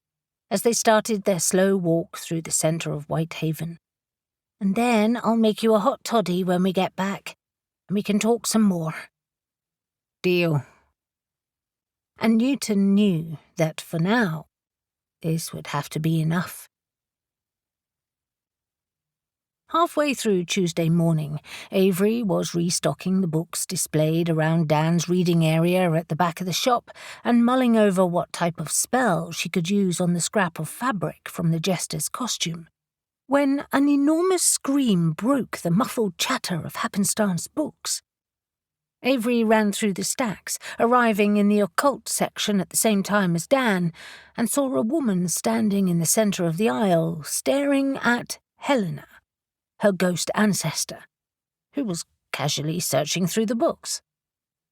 as they started their slow walk through the centre of Whitehaven. And then I'll make you a hot toddy when we get back, and we can talk some more. Deal. And Newton knew that for now, this would have to be enough. Halfway through Tuesday morning, Avery was restocking the books displayed around Dan's reading area at the back of the shop and mulling over what type of spell she could use on the scrap of fabric from the jester's costume. when an enormous scream broke the muffled chatter of happenstance books. Avery ran through the stacks, arriving in the occult section at the same time as Dan, and saw a woman standing in the centre of the aisle, staring at Helena, her ghost ancestor, who was casually searching through the books.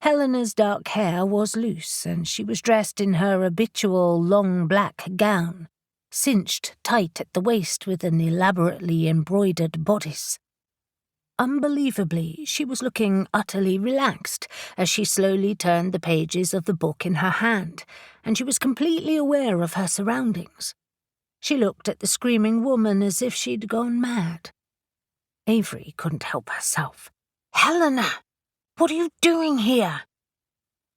Helena's dark hair was loose, and she was dressed in her habitual long black gown, cinched tight at the waist with an elaborately embroidered bodice. Unbelievably, she was looking utterly relaxed as she slowly turned the pages of the book in her hand, and she was completely aware of her surroundings. She looked at the screaming woman as if she'd gone mad. Avery couldn't help herself. "Helena, what are you doing here?"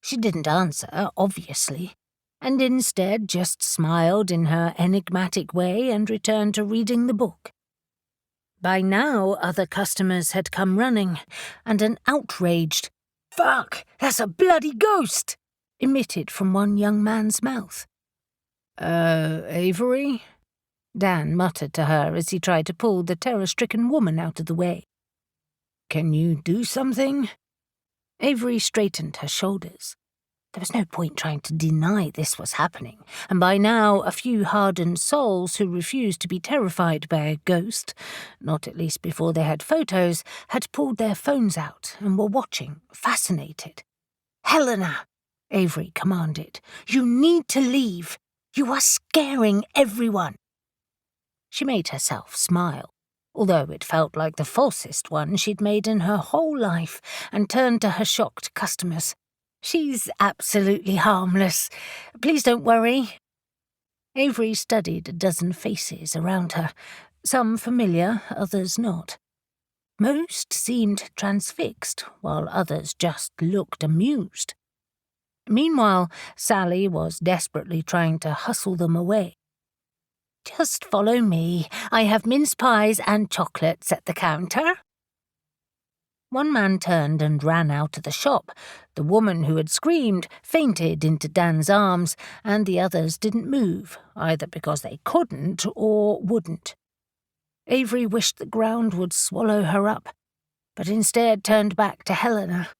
She didn't answer, obviously, and instead just smiled in her enigmatic way and returned to reading the book. By now, other customers had come running, and an outraged, "Fuck, that's a bloody ghost!" emitted from one young man's mouth. Avery?" Dan muttered to her as he tried to pull the terror-stricken woman out of the way. "Can you do something?" Avery straightened her shoulders. There was no point trying to deny this was happening, and by now a few hardened souls who refused to be terrified by a ghost, not at least before they had photos, had pulled their phones out and were watching, fascinated. "Helena," Avery commanded, "you need to leave. You are scaring everyone." She made herself smile, although it felt like the falsest one she'd made in her whole life, and turned to her shocked customers. "She's absolutely harmless. Please don't worry." Avery studied a dozen faces around her, some familiar, others not. Most seemed transfixed, while others just looked amused. Meanwhile, Sally was desperately trying to hustle them away. "Just follow me. I have mince pies and chocolates at the counter." One man turned and ran out of the shop. The woman who had screamed fainted into Dan's arms, and the others didn't move, either because they couldn't or wouldn't. Avery wished the ground would swallow her up, but instead turned back to Helena.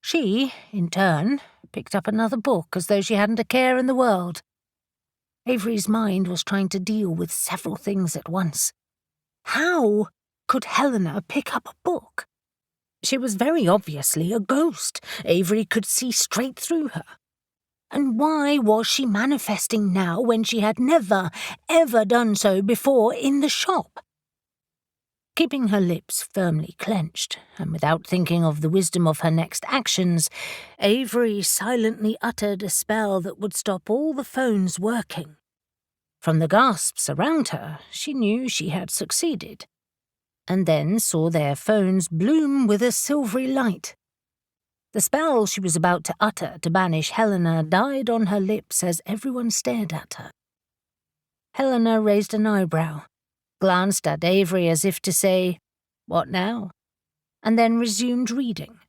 She, in turn, picked up another book as though she hadn't a care in the world. Avery's mind was trying to deal with several things at once. How could Helena pick up a book? She was very obviously a ghost. Avery could see straight through her. And why was she manifesting now when she had never, ever done so before in the shop? Keeping her lips firmly clenched, and without thinking of the wisdom of her next actions, Avery silently uttered a spell that would stop all the phones working. From the gasps around her, she knew she had succeeded, and then saw their phones bloom with a silvery light. The spell she was about to utter to banish Helena died on her lips as everyone stared at her. Helena raised an eyebrow, glanced at Avery as if to say, "What now?" and then resumed reading.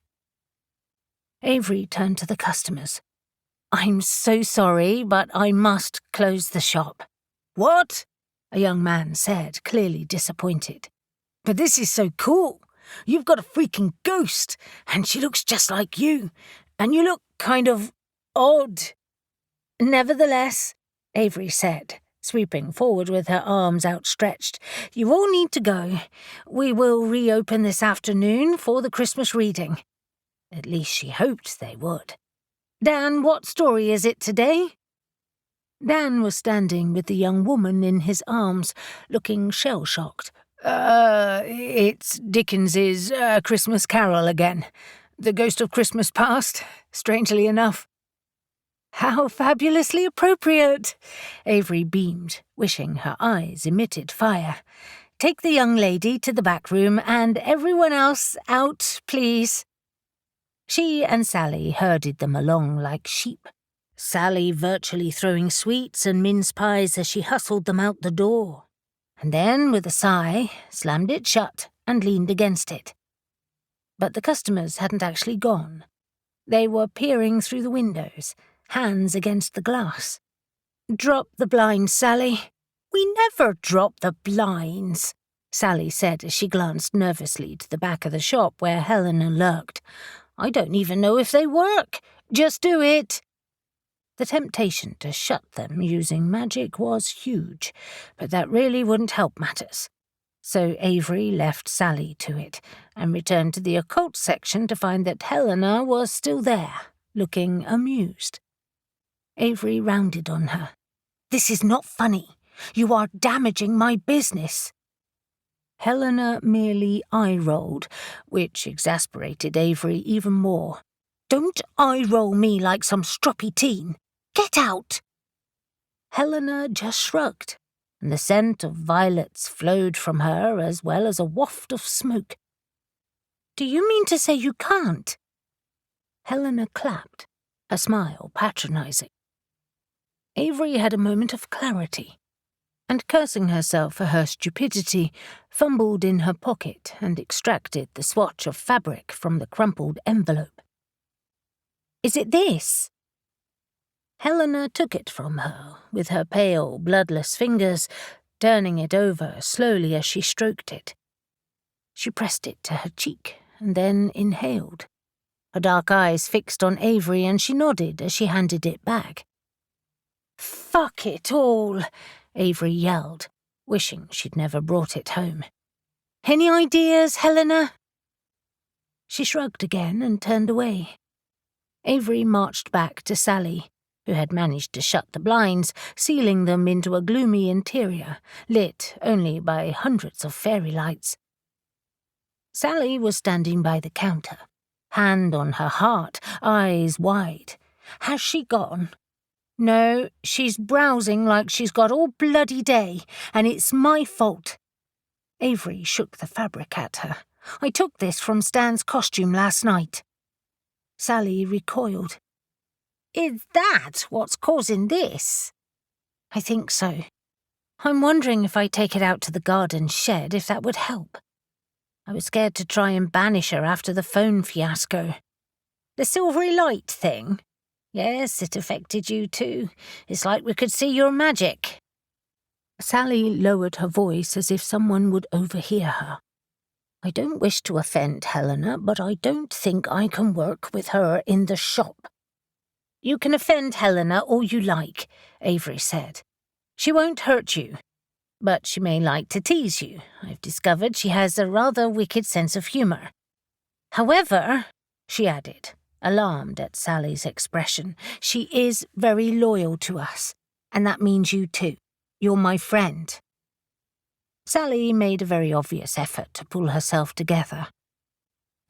Avery turned to the customers. "I'm so sorry, but I must close the shop." "What?" a young man said, clearly disappointed. "But this is so cool. You've got a freaking ghost, and she looks just like you, and you look kind of odd." "Nevertheless," Avery said, sweeping forward with her arms outstretched, "you all need to go. We will reopen this afternoon for the Christmas reading." At least she hoped they would. "Dan, what story is it today?" Dan was standing with the young woman in his arms, looking shell-shocked. It's Dickens's Christmas Carol again. The Ghost of Christmas Past, strangely enough." "How fabulously appropriate!" Avery beamed, wishing her eyes emitted fire. "Take the young lady to the back room, and everyone else out, please." She and Sally herded them along like sheep, Sally virtually throwing sweets and mince pies as she hustled them out the door, and then, with a sigh, slammed it shut and leaned against it. But the customers hadn't actually gone. They were peering through the windows, hands against the glass. "Drop the blinds, Sally." "We never drop the blinds." Sally said as she glanced nervously to the back of the shop where Helena lurked. "I don't even know if they work. Just do it." The temptation to shut them using magic was huge, but that really wouldn't help matters. So Avery left Sally to it, and returned to the occult section to find that Helena was still there, looking amused. Avery rounded on her. "This is not funny. You are damaging my business." Helena merely eye-rolled, which exasperated Avery even more. "Don't eye-roll me like some stroppy teen. Get out!" Helena just shrugged, and the scent of violets flowed from her as well as a waft of smoke. "Do you mean to say you can't?" Helena clapped, a smile patronizing. Avery had a moment of clarity, and cursing herself for her stupidity, fumbled in her pocket and extracted the swatch of fabric from the crumpled envelope. "Is it this?" Helena took it from her with her pale, bloodless fingers, turning it over slowly as she stroked it. She pressed it to her cheek and then inhaled. Her dark eyes fixed on Avery, and she nodded as she handed it back. "Fuck it all," Avery yelled, wishing she'd never brought it home. "Any ideas, Helena?" She shrugged again and turned away. Avery marched back to Sally, who had managed to shut the blinds, sealing them into a gloomy interior, lit only by hundreds of fairy lights. Sally was standing by the counter, hand on her heart, eyes wide. Has she gone? No, she's browsing like she's got all bloody day, and it's my fault. Avery shook the fabric at her. "I took this from Stan's costume last night." Sally recoiled. "Is that what's causing this?" "I think so. I'm wondering if I take it out to the garden shed, if that would help. I was scared to try and banish her after the phone fiasco." "The silvery light thing? Yes, it affected you too. It's like we could see your magic." Sally lowered her voice as if someone would overhear her. "I don't wish to offend Helena, but I don't think I can work with her in the shop." "You can offend Helena all you like," Avery said. "She won't hurt you, but she may like to tease you. I've discovered she has a rather wicked sense of humour. However," she added, alarmed at Sally's expression, "she is very loyal to us, and that means you too. You're my friend." Sally made a very obvious effort to pull herself together.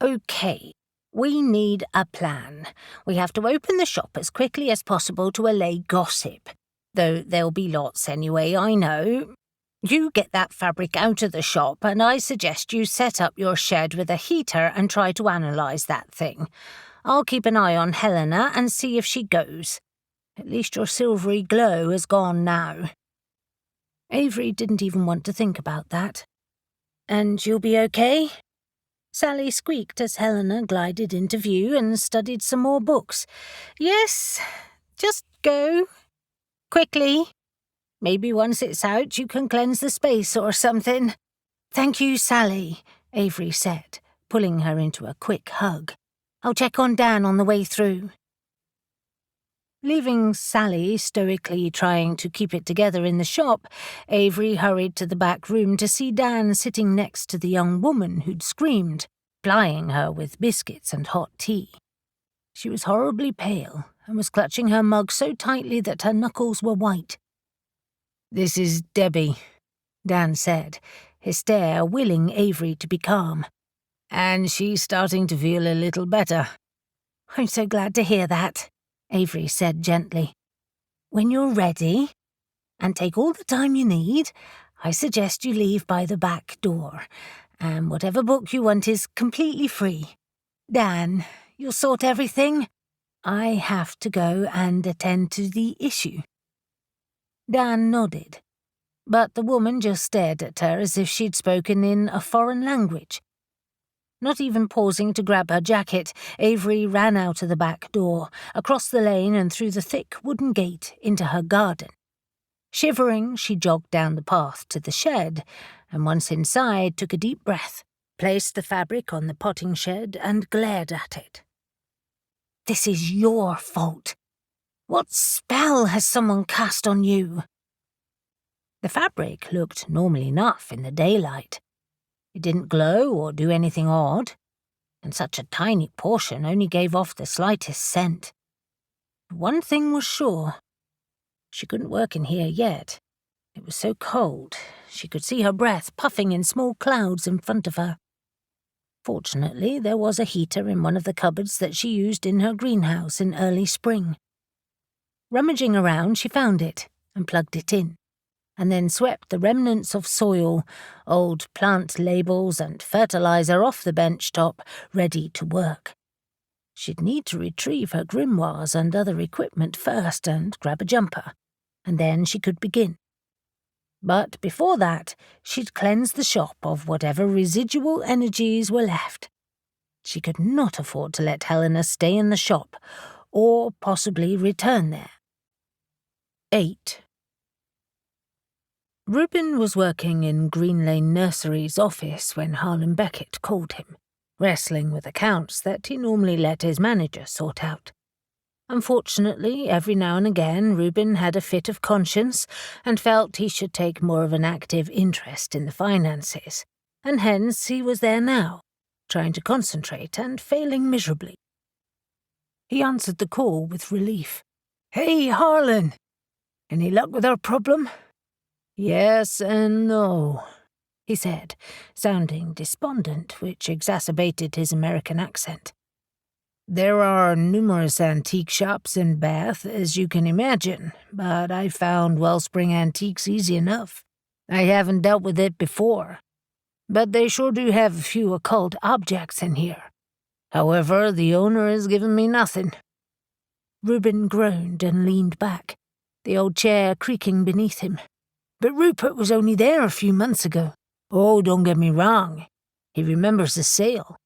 "Okay, we need a plan. We have to open the shop as quickly as possible to allay gossip. Though there'll be lots anyway, I know. You get that fabric out of the shop, and I suggest you set up your shed with a heater and try to analyse that thing. I'll keep an eye on Helena and see if she goes. At least your silvery glow is gone now." Avery didn't even want to think about that. "And you'll be okay?" Sally squeaked as Helena glided into view and studied some more books. "Yes, just go. Quickly. Maybe once it's out you can cleanse the space or something." "Thank you, Sally," Avery said, pulling her into a quick hug. "I'll check on Dan on the way through." Leaving Sally stoically trying to keep it together in the shop, Avery hurried to the back room to see Dan sitting next to the young woman who'd screamed, plying her with biscuits and hot tea. She was horribly pale and was clutching her mug so tightly that her knuckles were white. "This is Debbie," Dan said, his stare willing Avery to be calm. "And she's starting to feel a little better." "I'm so glad to hear that," Avery said gently. "When you're ready, and take all the time you need, I suggest you leave by the back door, and whatever book you want is completely free. Dan, you'll sort everything? I have to go and attend to the issue." Dan nodded, but the woman just stared at her as if she'd spoken in a foreign language. Not even pausing to grab her jacket, Avery ran out of the back door, across the lane and through the thick wooden gate into her garden. Shivering, she jogged down the path to the shed, and once inside took a deep breath, placed the fabric on the potting shed and glared at it. "This is your fault. What spell has someone cast on you?" The fabric looked normal enough in the daylight. It didn't glow or do anything odd, and such a tiny portion only gave off the slightest scent. One thing was sure. She couldn't work in here yet. It was so cold, she could see her breath puffing in small clouds in front of her. Fortunately, there was a heater in one of the cupboards that she used in her greenhouse in early spring. Rummaging around, she found it and plugged it in, and then swept the remnants of soil, old plant labels and fertilizer off the bench top, ready to work. She'd need to retrieve her grimoires and other equipment first and grab a jumper, and then she could begin. But before that, she'd cleanse the shop of whatever residual energies were left. She could not afford to let Helena stay in the shop, or possibly return there. 8. Reuben was working in Green Lane Nursery's office when Harlan Beckett called him, wrestling with accounts that he normally let his manager sort out. Unfortunately, every now and again, Reuben had a fit of conscience and felt he should take more of an active interest in the finances, and hence he was there now, trying to concentrate and failing miserably. He answered the call with relief. "Hey, Harlan! Any luck with our problem?" "Yes and no," he said, sounding despondent, which exacerbated his American accent. "There are numerous antique shops in Bath, as you can imagine, but I found Wellspring Antiques easy enough. I haven't dealt with it before, but they sure do have a few occult objects in here. However, the owner has given me nothing." Reuben groaned and leaned back, the old chair creaking beneath him. "But Rupert was only there a few months ago. Oh, don't get me wrong. He remembers the sale.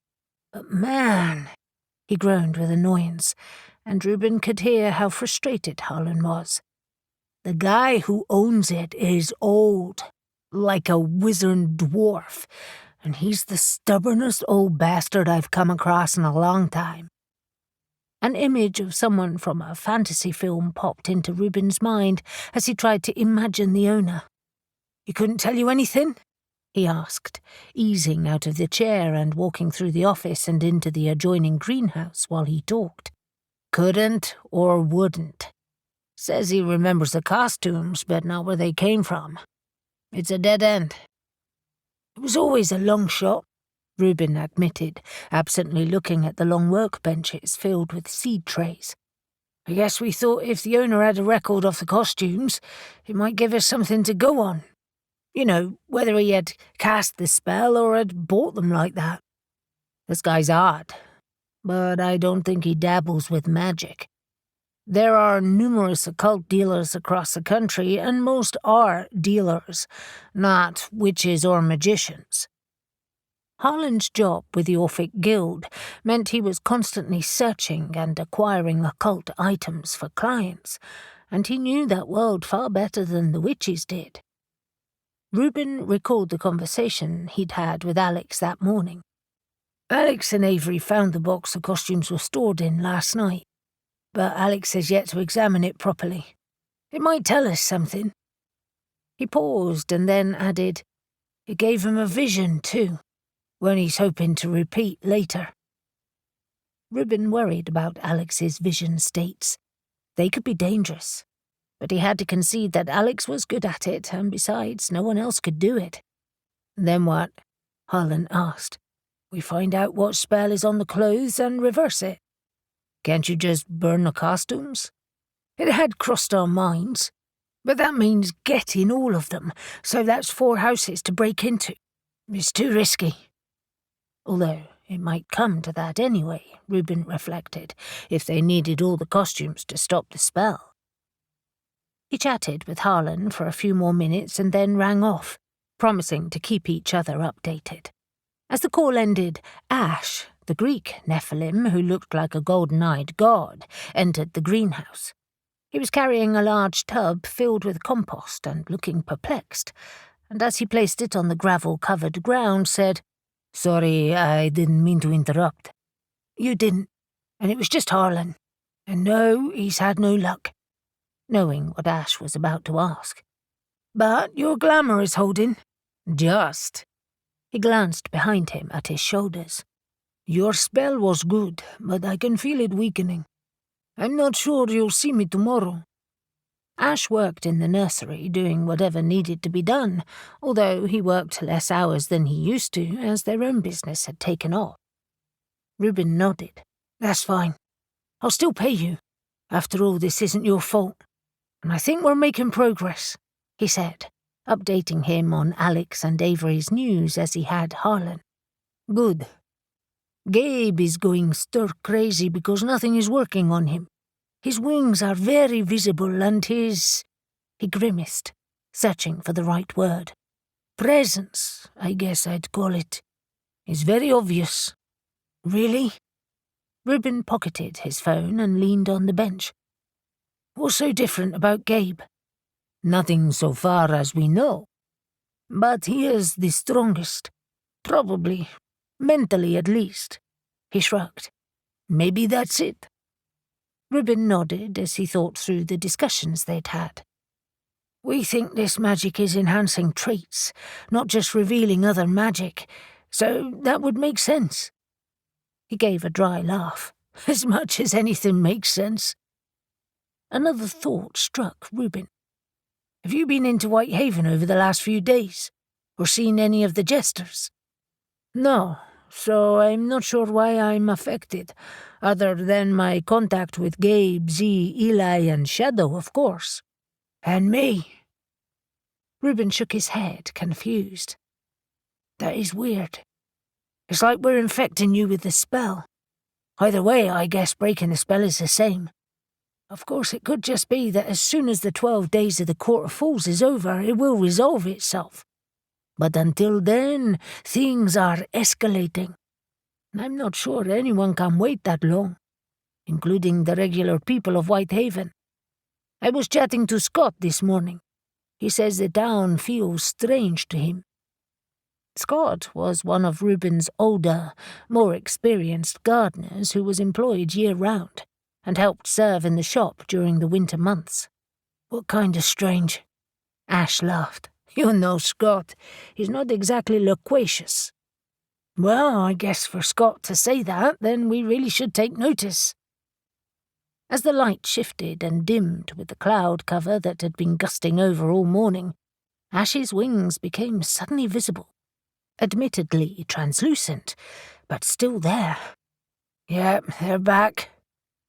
But man," he groaned with annoyance, and Reuben could hear how frustrated Harlan was. "The guy who owns it is old, like a wizened dwarf, and he's the stubbornest old bastard I've come across in a long time." An image of someone from a fantasy film popped into Reuben's mind as he tried to imagine the owner. "He couldn't tell you anything?" he asked, easing out of the chair and walking through the office and into the adjoining greenhouse while he talked. "Couldn't or wouldn't. Says he remembers the costumes, but not where they came from. It's a dead end." "It was always a long shot," Reuben admitted, absently looking at the long workbenches filled with seed trays. "I guess we thought if the owner had a record of the costumes, it might give us something to go on. You know, whether he had cast the spell or had bought them like that. This guy's odd, but I don't think he dabbles with magic. There are numerous occult dealers across the country, and most are dealers, not witches or magicians." Harlan's job with the Orphic Guild meant he was constantly searching and acquiring occult items for clients, and he knew that world far better than the witches did. Reuben recalled the conversation he'd had with Alex that morning. "Alex and Avery found the box the costumes were stored in last night, but Alex has yet to examine it properly. It might tell us something." He paused and then added, "It gave him a vision, too. One he's hoping to repeat later." Reuben worried about Alex's vision states. They could be dangerous, but he had to concede that Alex was good at it, and besides, no one else could do it. "Then what?" Harlan asked. "We find out what spell is on the clothes and reverse it. Can't you just burn the costumes?" "It had crossed our minds, but that means getting all of them, so that's 4 houses to break into. It's too risky." Although it might come to that anyway, Reuben reflected, if they needed all the costumes to stop the spell. He chatted with Harlan for a few more minutes and then rang off, promising to keep each other updated. As the call ended, Ash, the Greek Nephilim who looked like a golden-eyed god, entered the greenhouse. He was carrying a large tub filled with compost and looking perplexed, and as he placed it on the gravel-covered ground, said, "Sorry, I didn't mean to interrupt." "You didn't, and it was just Harlan. And no, he's had no luck," knowing what Ash was about to ask. "But your glamour is holding." "Just." He glanced behind him at his shoulders. "Your spell was good, but I can feel it weakening. I'm not sure you'll see me tomorrow." Ash worked in the nursery doing whatever needed to be done, although he worked less hours than he used to as their own business had taken off. Reuben nodded. "That's fine. I'll still pay you. After all, this isn't your fault. And I think we're making progress," he said, updating him on Alex and Avery's news as he had Harlan. "Good. Gabe is going stir-crazy because nothing is working on him. His wings are very visible and his—" he grimaced, searching for the right word. "Presence, I guess I'd call it, is very obvious." "Really?" Reuben pocketed his phone and leaned on the bench. "What's so different about Gabe?" "Nothing so far as we know. But he is the strongest. Probably. Mentally, at least." He shrugged. "Maybe that's it." Reuben nodded as he thought through the discussions they'd had. "We think this magic is enhancing traits, not just revealing other magic, so that would make sense." He gave a dry laugh. "As much as anything makes sense." Another thought struck Reuben. "Have you been into Whitehaven over the last few days? Or seen any of the jesters?" "No, so I'm not sure why I'm affected, other than my contact with Gabe, Z, Eli, and Shadow, of course. And me." Reuben shook his head, confused. "That is weird. It's like we're infecting you with the spell. Either way, I guess breaking the spell is the same. Of course, it could just be that as soon as the 12 days of the Court of Fools is over, it will resolve itself. But until then, things are escalating. I'm not sure anyone can wait that long, including the regular people of Whitehaven. I was chatting to Scott this morning. He says the town feels strange to him." Scott was one of Reuben's older, more experienced gardeners who was employed year-round and helped serve in the shop during the winter months. "What kind of strange?" Ash laughed. "You know Scott. He's not exactly loquacious." "Well, I guess for Scott to say that, then we really should take notice." As the light shifted and dimmed with the cloud cover that had been gusting over all morning, Ash's wings became suddenly visible. Admittedly translucent, but still there. "Yep, they're back,"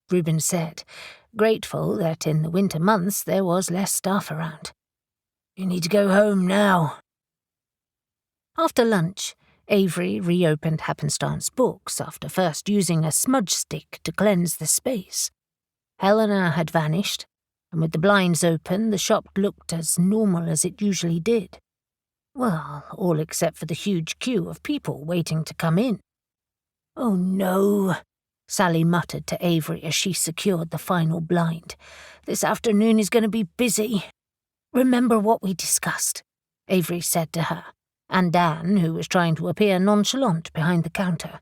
Reuben said, grateful that in the winter months there was less staff around. "You need to go home now." After lunch, Avery reopened Happenstance books after first using a smudge stick to cleanse the space. Helena had vanished, and with the blinds open, the shop looked as normal as it usually did. Well, all except for the huge queue of people waiting to come in. "Oh no," Sally muttered to Avery as she secured the final blind. "This afternoon is going to be busy." "Remember what we discussed," Avery said to her, and Dan, who was trying to appear nonchalant behind the counter.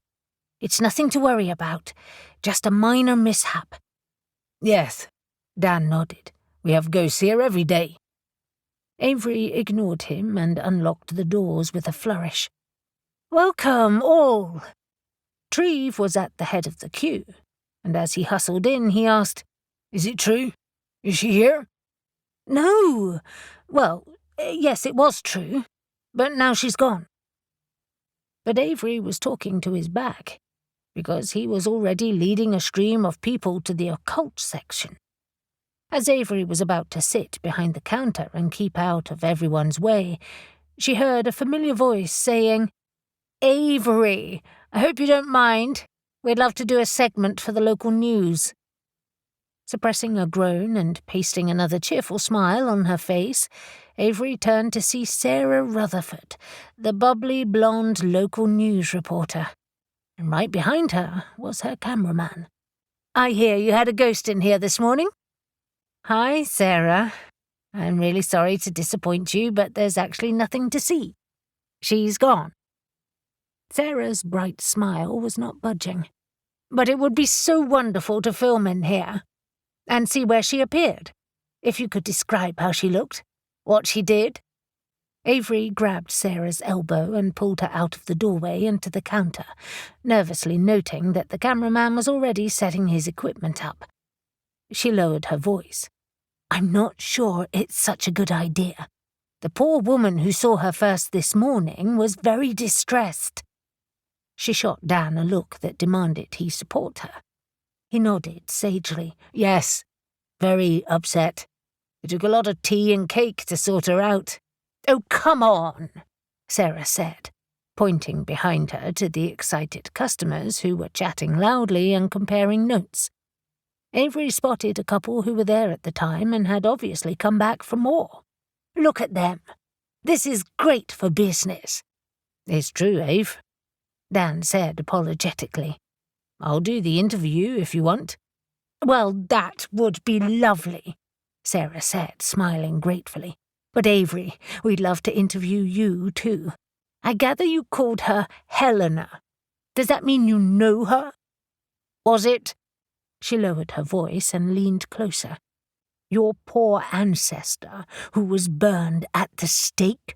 "It's nothing to worry about, just a minor mishap." "Yes," Dan nodded. "We have ghosts here every day." Avery ignored him and unlocked the doors with a flourish. "Welcome, all!" Treve was at the head of the queue, and as he hustled in, he asked, "Is it true? Is she here?" "No. Well, yes, it was true, but now she's gone." But Avery was talking to his back, because he was already leading a stream of people to the occult section. As Avery was about to sit behind the counter and keep out of everyone's way, she heard a familiar voice saying, "Avery, I hope you don't mind. We'd love to do a segment for the local news." Suppressing a groan and pasting another cheerful smile on her face, Avery turned to see Sarah Rutherford, the bubbly blonde local news reporter. And right behind her was her cameraman. "I hear you had a ghost in here this morning." Hi, Sarah. I'm really sorry to disappoint you, but there's actually nothing to see. She's gone. Sarah's bright smile was not budging. But it would be so wonderful to film in here and see where she appeared. If you could describe how she looked, what she did. Avery grabbed Sarah's elbow and pulled her out of the doorway and to the counter, nervously noting that the cameraman was already setting his equipment up. She lowered her voice. I'm not sure it's such a good idea. The poor woman who saw her first this morning was very distressed. She shot Dan a look that demanded he support her. He nodded sagely. Yes, very upset. It took a lot of tea and cake to sort her out. Oh, come on, Sarah said, pointing behind her to the excited customers who were chatting loudly and comparing notes. Avery spotted a couple who were there at the time and had obviously come back for more. Look at them. This is great for business. It's true, Ave, Dan said apologetically. I'll do the interview if you want. Well, that would be lovely, Sarah said, smiling gratefully. But Avery, we'd love to interview you too. I gather you called her Helena. Does that mean you know her? Was it? She lowered her voice and leaned closer. Your poor ancestor who was burned at the stake?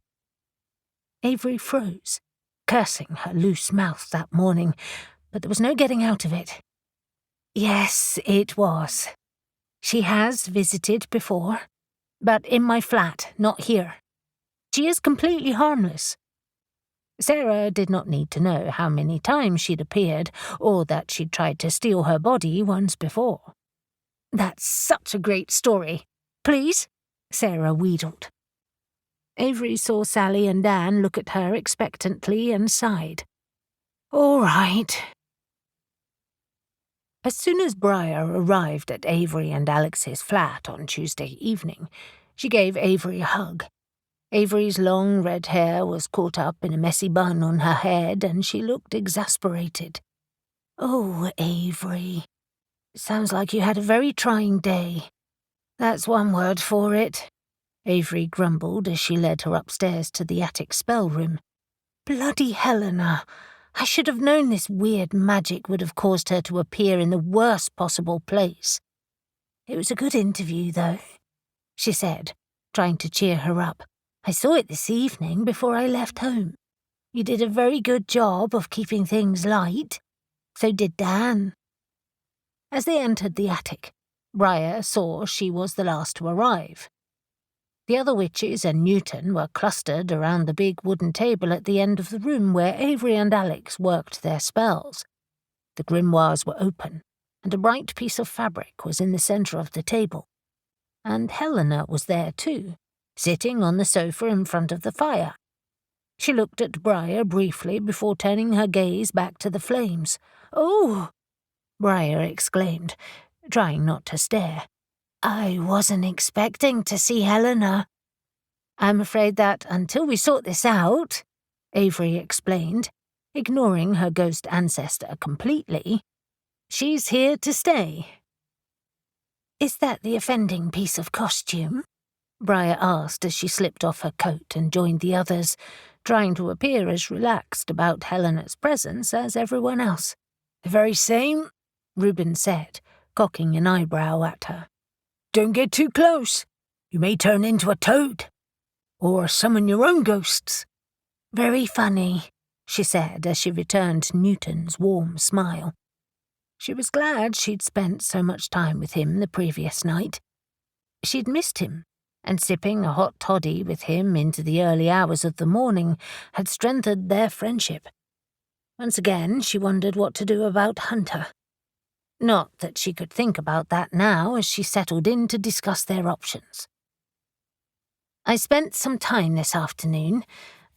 Avery froze, cursing her loose mouth that morning, but there was no getting out of it. Yes, it was. She has visited before, but in my flat, not here. She is completely harmless. Sarah did not need to know how many times she'd appeared, or that she'd tried to steal her body once before. That's such a great story. Please? Sarah wheedled. Avery saw Sally and Dan look at her expectantly and sighed. All right. As soon as Briar arrived at Avery and Alex's flat on Tuesday evening, she gave Avery a hug. Avery's long red hair was caught up in a messy bun on her head, and she looked exasperated. Oh, Avery. Sounds like you had a very trying day. That's one word for it, Avery grumbled as she led her upstairs to the attic spell room. Bloody Helena! I should have known this weird magic would have caused her to appear in the worst possible place. It was a good interview, though, she said, trying to cheer her up. I saw it this evening before I left home. You did a very good job of keeping things light. So did Dan. As they entered the attic, Briar saw she was the last to arrive. The other witches and Newton were clustered around the big wooden table at the end of the room where Avery and Alex worked their spells. The grimoires were open, and a bright piece of fabric was in the centre of the table. And Helena was there too, sitting on the sofa in front of the fire. She looked at Briar briefly before turning her gaze back to the flames. Oh! Briar exclaimed, trying not to stare. I wasn't expecting to see Helena. I'm afraid that until we sort this out, Avery explained, ignoring her ghost ancestor completely, she's here to stay. Is that the offending piece of costume? Briar asked as she slipped off her coat and joined the others, trying to appear as relaxed about Helena's presence as everyone else. The very same, Reuben said, cocking an eyebrow at her. Don't get too close. You may turn into a toad. Or summon your own ghosts. Very funny, she said as she returned Newton's warm smile. She was glad she'd spent so much time with him the previous night. She'd missed him, and sipping a hot toddy with him into the early hours of the morning had strengthened their friendship. Once again, she wondered what to do about Hunter. Not that she could think about that now as she settled in to discuss their options. I spent some time this afternoon,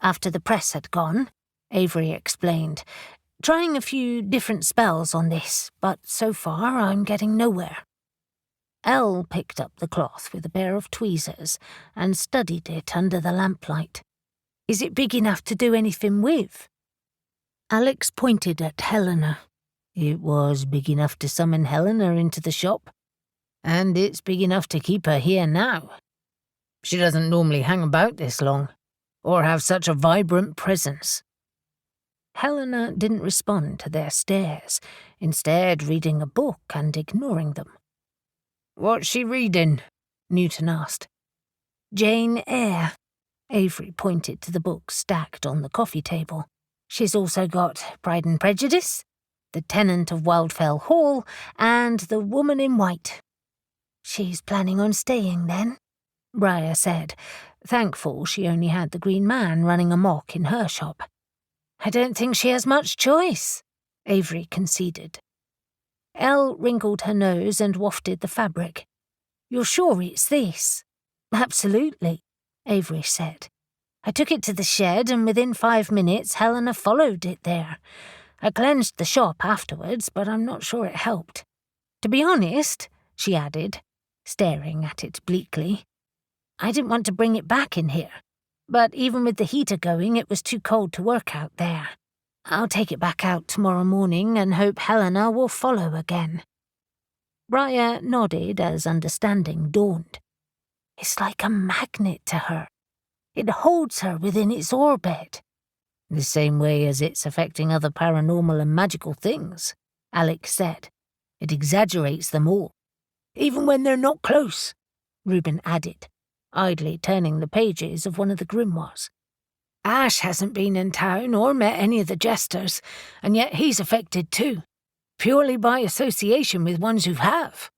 after the press had gone, Avery explained, trying a few different spells on this, but so far I'm getting nowhere. Elle picked up the cloth with a pair of tweezers and studied it under the lamplight. Is it big enough to do anything with? Alex pointed at Helena. It was big enough to summon Helena into the shop. And it's big enough to keep her here now. She doesn't normally hang about this long, or have such a vibrant presence." Helena didn't respond to their stares, instead reading a book and ignoring them. "What's she reading?" Newton asked. "Jane Eyre." Avery pointed to the book stacked on the coffee table. "She's also got Pride and Prejudice, The Tenant of Wildfell Hall, and The Woman in White." "She's planning on staying, then?" Briar said, thankful she only had the Green Man running amok in her shop. "I don't think she has much choice," Avery conceded. Elle wrinkled her nose and wafted the fabric. "You're sure it's this?" "Absolutely," Avery said. "I took it to the shed, and within 5 minutes Helena followed it there. I cleansed the shop afterwards, but I'm not sure it helped. To be honest," she added, staring at it bleakly, "I didn't want to bring it back in here. But even with the heater going, it was too cold to work out there. I'll take it back out tomorrow morning and hope Helena will follow again." Briar nodded as understanding dawned. "It's like a magnet to her. It holds her within its orbit." "The same way as it's affecting other paranormal and magical things," Alex said. "It exaggerates them all. Even when they're not close," Reuben added, idly turning the pages of one of the grimoires. "Ash hasn't been in town or met any of the jesters, and yet he's affected too, purely by association with ones who have."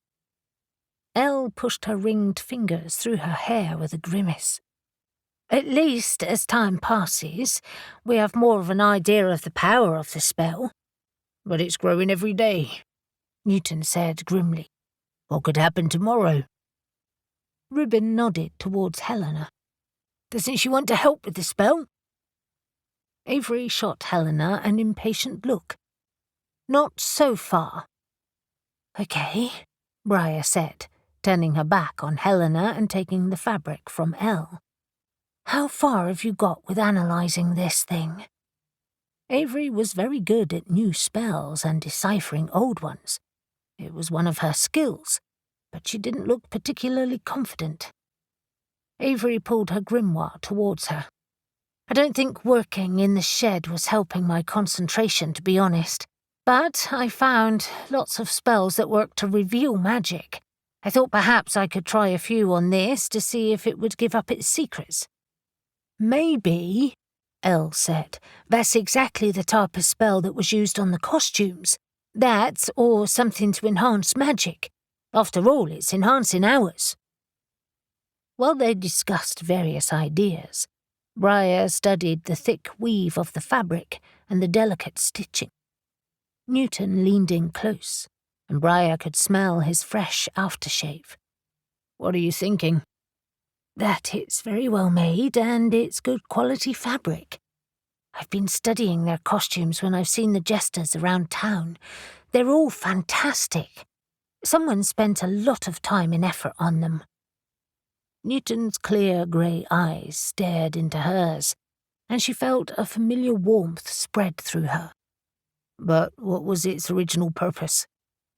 Elle pushed her ringed fingers through her hair with a grimace. "At least, as time passes, we have more of an idea of the power of the spell." "But it's growing every day," Newton said grimly. "What could happen tomorrow?" Reuben nodded towards Helena. "Doesn't she want to help with the spell?" Avery shot Helena an impatient look. "Not so far." "Okay," Briar said, turning her back on Helena and taking the fabric from Elle. "How far have you got with analysing this thing?" Avery was very good at new spells and deciphering old ones. It was one of her skills, but she didn't look particularly confident. Avery pulled her grimoire towards her. "I don't think working in the shed was helping my concentration, to be honest. But I found lots of spells that work to reveal magic. I thought perhaps I could try a few on this to see if it would give up its secrets." "Maybe," Elle said, "that's exactly the type of spell that was used on the costumes. That, or something to enhance magic. After all, it's enhancing ours." While they discussed various ideas, Briar studied the thick weave of the fabric and the delicate stitching. Newton leaned in close, and Briar could smell his fresh aftershave. "What are you thinking?" "That it's very well made and it's good quality fabric. I've been studying their costumes when I've seen the jesters around town. They're all fantastic. Someone spent a lot of time and effort on them." Newton's clear grey eyes stared into hers, and she felt a familiar warmth spread through her. "But what was its original purpose?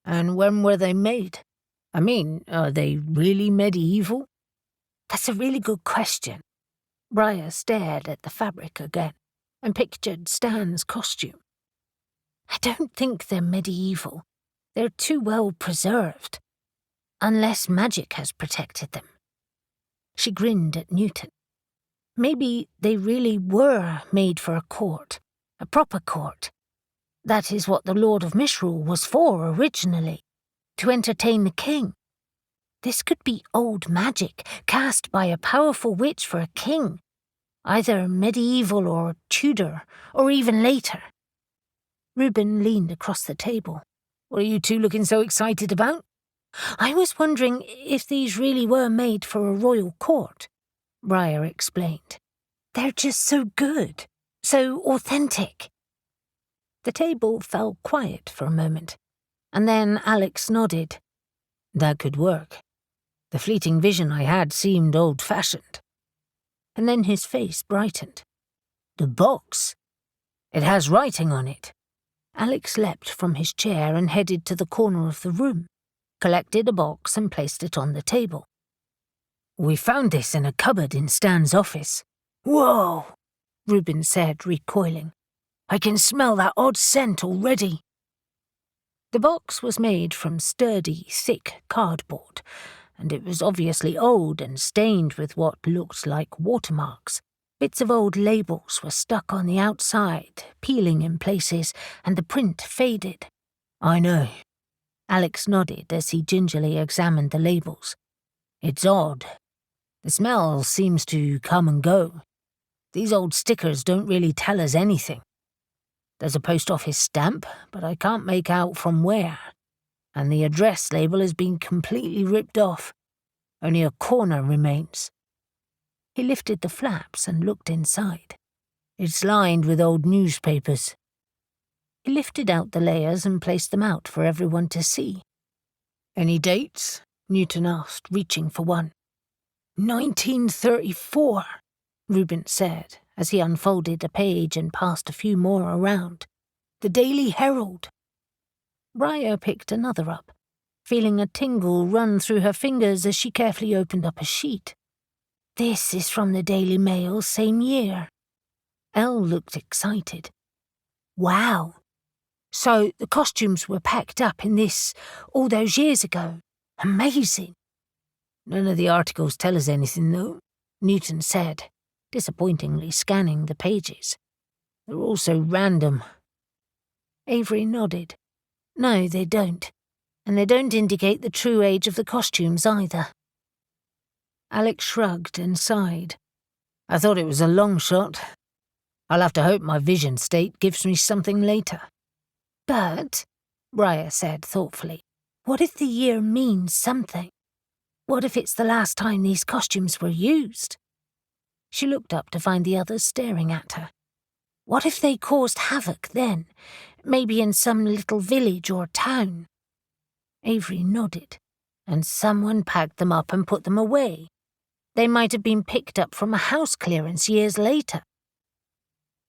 And when were they made? I mean, are they really medieval?" "That's a really good question." Briar stared at the fabric again and pictured Stan's costume. "I don't think they're medieval. They're too well preserved. Unless magic has protected them." She grinned at Newton. "Maybe they really were made for a court, a proper court. That is what the Lord of Misrule was for originally, to entertain the king. This could be old magic cast by a powerful witch for a king, either medieval or Tudor, or even later." Reuben leaned across the table. "What are you two looking so excited about?" "I was wondering if these really were made for a royal court," Briar explained. "They're just so good, so authentic." The table fell quiet for a moment, and then Alex nodded. "That could work. The fleeting vision I had seemed old-fashioned." And then his face brightened. "The box. It has writing on it." Alex leapt from his chair and headed to the corner of the room. collected a box and placed it on the table. "We found this in a cupboard in Stan's office." "Whoa," Reuben said, recoiling. "I can smell that odd scent already." The box was made from sturdy, thick cardboard, and it was obviously old and stained with what looked like watermarks. Bits of old labels were stuck on the outside, peeling in places, and the print faded. "I know." Alex nodded as he gingerly examined the labels. "It's odd. The smell seems to come and go. These old stickers don't really tell us anything. There's a post office stamp, but I can't make out from where. And the address label has been completely ripped off. Only a corner remains." He lifted the flaps and looked inside. "It's lined with old newspapers." He lifted out the layers and placed them out for everyone to see. "Any dates?" Newton asked, reaching for one. 1934, Reuben said, as he unfolded a page and passed a few more around. "The Daily Herald." Briar picked another up, feeling a tingle run through her fingers as she carefully opened up a sheet. "This is from the Daily Mail, same year." Elle looked excited. "Wow. So the costumes were packed up in this all those years ago. Amazing." "None of the articles tell us anything, though," Newton said, disappointingly scanning the pages. "They're all so random." Avery nodded. "No, they don't. And they don't indicate the true age of the costumes either." Alex shrugged and sighed. "I thought it was a long shot. I'll have to hope my vision state gives me something later." "But," Briar said thoughtfully, "what if the year means something? What if it's the last time these costumes were used?" She looked up to find the others staring at her. "What if they caused havoc then, maybe in some little village or town?" Avery nodded. "And someone packed them up and put them away. They might have been picked up from a house clearance years later."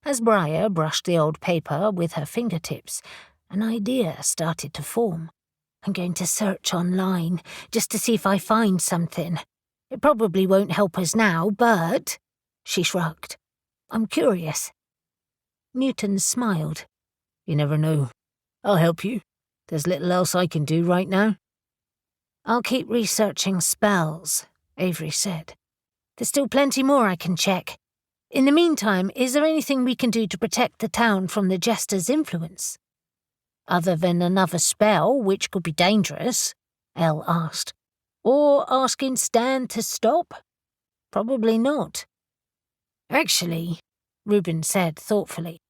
As Briar brushed the old paper with her fingertips, an idea started to form. "I'm going to search online, just to see if I find something. It probably won't help us now, but—" she shrugged. "I'm curious." Newton smiled. "You never know. I'll help you. There's little else I can do right now." "I'll keep researching spells," Avery said. "There's still plenty more I can check. In the meantime, is there anything we can do to protect the town from the Jester's influence?" "Other than another spell, which could be dangerous?" Elle asked. "Or asking Stan to stop?" "Probably not." "Actually," Reuben said thoughtfully,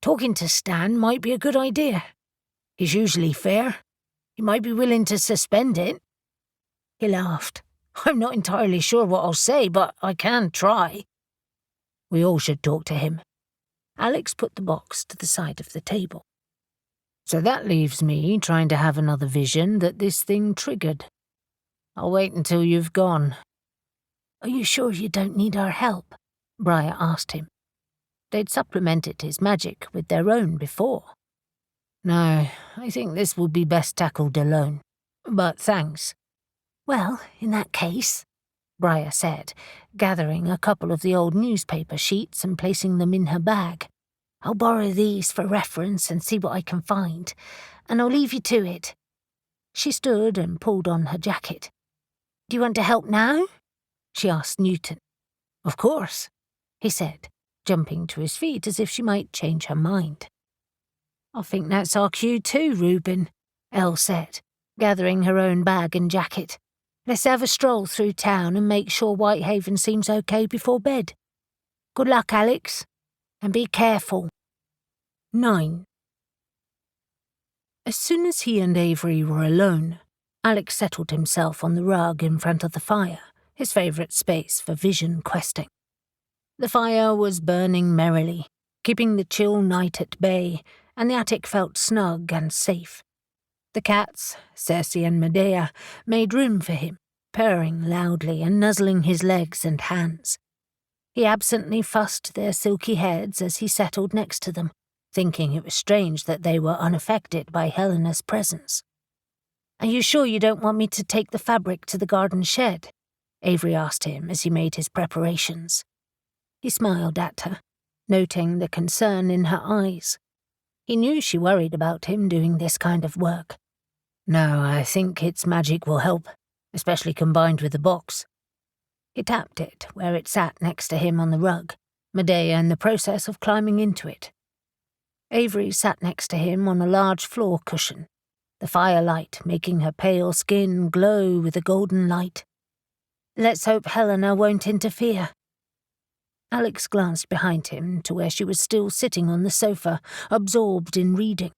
"talking to Stan might be a good idea. He's usually fair. He might be willing to suspend it." He laughed. "I'm not entirely sure what I'll say, but I can try." "We all should talk to him." Alex put the box to the side of the table. "So that leaves me trying to have another vision that this thing triggered. I'll wait until you've gone." "Are you sure you don't need our help?" Briar asked him. They'd supplemented his magic with their own before. "No, I think this will be best tackled alone. But thanks." "Well, in that case," Briar said, gathering a couple of the old newspaper sheets and placing them in her bag. "I'll borrow these for reference and see what I can find, and I'll leave you to it." She stood and pulled on her jacket. "Do you want to help now?" she asked Newton. "Of course," he said, jumping to his feet as if she might change her mind. "I think that's our cue too, Reuben," Elle said, gathering her own bag and jacket. "Let's have a stroll through town and make sure Whitehaven seems okay before bed. Good luck, Alex, and be careful." 9. As soon as he and Avery were alone, Alex settled himself on the rug in front of the fire, his favourite space for vision questing. The fire was burning merrily, keeping the chill night at bay, and the attic felt snug and safe. The cats, Cersei and Medea, made room for him, purring loudly and nuzzling his legs and hands. He absently fussed their silky heads as he settled next to them, thinking it was strange that they were unaffected by Helena's presence. "Are you sure you don't want me to take the fabric to the garden shed?" Avery asked him as he made his preparations. He smiled at her, noting the concern in her eyes. He knew she worried about him doing this kind of work. "No, I think its magic will help, especially combined with the box." He tapped it where it sat next to him on the rug, Medea in the process of climbing into it. Avery sat next to him on a large floor cushion, the firelight making her pale skin glow with a golden light. "Let's hope Helena won't interfere." Alex glanced behind him to where she was still sitting on the sofa, absorbed in reading.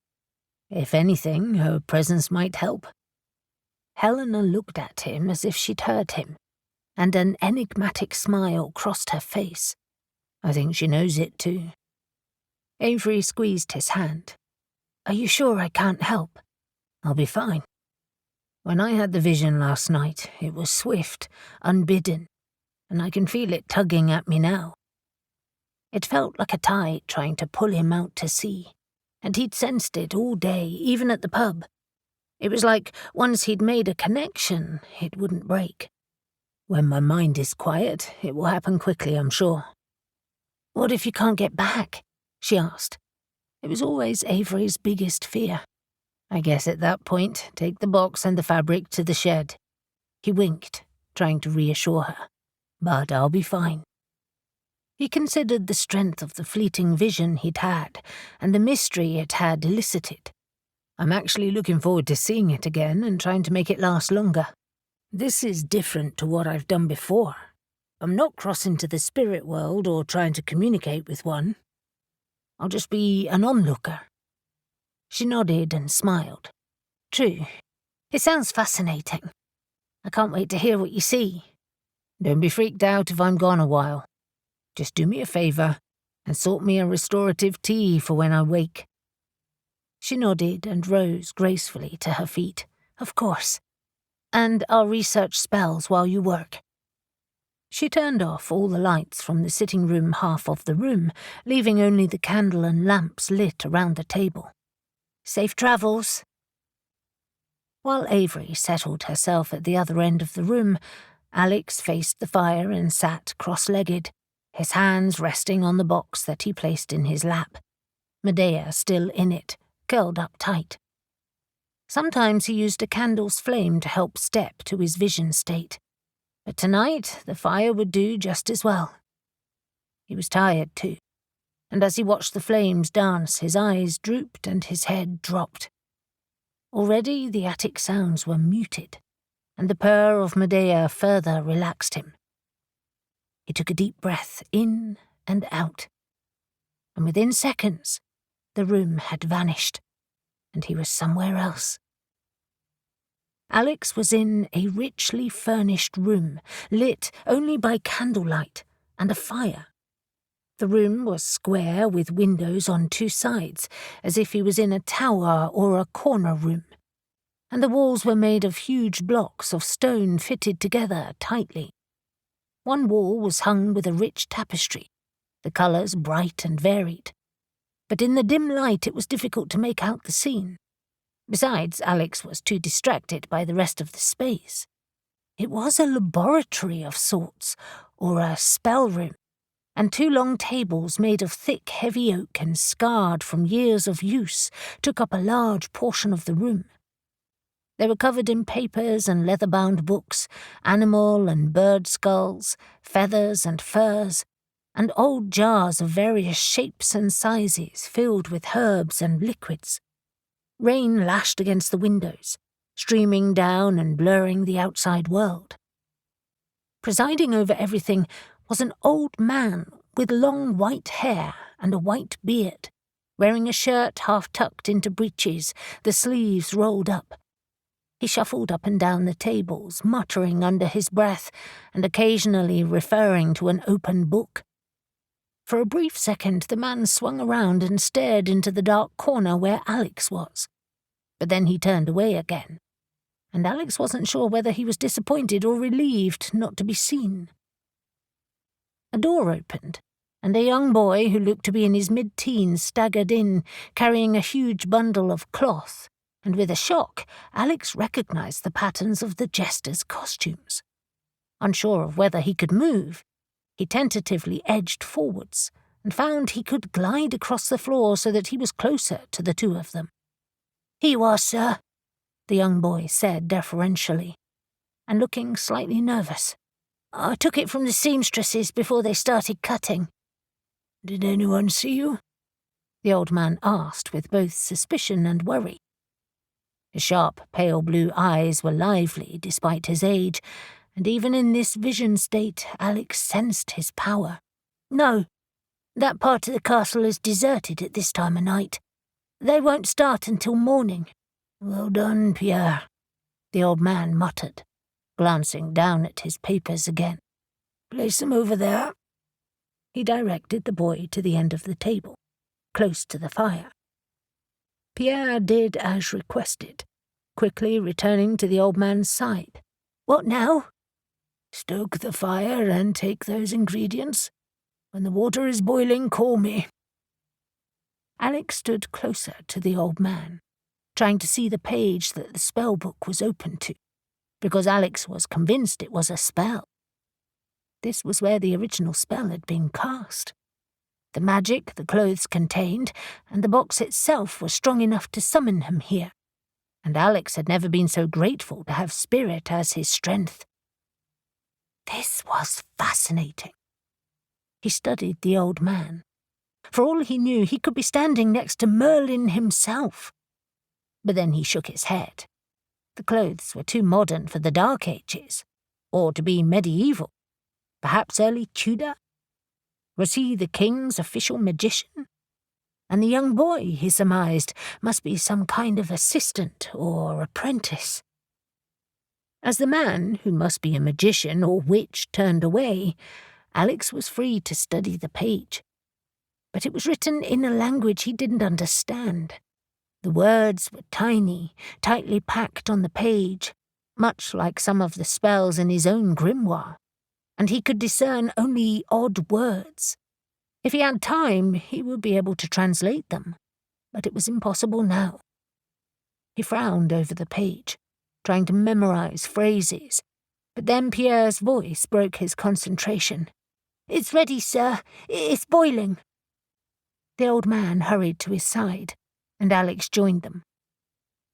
If anything, her presence might help. Helena looked at him as if she'd heard him, and an enigmatic smile crossed her face. I think she knows it too. Avery squeezed his hand. "Are you sure I can't help?" "I'll be fine. When I had the vision last night, it was swift, unbidden, and I can feel it tugging at me now." It felt like a tide trying to pull him out to sea, and he'd sensed it all day, even at the pub. It was like once he'd made a connection, it wouldn't break. "When my mind is quiet, it will happen quickly, I'm sure." "What if you can't get back?" she asked. It was always Avery's biggest fear. "I guess at that point, take the box and the fabric to the shed." He winked, trying to reassure her. "But I'll be fine." He considered the strength of the fleeting vision he'd had, and the mystery it had elicited. "I'm actually looking forward to seeing it again and trying to make it last longer. This is different to what I've done before. I'm not crossing to the spirit world or trying to communicate with one. I'll just be an onlooker." She nodded and smiled. "True. It sounds fascinating. I can't wait to hear what you see." "Don't be freaked out if I'm gone a while. Just do me a favor and sort me a restorative tea for when I wake." She nodded and rose gracefully to her feet. "Of course. And I'll research spells while you work." She turned off all the lights from the sitting room half of the room, leaving only the candle and lamps lit around the table. "Safe travels." While Avery settled herself at the other end of the room, Alex faced the fire and sat cross-legged, his hands resting on the box that he placed in his lap, Medea still in it, curled up tight. Sometimes he used a candle's flame to help step to his vision state, but tonight the fire would do just as well. He was tired too, and as he watched the flames dance, his eyes drooped and his head dropped. Already the attic sounds were muted, and the purr of Medea further relaxed him. He took a deep breath in and out, and within seconds, the room had vanished, and he was somewhere else. Alex was in a richly furnished room, lit only by candlelight and a fire. The room was square with windows on two sides, as if he was in a tower or a corner room, and the walls were made of huge blocks of stone fitted together tightly. One wall was hung with a rich tapestry, the colours bright and varied, but in the dim light it was difficult to make out the scene. Besides, Alex was too distracted by the rest of the space. It was a laboratory of sorts, or a spell room, and two long tables made of thick, heavy oak and scarred from years of use took up a large portion of the room. They were covered in papers and leather-bound books, animal and bird skulls, feathers and furs, and old jars of various shapes and sizes filled with herbs and liquids. Rain lashed against the windows, streaming down and blurring the outside world. Presiding over everything was an old man with long white hair and a white beard, wearing a shirt half tucked into breeches, the sleeves rolled up. He shuffled up and down the tables, muttering under his breath and occasionally referring to an open book. For a brief second the man swung around and stared into the dark corner where Alex was. But then he turned away again, and Alex wasn't sure whether he was disappointed or relieved not to be seen. A door opened, and a young boy who looked to be in his mid-teens staggered in, carrying a huge bundle of cloth and with a shock, Alex recognized the patterns of the jesters' costumes. Unsure of whether he could move, he tentatively edged forwards and found he could glide across the floor so that he was closer to the two of them. "Here you are, sir," the young boy said deferentially, and looking slightly nervous. "I took it from the seamstresses before they started cutting." "Did anyone see you?" the old man asked with both suspicion and worry. His sharp, pale blue eyes were lively despite his age, and even in this vision state, Alex sensed his power. "No, that part of the castle is deserted at this time of night. They won't start until morning." "Well done, Pierre," the old man muttered, glancing down at his papers again. "Place them over there." He directed the boy to the end of the table, close to the fire. Pierre did as requested, quickly returning to the old man's side. "What now?" "Stoke the fire and take those ingredients. When the water is boiling, call me." Alex stood closer to the old man, trying to see the page that the spell book was open to, because Alex was convinced it was a spell. This was where the original spell had been cast. The magic the clothes contained, and the box itself was strong enough to summon him here, and Alex had never been so grateful to have spirit as his strength. This was fascinating. He studied the old man. For all he knew, he could be standing next to Merlin himself. But then he shook his head. The clothes were too modern for the Dark Ages, or to be medieval, perhaps early Tudor. Was he the king's official magician? And the young boy, he surmised, must be some kind of assistant or apprentice. As the man, who must be a magician or witch, turned away, Alex was free to study the page. But it was written in a language he didn't understand. The words were tiny, tightly packed on the page, much like some of the spells in his own grimoire, and he could discern only odd words. If he had time, he would be able to translate them, but it was impossible now. He frowned over the page, trying to memorize phrases, but then Pierre's voice broke his concentration. "It's ready, sir. It's boiling." The old man hurried to his side, and Alex joined them.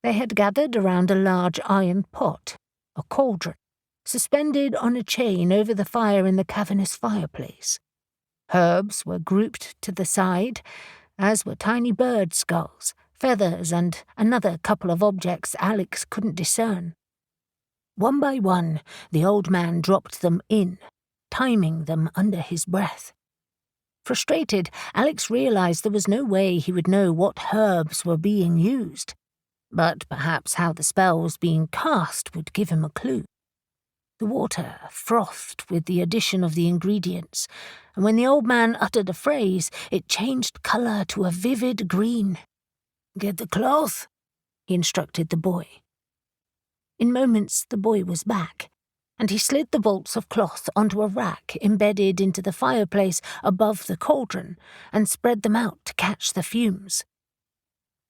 They had gathered around a large iron pot, a cauldron, suspended on a chain over the fire in the cavernous fireplace. Herbs were grouped to the side, as were tiny bird skulls, feathers, and another couple of objects Alex couldn't discern. One by one, the old man dropped them in, timing them under his breath. Frustrated, Alex realized there was no way he would know what herbs were being used, but perhaps how the spell was being cast would give him a clue. The water frothed with the addition of the ingredients, and when the old man uttered a phrase, it changed colour to a vivid green. "Get the cloth," he instructed the boy. In moments, the boy was back, and he slid the bolts of cloth onto a rack embedded into the fireplace above the cauldron and spread them out to catch the fumes.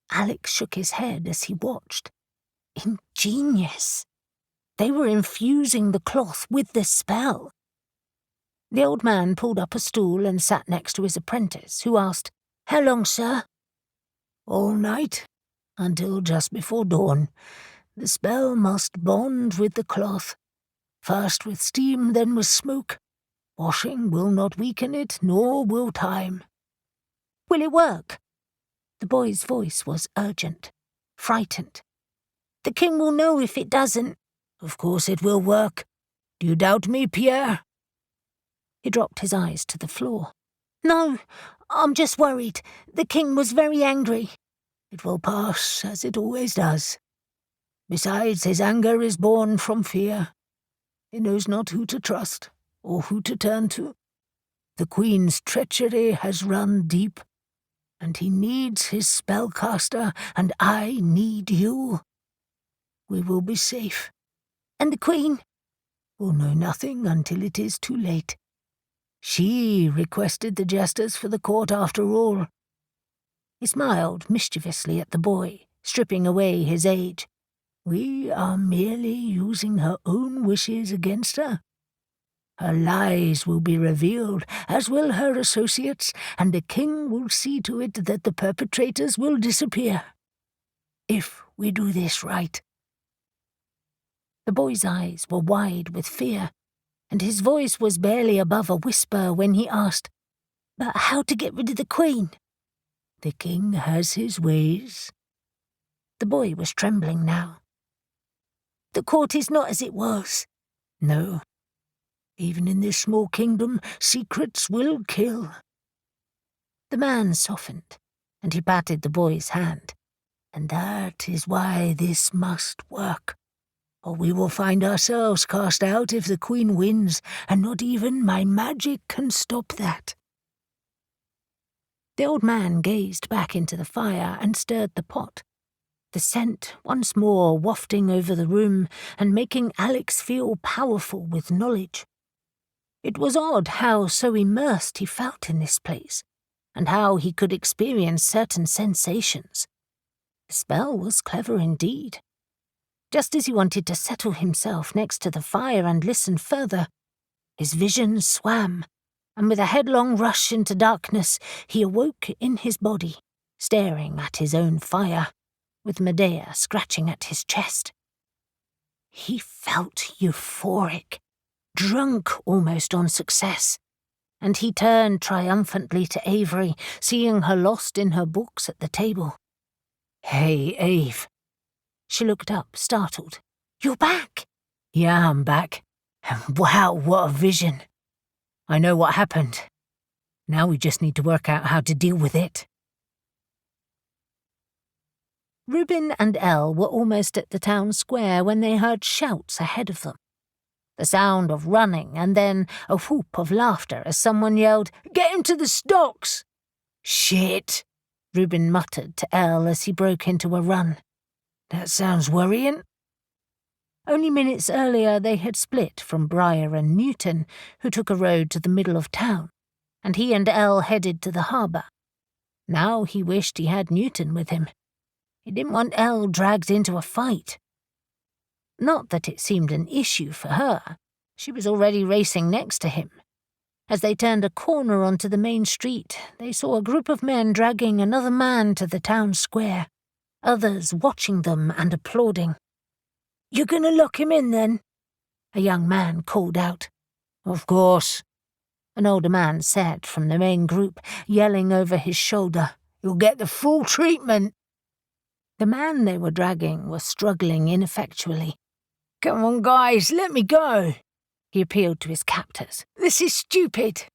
Alex shook his head as he watched. Ingenious! They were infusing the cloth with the spell. The old man pulled up a stool and sat next to his apprentice, who asked, "How long, sir?" "All night, until just before dawn. The spell must bond with the cloth. First with steam, then with smoke. Washing will not weaken it, nor will time." "Will it work?" The boy's voice was urgent, frightened. "The king will know if it doesn't." "Of course it will work. Do you doubt me, Pierre?" He dropped his eyes to the floor. "No, I'm just worried. The king was very angry." "It will pass, as it always does. Besides, his anger is born from fear. He knows not who to trust, or who to turn to. The Queen's treachery has run deep, and he needs his spellcaster, and I need you. We will be safe." "And the Queen?" "Will know nothing until it is too late. She requested the jesters for the court after all." He smiled mischievously at the boy, stripping away his age. "We are merely using her own wishes against her. Her lies will be revealed, as will her associates, and the king will see to it that the perpetrators will disappear. If we do this right." The boy's eyes were wide with fear, and his voice was barely above a whisper when he asked, "But how to get rid of the Queen?" "The king has his ways." The boy was trembling now. "The court is not as it was." "No. Even in this small kingdom, secrets will kill." The man softened, and he patted the boy's hand. "And that is why this must work, or we will find ourselves cast out if the Queen wins, and not even my magic can stop that." The old man gazed back into the fire and stirred the pot, the scent once more wafting over the room and making Alex feel powerful with knowledge. It was odd how so immersed he felt in this place, and how he could experience certain sensations. The spell was clever indeed. Just as he wanted to settle himself next to the fire and listen further, his vision swam, and with a headlong rush into darkness, he awoke in his body, staring at his own fire, with Medea scratching at his chest. He felt euphoric, drunk almost on success, and he turned triumphantly to Avery, seeing her lost in her books at the table. "Hey, Ave." She looked up, startled. "You're back?" "Yeah, I'm back. And wow, what a vision. I know what happened. Now we just need to work out how to deal with it." Reuben and Elle were almost at the town square when they heard shouts ahead of them. The sound of running, and then a whoop of laughter as someone yelled, "Get him to the stocks!" "Shit," Reuben muttered to Elle as he broke into a run. "That sounds worrying." Only minutes earlier they had split from Briar and Newton, who took a road to the middle of town, and he and Elle headed to the harbour. Now he wished he had Newton with him. He didn't want Elle dragged into a fight. Not that it seemed an issue for her. She was already racing next to him. As they turned a corner onto the main street, they saw a group of men dragging another man to the town square, others watching them and applauding. "You're going to lock him in, then?" a young man called out. "Of course," an older man said from the main group, yelling over his shoulder. "You'll get the full treatment." The man they were dragging was struggling ineffectually. "Come on, guys, let me go," he appealed to his captors. "This is stupid."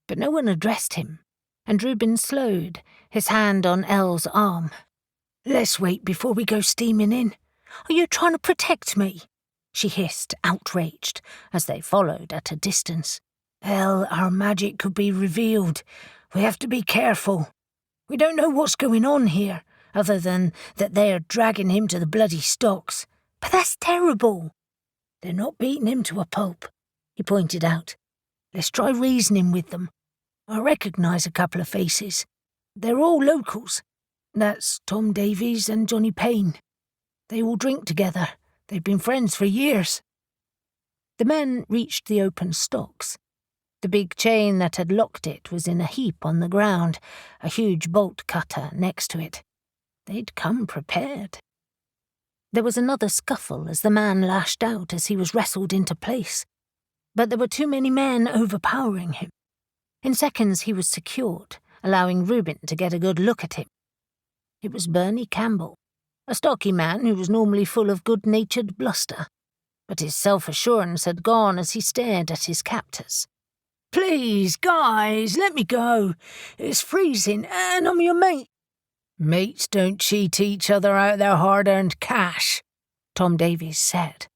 But no one addressed him, and Reuben slowed, his hand on Elle's arm. "Let's wait before we go steaming in. Are you trying to protect me?" she hissed, outraged, as they followed at a distance. "Elle, our magic could be revealed. We have to be careful. We don't know what's going on here, other than that they are dragging him to the bloody stocks. But that's terrible." "They're not beating him to a pulp," he pointed out. "Let's try reasoning with them. I recognise a couple of faces. They're all locals. That's Tom Davies and Johnny Payne. They all drink together. They've been friends for years." The men reached the open stocks. The big chain that had locked it was in a heap on the ground, a huge bolt cutter next to it. They'd come prepared. There was another scuffle as the man lashed out as he was wrestled into place. But there were too many men overpowering him. In seconds he was secured, allowing Reuben to get a good look at him. It was Bernie Campbell, a stocky man who was normally full of good-natured bluster. But his self-assurance had gone as he stared at his captors. "Please, guys, let me go. It's freezing, and I'm your mate." "Mates don't cheat each other out their hard-earned cash," Tom Davies said.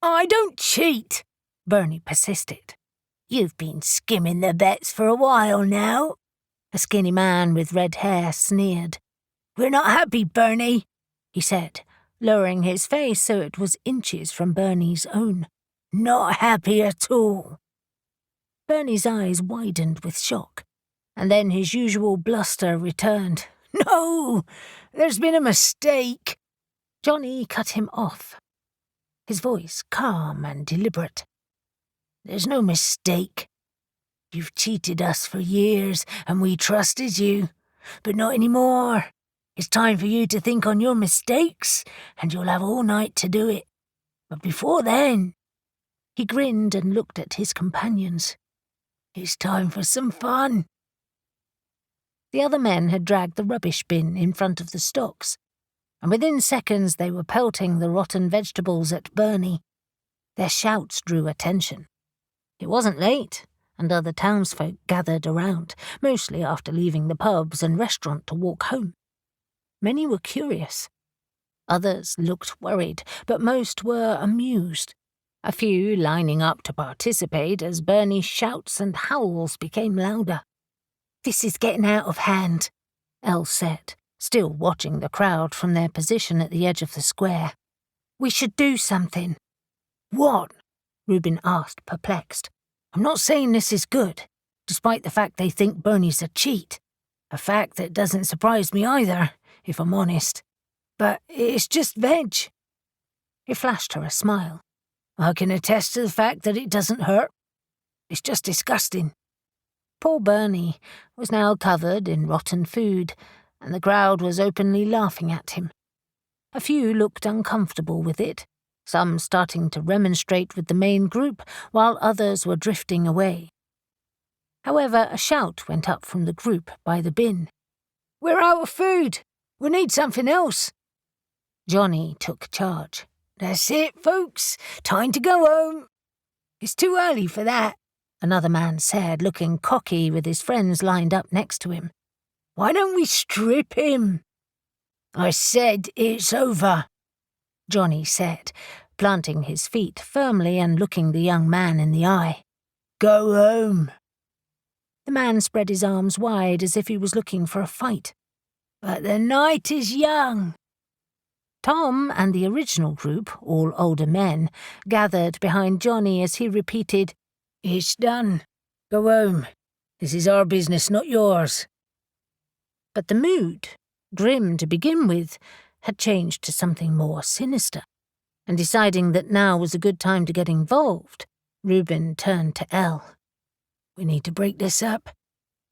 "I don't cheat," Bernie persisted. "You've been skimming the bets for a while now," a skinny man with red hair sneered. "We're not happy, Bernie," he said, lowering his face so it was inches from Bernie's own. "Not happy at all." Bernie's eyes widened with shock, and then his usual bluster returned. No, there's been a mistake. Johnny cut him off, his voice calm and deliberate. There's no mistake. You've cheated us for years, and we trusted you. But not anymore. It's time for you to think on your mistakes, and you'll have all night to do it. But before then... He grinned and looked at his companions. It's time for some fun. The other men had dragged the rubbish bin in front of the stocks, and within seconds they were pelting the rotten vegetables at Bernie. Their shouts drew attention. It wasn't late, and other townsfolk gathered around, mostly after leaving the pubs and restaurant to walk home. Many were curious. Others looked worried, but most were amused. A few lining up to participate as Bernie's shouts and howls became louder. This is getting out of hand, Elle said, still watching the crowd from their position at the edge of the square. We should do something. What? Reuben asked, perplexed. I'm not saying this is good, despite the fact they think Bernie's a cheat. A fact that doesn't surprise me either, if I'm honest. But it's just veg. He flashed her a smile. I can attest to the fact that it doesn't hurt. It's just disgusting. Poor Bernie was now covered in rotten food, and the crowd was openly laughing at him. A few looked uncomfortable with it, some starting to remonstrate with the main group, while others were drifting away. However, a shout went up from the group by the bin. We're out of food! We need something else! Johnny took charge. That's it, folks. Time to go home. It's too early for that, another man said, looking cocky with his friends lined up next to him. Why don't we strip him? I said it's over, Johnny said, planting his feet firmly and looking the young man in the eye. Go home. The man spread his arms wide as if he was looking for a fight. But the night is young. Tom and the original group, all older men, gathered behind Johnny as he repeated, It's done. Go home. This is our business, not yours. But the mood, grim to begin with, had changed to something more sinister, and deciding that now was a good time to get involved, Reuben turned to Elle. We need to break this up,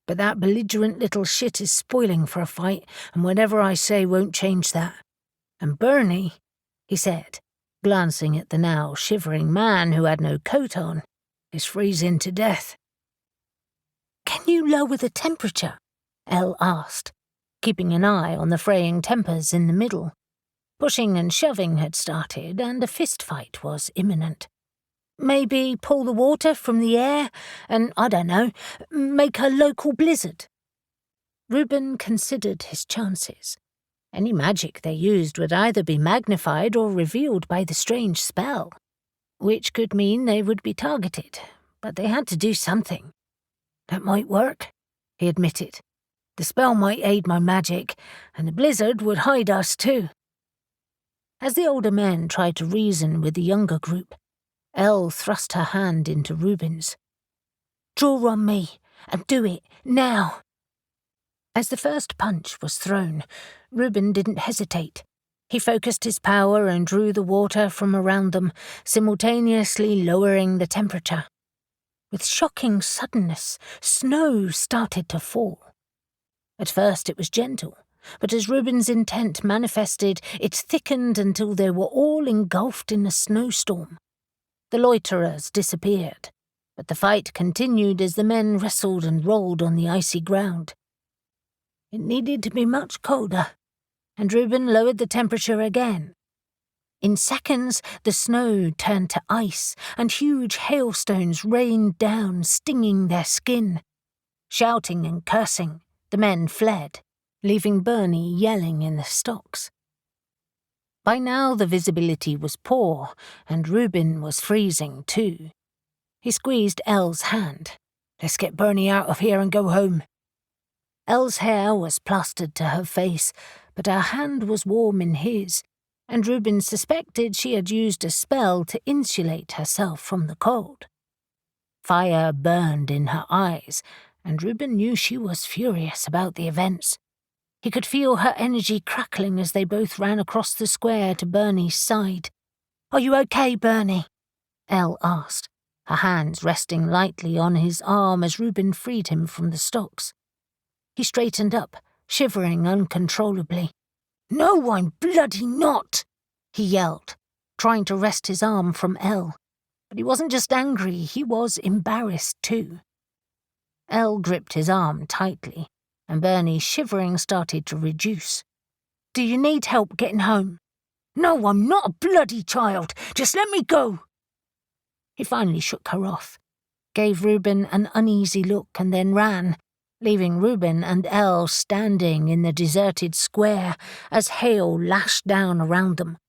but that belligerent little shit is spoiling for a fight, and whatever I say won't change that. And Bernie, he said, glancing at the now shivering man who had no coat on, is freezing to death. Can you lower the temperature? Elle asked, keeping an eye on the fraying tempers in the middle. Pushing and shoving had started, and a fist fight was imminent. Maybe pull the water from the air and, I don't know, make a local blizzard. Reuben considered his chances. Any magic they used would either be magnified or revealed by the strange spell, which could mean they would be targeted, but they had to do something. That might work, he admitted. The spell might aid my magic, and the blizzard would hide us too. As the older men tried to reason with the younger group, Elle thrust her hand into Reuben's. Draw on me, and do it, now. As the first punch was thrown, Reuben didn't hesitate. He focused his power and drew the water from around them, simultaneously lowering the temperature. With shocking suddenness, snow started to fall. At first it was gentle, but as Reuben's intent manifested, it thickened until they were all engulfed in a snowstorm. The loiterers disappeared, but the fight continued as the men wrestled and rolled on the icy ground. It needed to be much colder, and Reuben lowered the temperature again. In seconds, the snow turned to ice, and huge hailstones rained down, stinging their skin. Shouting and cursing, the men fled, leaving Bernie yelling in the stocks. By now the visibility was poor, and Reuben was freezing too. He squeezed Elle's hand. Let's get Bernie out of here and go home. Elle's hair was plastered to her face, but her hand was warm in his, and Reuben suspected she had used a spell to insulate herself from the cold. Fire burned in her eyes, and Reuben knew she was furious about the events. He could feel her energy crackling as they both ran across the square to Bernie's side. "Are you okay, Bernie?" Elle asked, her hands resting lightly on his arm as Reuben freed him from the stocks. He straightened up, shivering uncontrollably. "No, I'm bloody not!" he yelled, trying to wrest his arm from Elle. But he wasn't just angry, he was embarrassed too. Elle gripped his arm tightly, and Bernie's shivering started to reduce. "Do you need help getting home?" "No, I'm not a bloody child. Just let me go." He finally shook her off, gave Reuben an uneasy look and then ran, leaving Reuben and Elle standing in the deserted square as hail lashed down around them.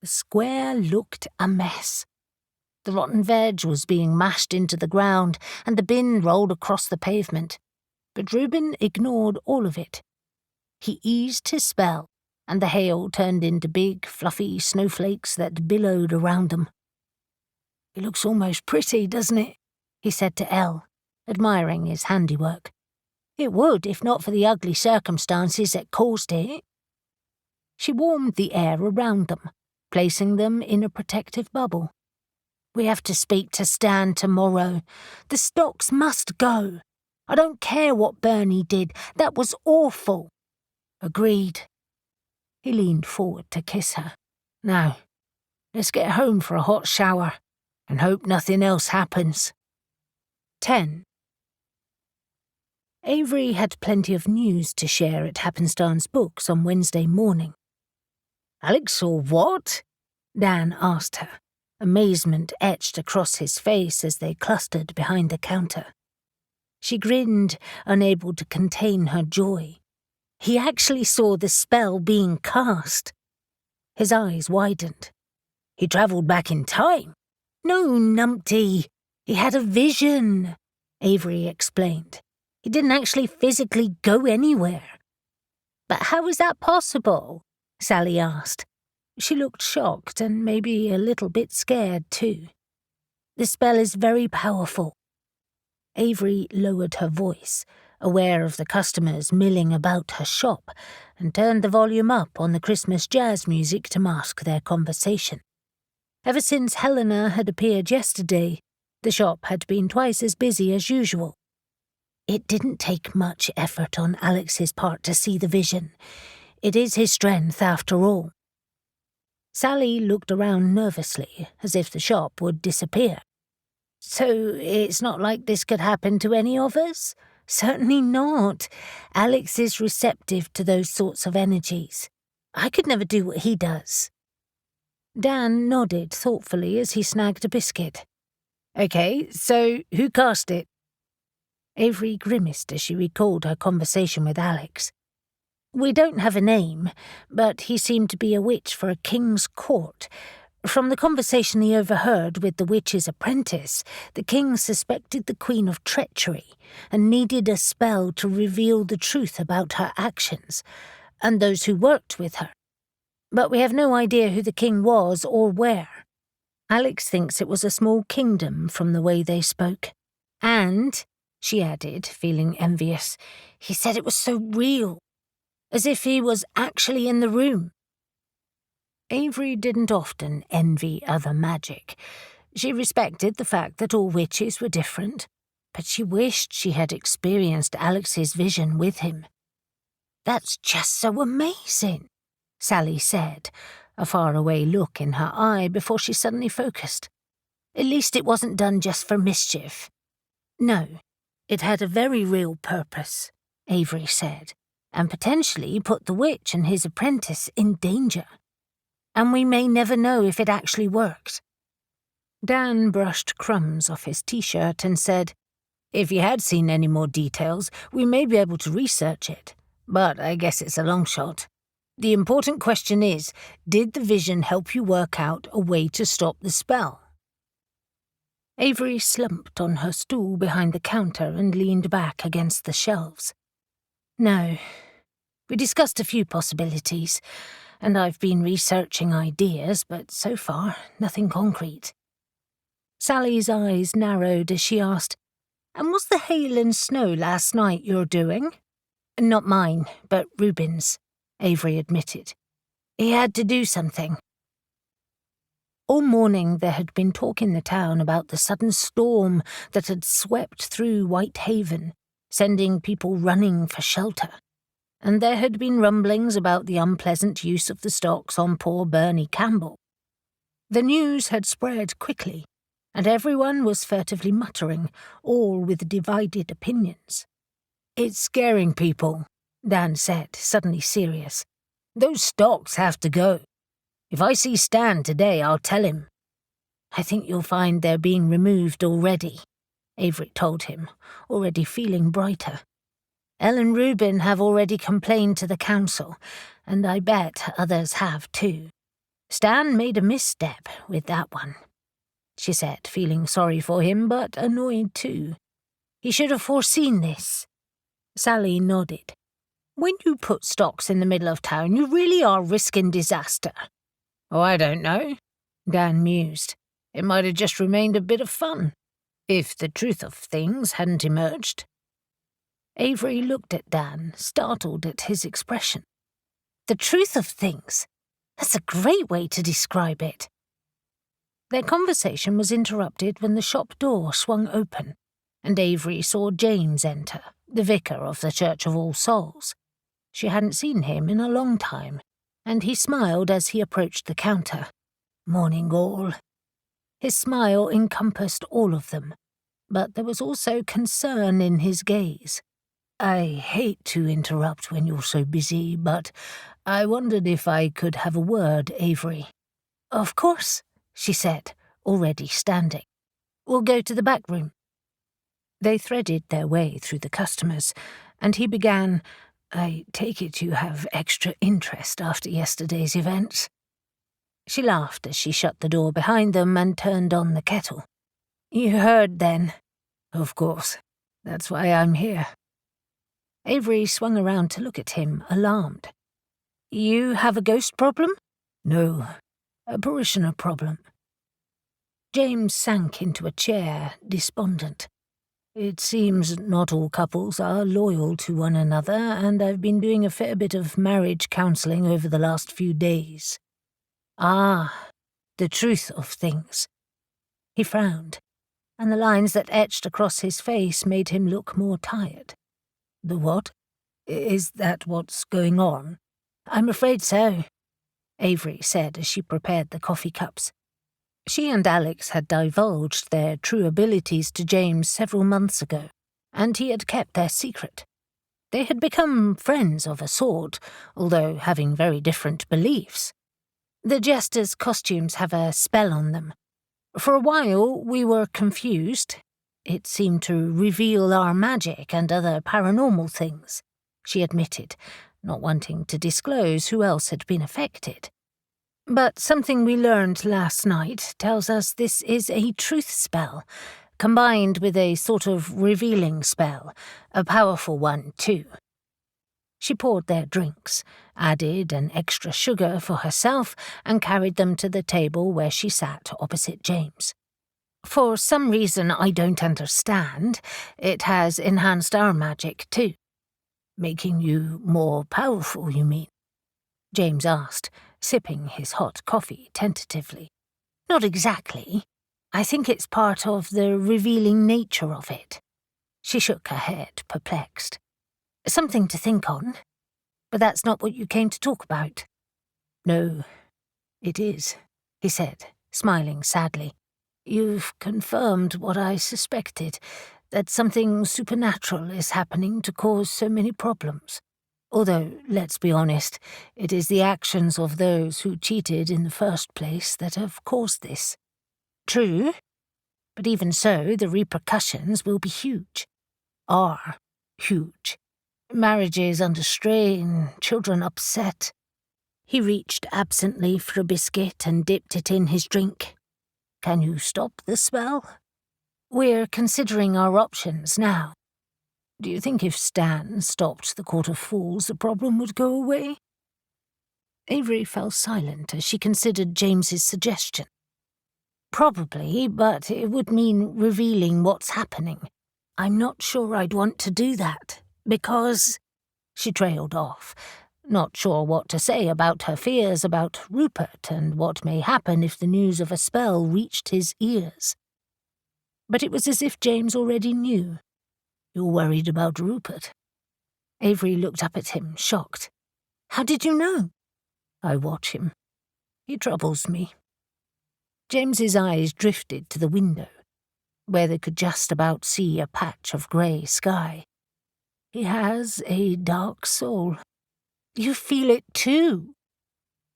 The square looked a mess. The rotten veg was being mashed into the ground and the bin rolled across the pavement, but Reuben ignored all of it. He eased his spell, and the hail turned into big, fluffy snowflakes that billowed around them. "It looks almost pretty, doesn't it?" he said to Elle, admiring his handiwork. "It would if not for the ugly circumstances that caused it." She warmed the air around them, placing them in a protective bubble. "We have to speak to Stan tomorrow. The stocks must go. I don't care what Bernie did. That was awful." "Agreed." He leaned forward to kiss her. "Now, let's get home for a hot shower and hope nothing else happens." 10. Avery had plenty of news to share at Happenstein's Books on Wednesday morning. "Alex saw what?" Dan asked her, amazement etched across his face as they clustered behind the counter. She grinned, unable to contain her joy. "He actually saw the spell being cast." His eyes widened. "He travelled back in time?" "No, numpty. He had a vision," Avery explained. "He didn't actually physically go anywhere." "But how is that possible?" Sally asked. She looked shocked and maybe a little bit scared too. "The spell is very powerful." Avery lowered her voice, aware of the customers milling about her shop, and turned the volume up on the Christmas jazz music to mask their conversation. Ever since Helena had appeared yesterday, the shop had been twice as busy as usual. It didn't take much effort on Alex's part to see the vision. It is his strength, after all. Sally looked around nervously, as if the shop would disappear. "So it's not like this could happen to any of us?" "Certainly not. Alex is receptive to those sorts of energies. I could never do what he does." Dan nodded thoughtfully as he snagged a biscuit. "Okay, so who cast it?" Avery grimaced as she recalled her conversation with Alex. "We don't have a name, but he seemed to be a witch for a king's court. From the conversation he overheard with the witch's apprentice, the king suspected the queen of treachery and needed a spell to reveal the truth about her actions, and those who worked with her. But we have no idea who the king was or where. Alex thinks it was a small kingdom from the way they spoke. And," she added, feeling envious, "he said it was so real, as if he was actually in the room." Avery didn't often envy other magic. She respected the fact that all witches were different, but she wished she had experienced Alex's vision with him. "That's just so amazing," Sally said, a faraway look in her eye before she suddenly focused. "At least it wasn't done just for mischief." "No, it had a very real purpose," Avery said, "and potentially put the witch and his apprentice in danger. And we may never know if it actually worked." Dan brushed crumbs off his t-shirt and said, "If you had seen any more details, we may be able to research it, but I guess it's a long shot. The important question is, did the vision help you work out a way to stop the spell?" Avery slumped on her stool behind the counter and leaned back against the shelves. "No. We discussed a few possibilities, and I've been researching ideas, but so far, nothing concrete." Sally's eyes narrowed as she asked, "And was the hail and snow last night your doing?" Not mine, but Reuben's, Avery admitted. He had to do something. All morning there had been talk in the town about the sudden storm that had swept through Whitehaven, sending people running for shelter. And there had been rumblings about the unpleasant use of the stocks on poor Bernie Campbell. The news had spread quickly, and everyone was furtively muttering, all with divided opinions. "It's scaring people," Dan said, suddenly serious. "Those stocks have to go. If I see Stan today, I'll tell him." "I think you'll find they're being removed already," Avery told him, already feeling brighter. "Elle and Reuben have already complained to the council, and I bet others have too. Stan made a misstep with that one," she said, feeling sorry for him, but annoyed too. "He should have foreseen this." Sally nodded. "When you put stocks in the middle of town, you really are risking disaster." "Oh, I don't know," Dan mused. "It might have just remained a bit of fun, if the truth of things hadn't emerged." Avery looked at Dan, startled at his expression. "The truth of things? That's a great way to describe it." Their conversation was interrupted when the shop door swung open, and Avery saw James enter, the vicar of the Church of All Souls. She hadn't seen him in a long time, and he smiled as he approached the counter. "Morning, all." His smile encompassed all of them, but there was also concern in his gaze. "I hate to interrupt when you're so busy, but I wondered if I could have a word, Avery." "Of course," she said, already standing. "We'll go to the back room." They threaded their way through the customers, and he began, "I take it you have extra interest after yesterday's events." She laughed as she shut the door behind them and turned on the kettle. "You heard, then?" "Of course. That's why I'm here." Avery swung around to look at him, alarmed. "You have a ghost problem?" "No, a parishioner problem." James sank into a chair, despondent. "It seems not all couples are loyal to one another, and I've been doing a fair bit of marriage counselling over the last few days." "Ah, the truth of things." He frowned, and the lines that etched across his face made him look more tired. "The what? Is that what's going on?" "I'm afraid so," Avery said as she prepared the coffee cups. She and Alex had divulged their true abilities to James several months ago, and he had kept their secret. They had become friends of a sort, although having very different beliefs. The jesters' costumes have a spell on them. For a while we were confused. It seemed to reveal our magic and other paranormal things, she admitted, not wanting to disclose who else had been affected. "But something we learned last night tells us this is a truth spell, combined with a sort of revealing spell, a powerful one, too." She poured their drinks, added an extra sugar for herself, and carried them to the table where she sat opposite James. "For some reason I don't understand, it has enhanced our magic, too." "Making you more powerful, you mean?" James asked, sipping his hot coffee tentatively. "Not exactly. I think it's part of the revealing nature of it." She shook her head, perplexed. "Something to think on. But that's not what you came to talk about." "No, it is," he said, smiling sadly. "You've confirmed what I suspected, that something supernatural is happening to cause so many problems. Although, let's be honest, it is the actions of those who cheated in the first place that have caused this." "True. But even so, the repercussions will be huge. Are huge. Marriages under strain, children upset." He reached absently for a biscuit and dipped it in his drink. "Can you stop the spell?" "We're considering our options now." "Do you think if Stan stopped the Court of Fools, the problem would go away?" Avery fell silent as she considered James's suggestion. "Probably, but it would mean revealing what's happening. I'm not sure I'd want to do that, because—" She trailed off, not sure what to say about her fears about Rupert and what may happen if the news of a spell reached his ears. But it was as if James already knew. "You're worried about Rupert?" Avery looked up at him, shocked. "How did you know?" "I watch him. He troubles me." James's eyes drifted to the window, where they could just about see a patch of grey sky. "He has a dark soul." "You feel it too?"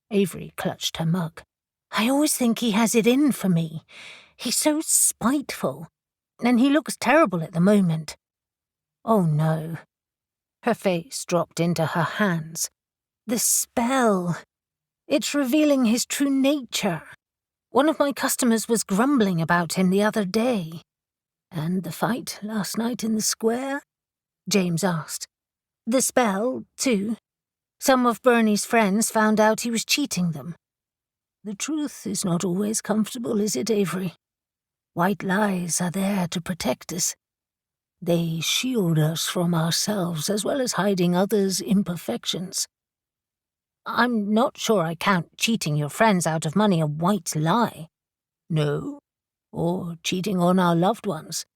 Avery clutched her mug. "I always think he has it in for me. He's so spiteful, and he looks terrible at the moment." "Oh no." Her face dropped into her hands. "The spell. It's revealing his true nature. One of my customers was grumbling about him the other day." "And the fight last night in the square?" James asked. "The spell, too. Some of Bernie's friends found out he was cheating them." "The truth is not always comfortable, is it, Avery? White lies are there to protect us. They shield us from ourselves as well as hiding others' imperfections." "I'm not sure I count cheating your friends out of money a white lie." "No, or cheating on our loved ones.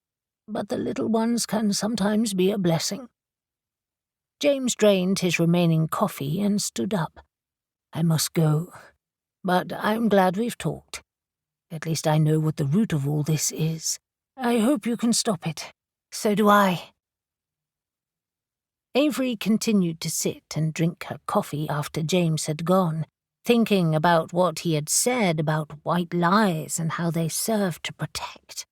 But the little ones can sometimes be a blessing." James drained his remaining coffee and stood up. "I must go, but I'm glad we've talked. At least I know what the root of all this is. I hope you can stop it." "So do I." Avery continued to sit and drink her coffee after James had gone, thinking about what he had said about white lies and how they served to protect.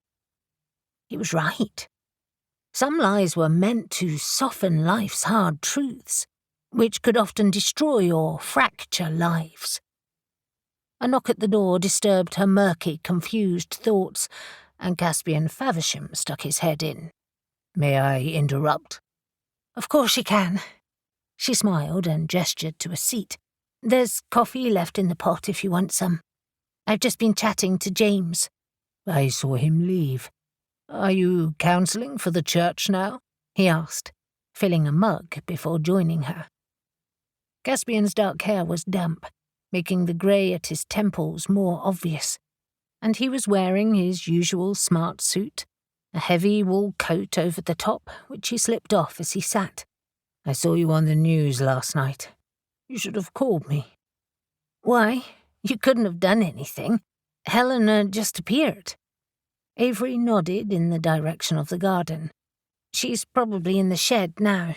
He was right. Some lies were meant to soften life's hard truths, which could often destroy or fracture lives. A knock at the door disturbed her murky, confused thoughts, and Caspian Faversham stuck his head in. "May I interrupt?" "Of course you can." She smiled and gestured to a seat. "There's coffee left in the pot if you want some. I've just been chatting to James." "I saw him leave. Are you counselling for the church now?" he asked, filling a mug before joining her. Caspian's dark hair was damp, making the grey at his temples more obvious, and he was wearing his usual smart suit, a heavy wool coat over the top, which he slipped off as he sat. "I saw you on the news last night. You should have called me." "Why? You couldn't have done anything. Helena just appeared." Avery nodded in the direction of the garden. "She's probably in the shed now,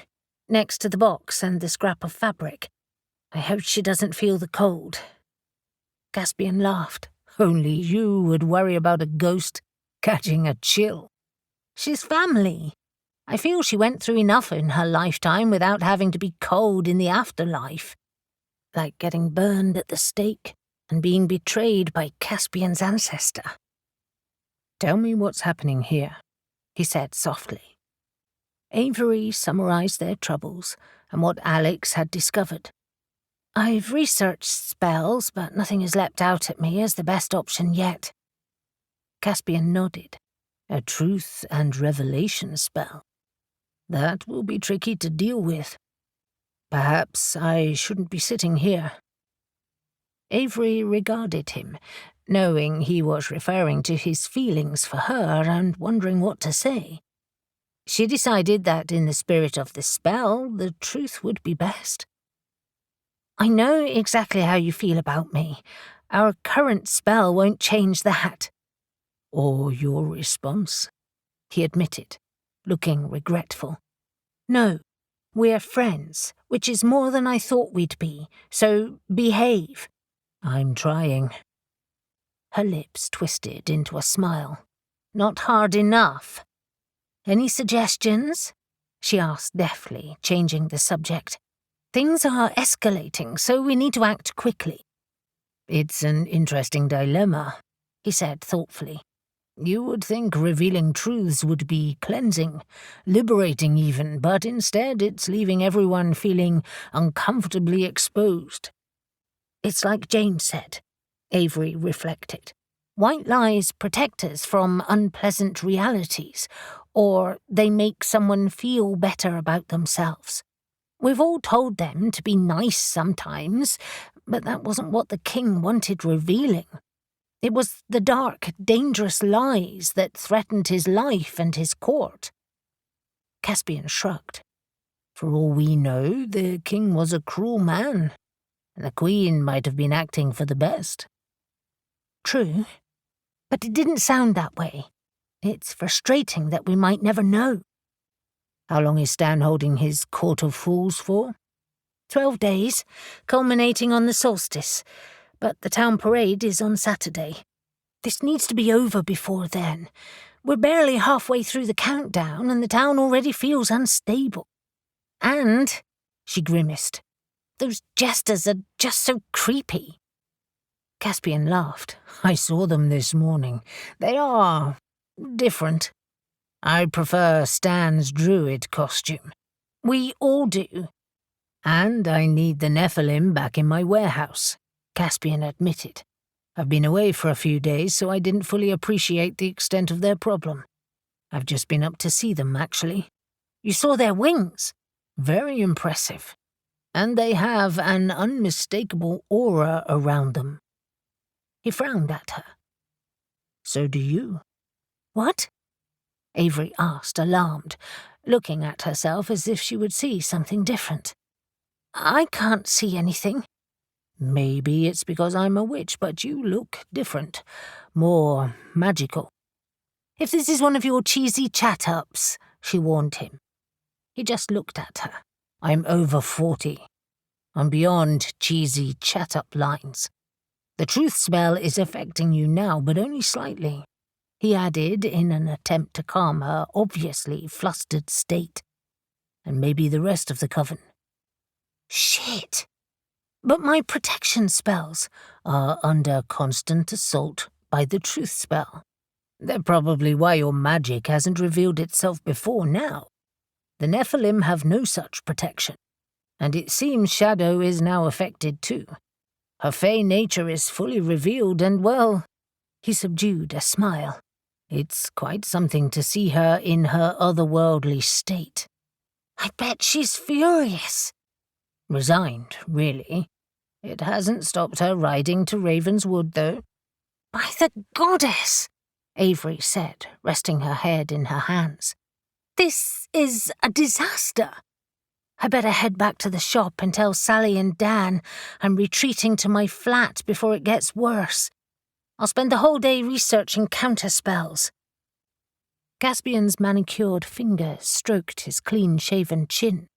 next to the box and the scrap of fabric. I hope she doesn't feel the cold." Caspian laughed. "Only you would worry about a ghost catching a chill." "She's family. I feel she went through enough in her lifetime without having to be cold in the afterlife. Like getting burned at the stake and being betrayed by Caspian's ancestor." "Tell me what's happening here," he said softly. Avery summarized their troubles and what Alex had discovered. "I've researched spells, but nothing has leapt out at me as the best option yet." Caspian nodded. "A truth and revelation spell. That will be tricky to deal with. Perhaps I shouldn't be sitting here." Avery regarded him, knowing he was referring to his feelings for her and wondering what to say. She decided that in the spirit of the spell, the truth would be best. "I know exactly how you feel about me. Our current spell won't change that." "Or your response," he admitted, looking regretful. "No, we're friends, which is more than I thought we'd be, so behave." "I'm trying." Her lips twisted into a smile. "Not hard enough." "Any suggestions?" she asked deftly, changing the subject. "Things are escalating, so we need to act quickly." "It's an interesting dilemma," he said thoughtfully. "You would think revealing truths would be cleansing, liberating even, but instead it's leaving everyone feeling uncomfortably exposed." "It's like James said," Avery reflected. "White lies protect us from unpleasant realities, or they make someone feel better about themselves. We've all told them to be nice sometimes, but that wasn't what the king wanted revealing. It was the dark, dangerous lies that threatened his life and his court. Caspian shrugged. For all we know, the king was a cruel man, and the queen might have been acting for the best. True, but it didn't sound that way. It's frustrating that we might never know. How long is Stan holding his Court of Fools for? 12 days, culminating on the solstice, but the town parade is on Saturday. This needs to be over before then. We're barely halfway through the countdown and the town already feels unstable. And, she grimaced, those jesters are just so creepy. Caspian laughed. I saw them this morning. They are different. I prefer Stan's druid costume. We all do. And I need the Nephilim back in my warehouse, Caspian admitted. I've been away for a few days, so I didn't fully appreciate the extent of their problem. I've just been up to see them, actually. You saw their wings? Very impressive. And they have an unmistakable aura around them. He frowned at her. So do you. What? Avery asked, alarmed, looking at herself as if she would see something different. I can't see anything. Maybe it's because I'm a witch, but you look different, more magical. If this is one of your cheesy chat-ups, she warned him. He just looked at her. I'm over 40. I'm beyond cheesy chat-up lines. The truth spell is affecting you now, but only slightly, he added in an attempt to calm her obviously flustered state. And maybe the rest of the coven. Shit! But my protection spells are under constant assault by the truth spell. They're probably why your magic hasn't revealed itself before now. The Nephilim have no such protection, and it seems Shadow is now affected too. Her fey nature is fully revealed and, well, he subdued a smile. It's quite something to see her in her otherworldly state. I bet she's furious. Resigned, really. It hasn't stopped her riding to Ravenswood, though. By the goddess, Avery said, resting her head in her hands. This is a disaster. I better head back to the shop and tell Sally and Dan I'm retreating to my flat before it gets worse. I'll spend the whole day researching counterspells. Caspian's manicured fingers stroked his clean-shaven chin.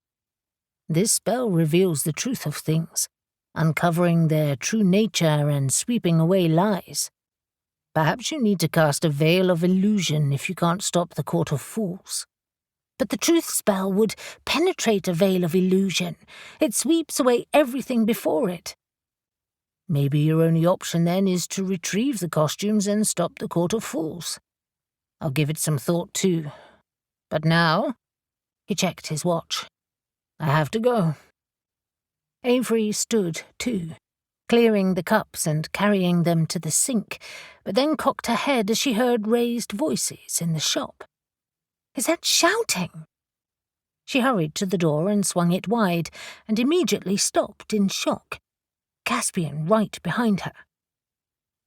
This spell reveals the truth of things, uncovering their true nature and sweeping away lies. Perhaps you need to cast a veil of illusion if you can't stop the Court of Fools. But the truth spell would penetrate a veil of illusion. It sweeps away everything before it. Maybe your only option then is to retrieve the costumes and stop the Court of Fools. I'll give it some thought too. But now, he checked his watch. I have to go. Avery stood too, clearing the cups and carrying them to the sink, but then cocked her head as she heard raised voices in the shop. Is that shouting? She hurried to the door and swung it wide, and immediately stopped in shock. Caspian right behind her.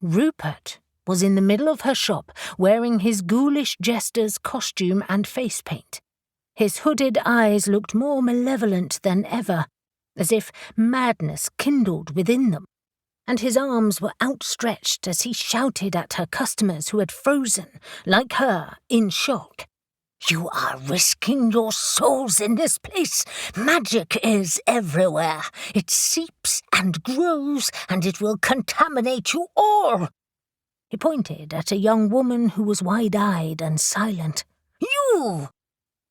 Rupert was in the middle of her shop, wearing his ghoulish jester's costume and face paint. His hooded eyes looked more malevolent than ever, as if madness kindled within them, and his arms were outstretched as he shouted at her customers who had frozen, like her, in shock. You are risking your souls in this place. Magic is everywhere. It seeps and grows, and it will contaminate you all. He pointed at a young woman who was wide-eyed and silent. You!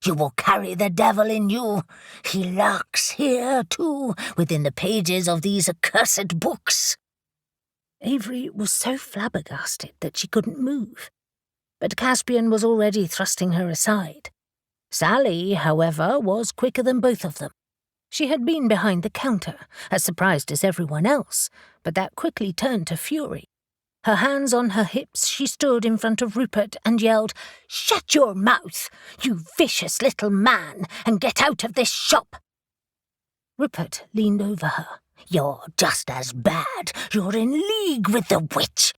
You will carry the devil in you. He lurks here, too, within the pages of these accursed books. Avery was so flabbergasted that she couldn't move. But Caspian was already thrusting her aside. Sally, however, was quicker than both of them. She had been behind the counter, as surprised as everyone else, but that quickly turned to fury. Her hands on her hips, she stood in front of Rupert and yelled, "Shut your mouth, you vicious little man, and get out of this shop!" Rupert leaned over her. "You're just as bad. You're in league with the witch."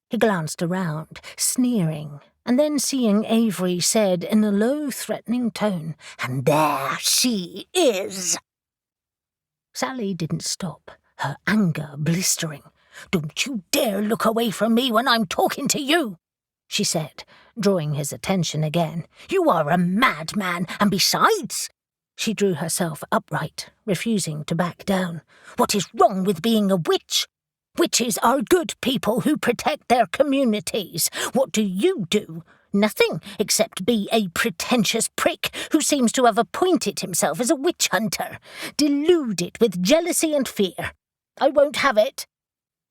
He glanced around, sneering, and then seeing Avery said in a low, threatening tone, "And there she is." Sally didn't stop, her anger blistering. "Don't you dare look away from me when I'm talking to you," she said, drawing his attention again. "You are a madman, and besides—" She drew herself upright, refusing to back down. "What is wrong with being a witch? Witches are good people who protect their communities. What do you do? Nothing, except be a pretentious prick who seems to have appointed himself as a witch hunter, deluded with jealousy and fear. I won't have it."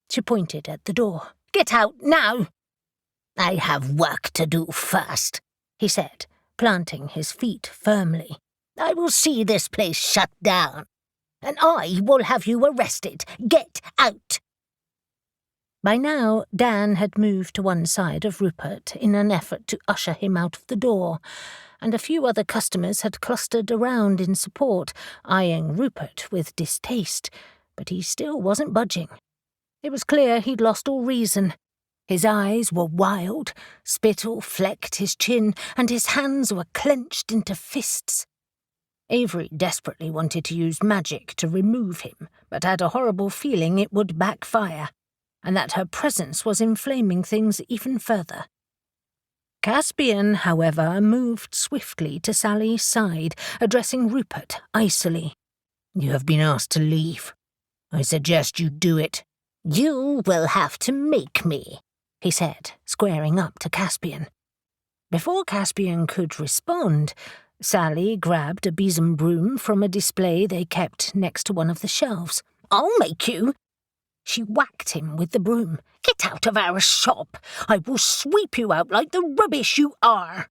She pointed at the door. "Get out now." "I have work to do first," he said, planting his feet firmly. "I will see this place shut down, and I will have you arrested. Get out." By now, Dan had moved to one side of Rupert in an effort to usher him out of the door, and a few other customers had clustered around in support, eyeing Rupert with distaste, but he still wasn't budging. It was clear he'd lost all reason. His eyes were wild, spittle flecked his chin, and his hands were clenched into fists. Avery desperately wanted to use magic to remove him, but had a horrible feeling it would backfire, and that her presence was inflaming things even further. Caspian, however, moved swiftly to Sally's side, addressing Rupert icily. "You have been asked to leave. I suggest you do it." "You will have to make me," he said, squaring up to Caspian. Before Caspian could respond, Sally grabbed a besom broom from a display they kept next to one of the shelves. "I'll make you." She whacked him with the broom. "Get out of our shop. I will sweep you out like the rubbish you are."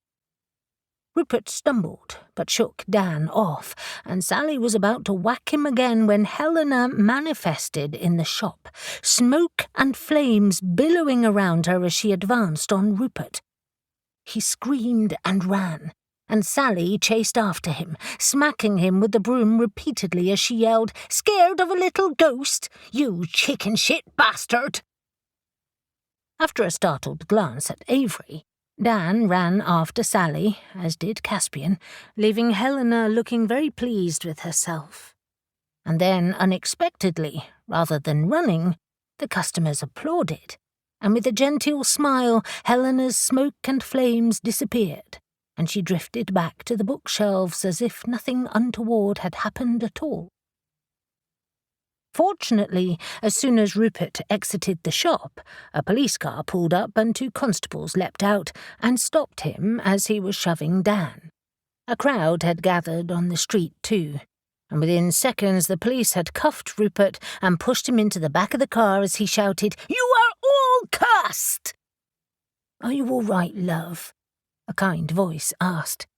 Rupert stumbled, but shook Dan off, and Sally was about to whack him again when Helena manifested in the shop, smoke and flames billowing around her as she advanced on Rupert. He screamed and ran, and Sally chased after him, smacking him with the broom repeatedly as she yelled, "Scared of a little ghost? You chicken shit bastard!" After a startled glance at Avery, Dan ran after Sally, as did Caspian, leaving Helena looking very pleased with herself. And then, unexpectedly, rather than running, the customers applauded, and with a genteel smile, Helena's smoke and flames disappeared, and she drifted back to the bookshelves as if nothing untoward had happened at all. Fortunately, as soon as Rupert exited the shop, a police car pulled up and 2 constables leapt out and stopped him as he was shoving Dan. A crowd had gathered on the street too, and within seconds the police had cuffed Rupert and pushed him into the back of the car as he shouted, "You are all cursed!" "Are you all right, love?" a kind voice asked.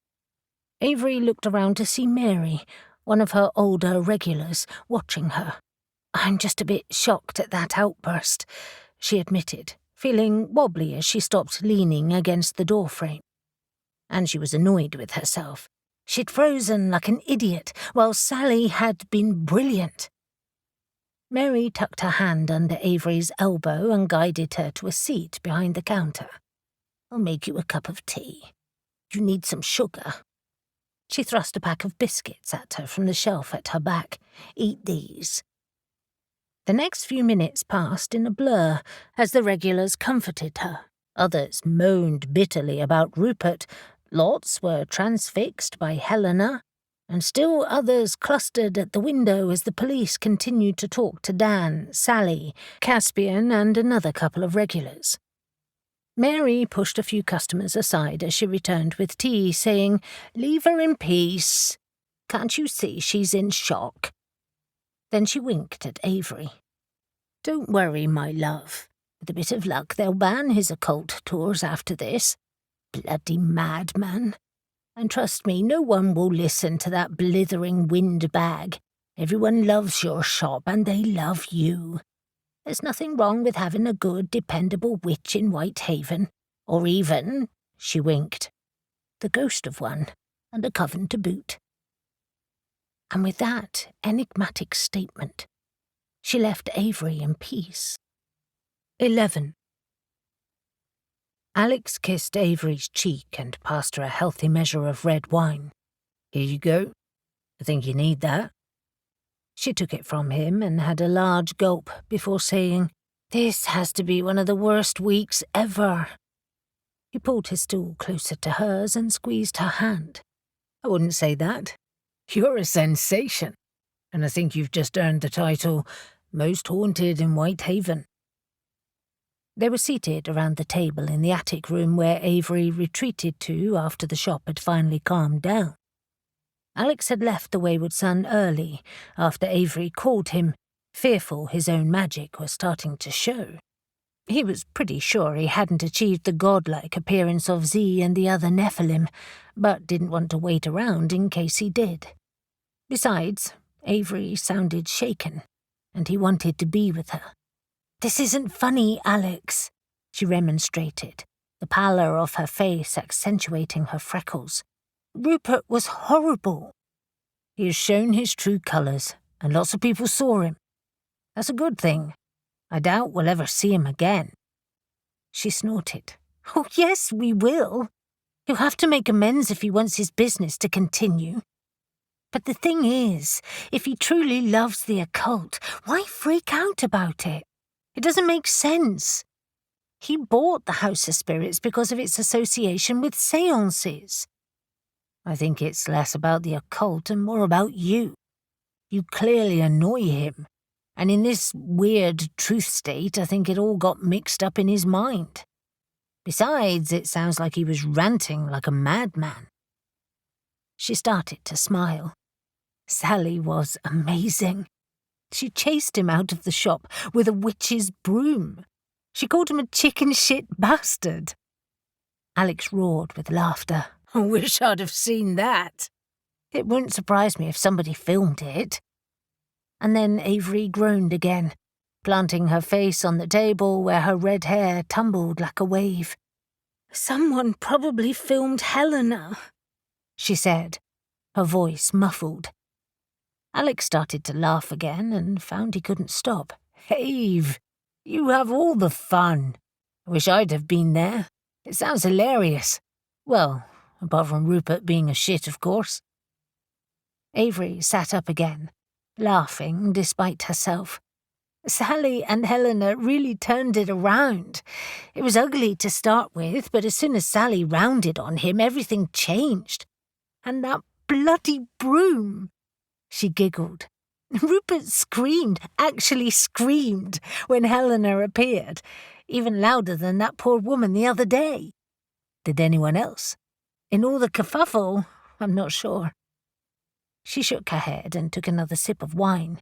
Avery looked around to see Mary, one of her older regulars, watching her. "I'm just a bit shocked at that outburst," she admitted, feeling wobbly as she stopped leaning against the doorframe. And she was annoyed with herself. She'd frozen like an idiot, while Sally had been brilliant. Mary tucked her hand under Avery's elbow and guided her to a seat behind the counter. "I'll make you a cup of tea. You need some sugar." She thrust a pack of biscuits at her from the shelf at her back. "Eat these." The next few minutes passed in a blur as the regulars comforted her. Others moaned bitterly about Rupert, lots were transfixed by Helena, and still others clustered at the window as the police continued to talk to Dan, Sally, Caspian, and another couple of regulars. Mary pushed a few customers aside as she returned with tea, saying, "Leave her in peace. Can't you see she's in shock?" Then she winked at Avery. "Don't worry, my love. With a bit of luck, they'll ban his occult tours after this. Bloody madman. And trust me, no one will listen to that blithering windbag. Everyone loves your shop, and they love you. There's nothing wrong with having a good, dependable witch in Whitehaven. Or even," she winked, "the ghost of one, and a coven to boot." And with that enigmatic statement, she left Avery in peace. 11. Alex kissed Avery's cheek and passed her a healthy measure of red wine. Here you go. I think you need that. She took it from him and had a large gulp before saying, This has to be one of the worst weeks ever. He pulled his stool closer to hers and squeezed her hand. I wouldn't say that. You're a sensation, and I think you've just earned the title Most Haunted in Whitehaven. They were seated around the table in the attic room where Avery retreated to after the shop had finally calmed down. Alex had left the wayward son early after Avery called him, fearful his own magic was starting to show. He was pretty sure he hadn't achieved the godlike appearance of Z and the other Nephilim, but didn't want to wait around in case he did. Besides, Avery sounded shaken, and he wanted to be with her. This isn't funny, Alex, she remonstrated, the pallor of her face accentuating her freckles. Rupert was horrible. He has shown his true colours, and lots of people saw him. That's a good thing. I doubt we'll ever see him again. She snorted. Oh, yes, we will. He'll have to make amends if he wants his business to continue. But the thing is, if he truly loves the occult, why freak out about it? It doesn't make sense. He bought the House of Spirits because of its association with séances. I think it's less about the occult and more about you. You clearly annoy him, and in this weird truth state, I think it all got mixed up in his mind. Besides, it sounds like he was ranting like a madman. She started to smile. Sally was amazing. She chased him out of the shop with a witch's broom. She called him a chicken shit bastard. Alex roared with laughter. I wish I'd have seen that. It wouldn't surprise me if somebody filmed it. And then Avery groaned again, planting her face on the table where her red hair tumbled like a wave. Someone probably filmed Helena, she said, her voice muffled. Alex started to laugh again and found he couldn't stop. Ave, you have all the fun. I wish I'd have been there. It sounds hilarious. Well, apart from Rupert being a shit, of course. Avery sat up again, laughing despite herself. Sally and Helena really turned it around. It was ugly to start with, but as soon as Sally rounded on him, everything changed. And that bloody broom! She giggled. Rupert screamed, actually screamed, when Helena appeared, even louder than that poor woman the other day. Did anyone else? In all the kerfuffle, I'm not sure. She shook her head and took another sip of wine.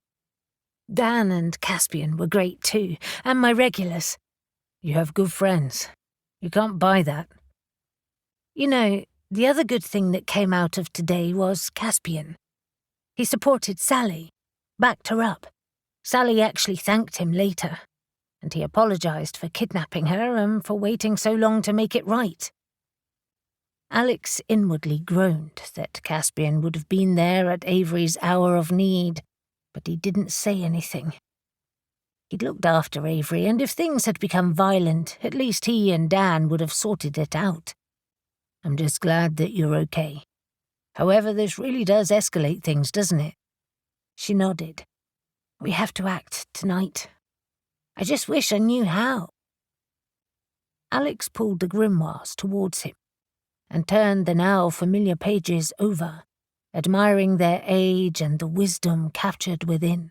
Dan and Caspian were great too, and my regulars. You have good friends. You can't buy that. You know, the other good thing that came out of today was Caspian. He supported Sally, backed her up. Sally actually thanked him later, and he apologized for kidnapping her and for waiting so long to make it right. Alex inwardly groaned that Caspian would have been there at Avery's hour of need, but he didn't say anything. He'd looked after Avery, and if things had become violent, at least he and Dan would have sorted it out. I'm just glad that you're okay. However, this really does escalate things, doesn't it? She nodded. We have to act tonight. I just wish I knew how. Alex pulled the grimoires towards him and turned the now familiar pages over, admiring their age and the wisdom captured within.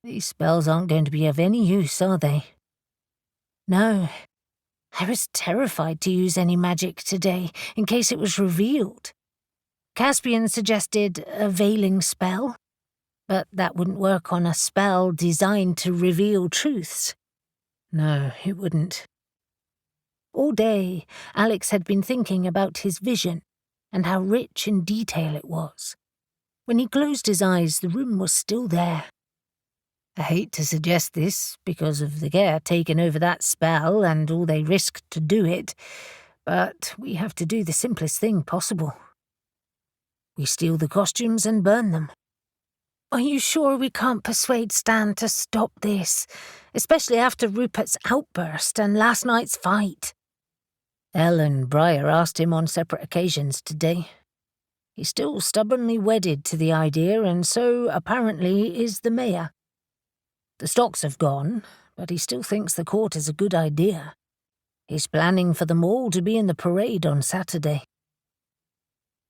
These spells aren't going to be of any use, are they? No. I was terrified to use any magic today, in case it was revealed. Caspian suggested a veiling spell, but that wouldn't work on a spell designed to reveal truths. No, it wouldn't. All day, Alex had been thinking about his vision and how rich in detail it was. When he closed his eyes, the room was still there. I hate to suggest this because of the care taken over that spell and all they risked to do it, but we have to do the simplest thing possible. We steal the costumes and burn them. Are you sure we can't persuade Stan to stop this, especially after Rupert's outburst and last night's fight? Elle and Briar asked him on separate occasions today. He's still stubbornly wedded to the idea, and so, apparently, is the mayor. The stocks have gone, but he still thinks the court is a good idea. He's planning for them all to be in the parade on Saturday.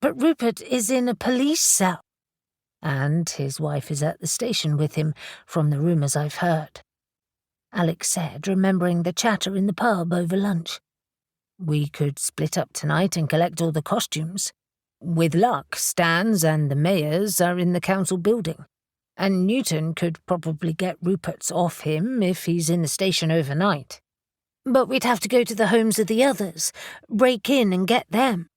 But Rupert is in a police cell. And his wife is at the station with him, from the rumours I've heard. Alex said, remembering the chatter in the pub over lunch. We could split up tonight and collect all the costumes. With luck, Stan's and the mayor's are in the council building, and Newton could probably get Rupert's off him if he's in the station overnight. But we'd have to go to the homes of the others, break in and get them.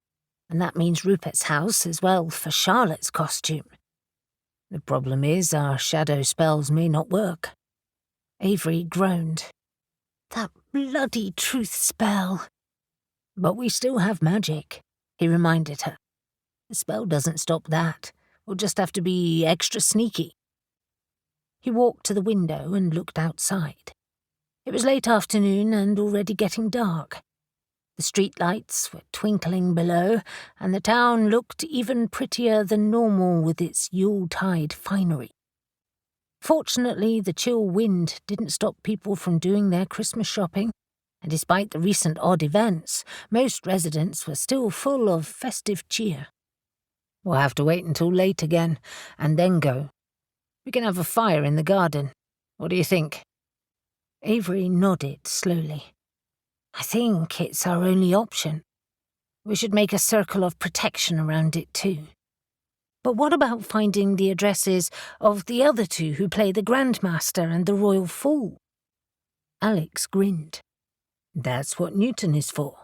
And that means Rupert's house as well for Charlotte's costume. The problem is our shadow spells may not work. Avery groaned. That bloody truth spell. But we still have magic, he reminded her. The spell doesn't stop that. We'll just have to be extra sneaky. He walked to the window and looked outside. It was late afternoon and already getting dark. The streetlights were twinkling below, and the town looked even prettier than normal with its Yuletide finery. Fortunately, the chill wind didn't stop people from doing their Christmas shopping, and despite the recent odd events, most residents were still full of festive cheer. We'll have to wait until late again, and then go. We can have a fire in the garden. What do you think? Avery nodded slowly. I think it's our only option. We should make a circle of protection around it too. But what about finding the addresses of the other two who play the Grandmaster and the Royal Fool? Alex grinned. That's what Newton is for.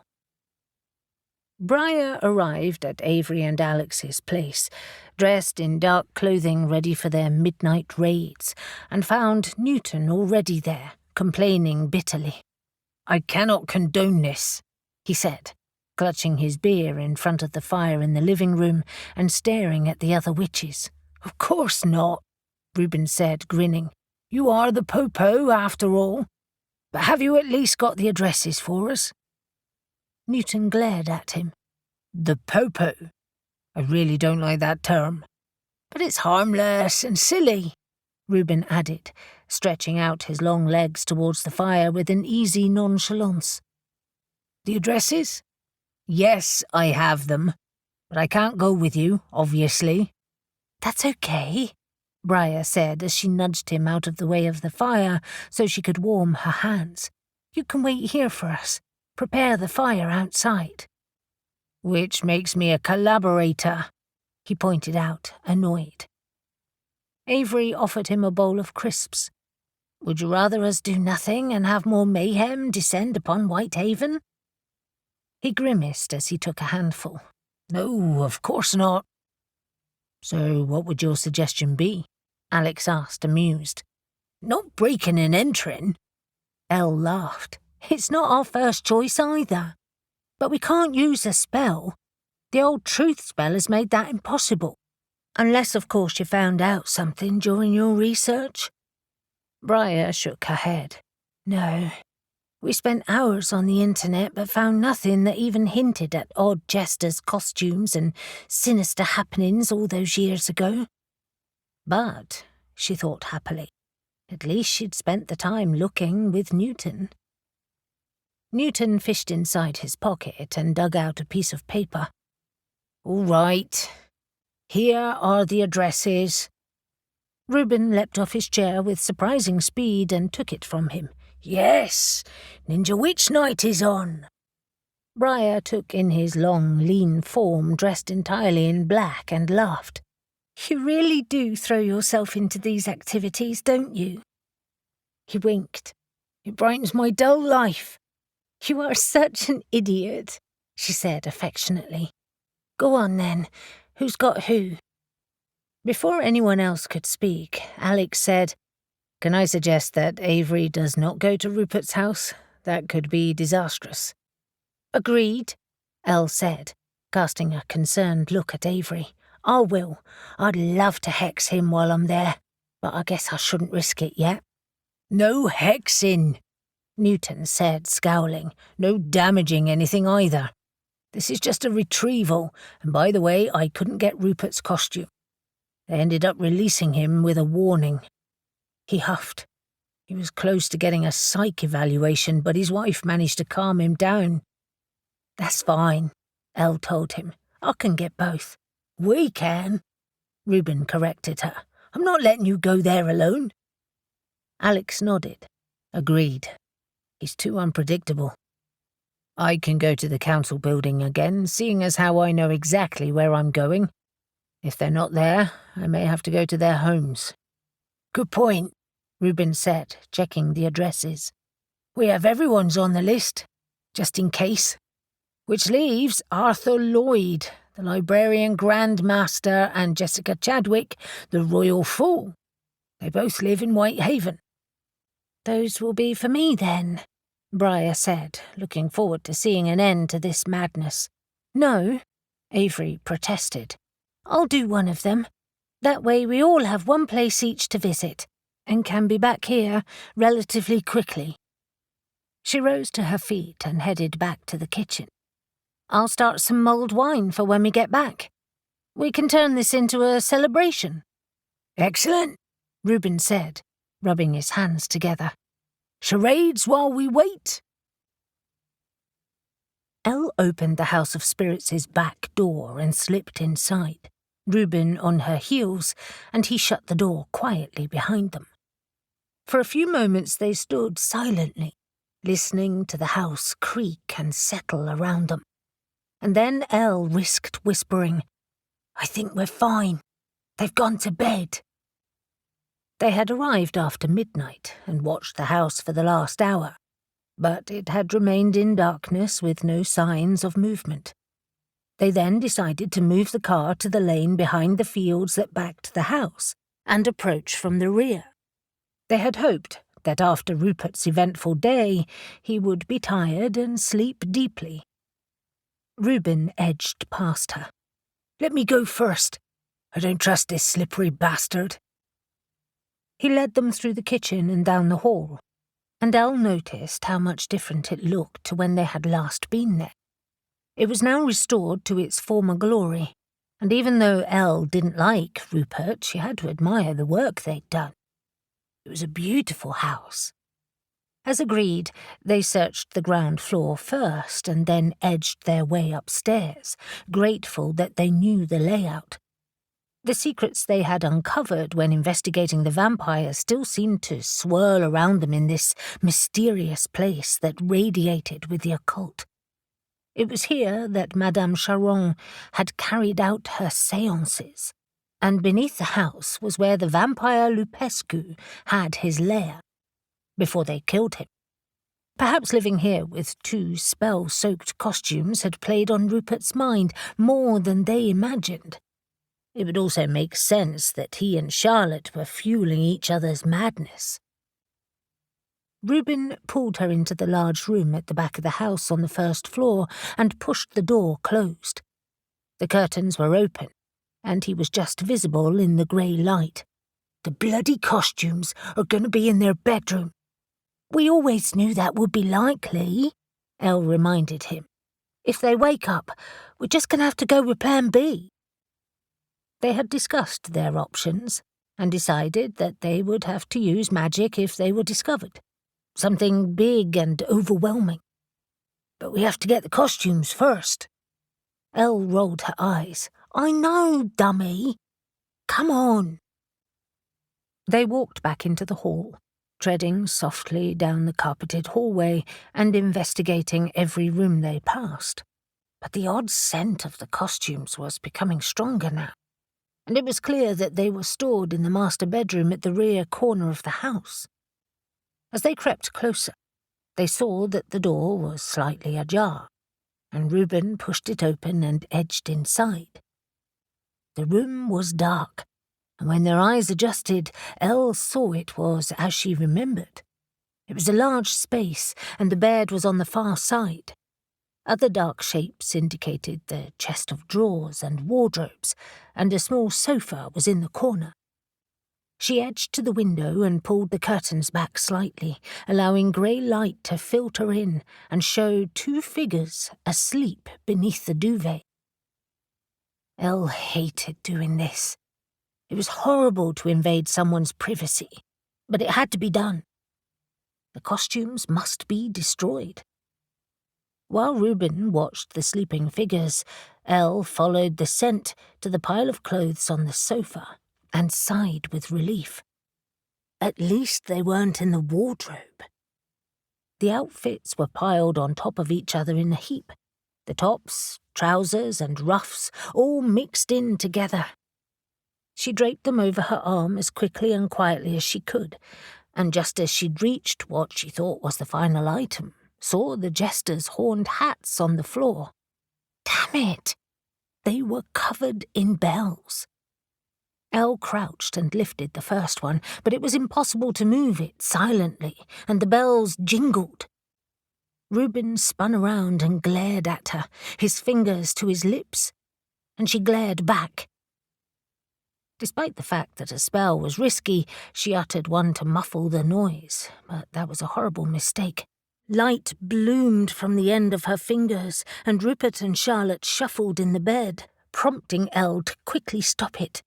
Briar arrived at Avery and Alex's place, dressed in dark clothing ready for their midnight raids, and found Newton already there, complaining bitterly. I cannot condone this, he said, clutching his beer in front of the fire in the living room and staring at the other witches. Of course not, Reuben said, grinning. You are the Popo, after all. But have you at least got the addresses for us? Newton glared at him. The Popo? I really don't like that term. But it's harmless and silly, Reuben added, stretching out his long legs towards the fire with an easy nonchalance. The addresses? Yes, I have them, but I can't go with you, obviously. That's okay, Briar said as she nudged him out of the way of the fire so she could warm her hands. You can wait here for us. Prepare the fire outside. Which makes me a collaborator, he pointed out, annoyed. Avery offered him a bowl of crisps. Would you rather us do nothing and have more mayhem descend upon Whitehaven? He grimaced as he took a handful. No, of course not. So what would your suggestion be? Alex asked, amused. Not breaking and entering. Elle laughed. It's not our first choice either. But we can't use a spell. The old truth spell has made that impossible. Unless, of course, you found out something during your research. Briar shook her head. No. We spent hours on the internet but found nothing that even hinted at odd jesters' costumes and sinister happenings all those years ago. But, she thought happily, at least she'd spent the time looking with Newton. Newton fished inside his pocket and dug out a piece of paper. All right. Here are the addresses. Reuben leapt off his chair with surprising speed and took it from him. Yes, Ninja Witch Night is on. Briar took in his long, lean form dressed entirely in black and laughed. You really do throw yourself into these activities, don't you? He winked. It brightens my dull life. You are such an idiot, she said affectionately. Go on then. Who's got who? Before anyone else could speak, Alex said, Can I suggest that Avery does not go to Rupert's house? That could be disastrous. Agreed, Elle said, casting a concerned look at Avery. I will. I'd love to hex him while I'm there, but I guess I shouldn't risk it yet. No hexing, Newton said, scowling. No damaging anything either. This is just a retrieval, and by the way, I couldn't get Rupert's costume. They ended up releasing him with a warning. He huffed. He was close to getting a psych evaluation, but his wife managed to calm him down. That's fine, Elle told him. I can get both. We can, Reuben corrected her. I'm not letting you go there alone. Alex nodded. Agreed. He's too unpredictable. I can go to the council building again, seeing as how I know exactly where I'm going. If they're not there, I may have to go to their homes. Good point, Reuben said, checking the addresses. We have everyone's on the list, just in case. Which leaves Arthur Lloyd, the Librarian Grand Master, and Jessica Chadwick, the Royal Fool. They both live in Whitehaven. Those will be for me, then, Briar said, looking forward to seeing an end to this madness. No, Avery protested. I'll do one of them. That way we all have one place each to visit, and can be back here relatively quickly. She rose to her feet and headed back to the kitchen. I'll start some mulled wine for when we get back. We can turn this into a celebration. Excellent, Reuben said, rubbing his hands together. Charades while we wait. Elle opened the House of Spirits' back door and slipped inside, Reuben on her heels, and he shut the door quietly behind them. For a few moments they stood silently, listening to the house creak and settle around them. And then Elle risked whispering, I think we're fine. They've gone to bed. They had arrived after midnight and watched the house for the last hour, but it had remained in darkness with no signs of movement. They then decided to move the car to the lane behind the fields that backed the house and approach from the rear. They had hoped that after Rupert's eventful day, he would be tired and sleep deeply. Reuben edged past her. Let me go first. I don't trust this slippery bastard. He led them through the kitchen and down the hall, and Elle noticed how much different it looked to when they had last been there. It was now restored to its former glory, and even though Elle didn't like Rupert, she had to admire the work they'd done. It was a beautiful house. As agreed, they searched the ground floor first and then edged their way upstairs, grateful that they knew the layout. The secrets they had uncovered when investigating the vampire still seemed to swirl around them in this mysterious place that radiated with the occult. It was here that Madame Charon had carried out her séances, and beneath the house was where the vampire Lupescu had his lair, before they killed him. Perhaps living here with 2 spell-soaked costumes had played on Rupert's mind more than they imagined. It would also make sense that he and Charlotte were fueling each other's madness. Reuben pulled her into the large room at the back of the house on the first floor and pushed the door closed. The curtains were open, and he was just visible in the grey light. The bloody costumes are going to be in their bedroom. We always knew that would be likely, Elle reminded him. If they wake up, we're just going to have to go with Plan B. They had discussed their options and decided that they would have to use magic if they were discovered. Something big and overwhelming. But we have to get the costumes first. Elle rolled her eyes. I know, dummy. Come on. They walked back into the hall, treading softly down the carpeted hallway and investigating every room they passed. But the odd scent of the costumes was becoming stronger now, and it was clear that they were stored in the master bedroom at the rear corner of the house. As they crept closer, they saw that the door was slightly ajar, and Reuben pushed it open and edged inside. The room was dark, and when their eyes adjusted, Elle saw it was as she remembered. It was a large space, and the bed was on the far side. Other dark shapes indicated the chest of drawers and wardrobes, and a small sofa was in the corner. She edged to the window and pulled the curtains back slightly, allowing grey light to filter in and show two figures asleep beneath the duvet. Elle hated doing this. It was horrible to invade someone's privacy, but it had to be done. The costumes must be destroyed. While Reuben watched the sleeping figures, Elle followed the scent to the pile of clothes on the sofa and sighed with relief. At least they weren't in the wardrobe. The outfits were piled on top of each other in a heap, the tops, trousers, and ruffs all mixed in together. She draped them over her arm as quickly and quietly as she could, and just as she'd reached what she thought was the final item, saw the jesters' horned hats on the floor. Damn it! They were covered in bells. Elle crouched and lifted the first one, but it was impossible to move it silently, and the bells jingled. Reuben spun around and glared at her, his fingers to his lips, and she glared back. Despite the fact that a spell was risky, she uttered one to muffle the noise, but that was a horrible mistake. Light bloomed from the end of her fingers, and Rupert and Charlotte shuffled in the bed, prompting Elle to quickly stop it.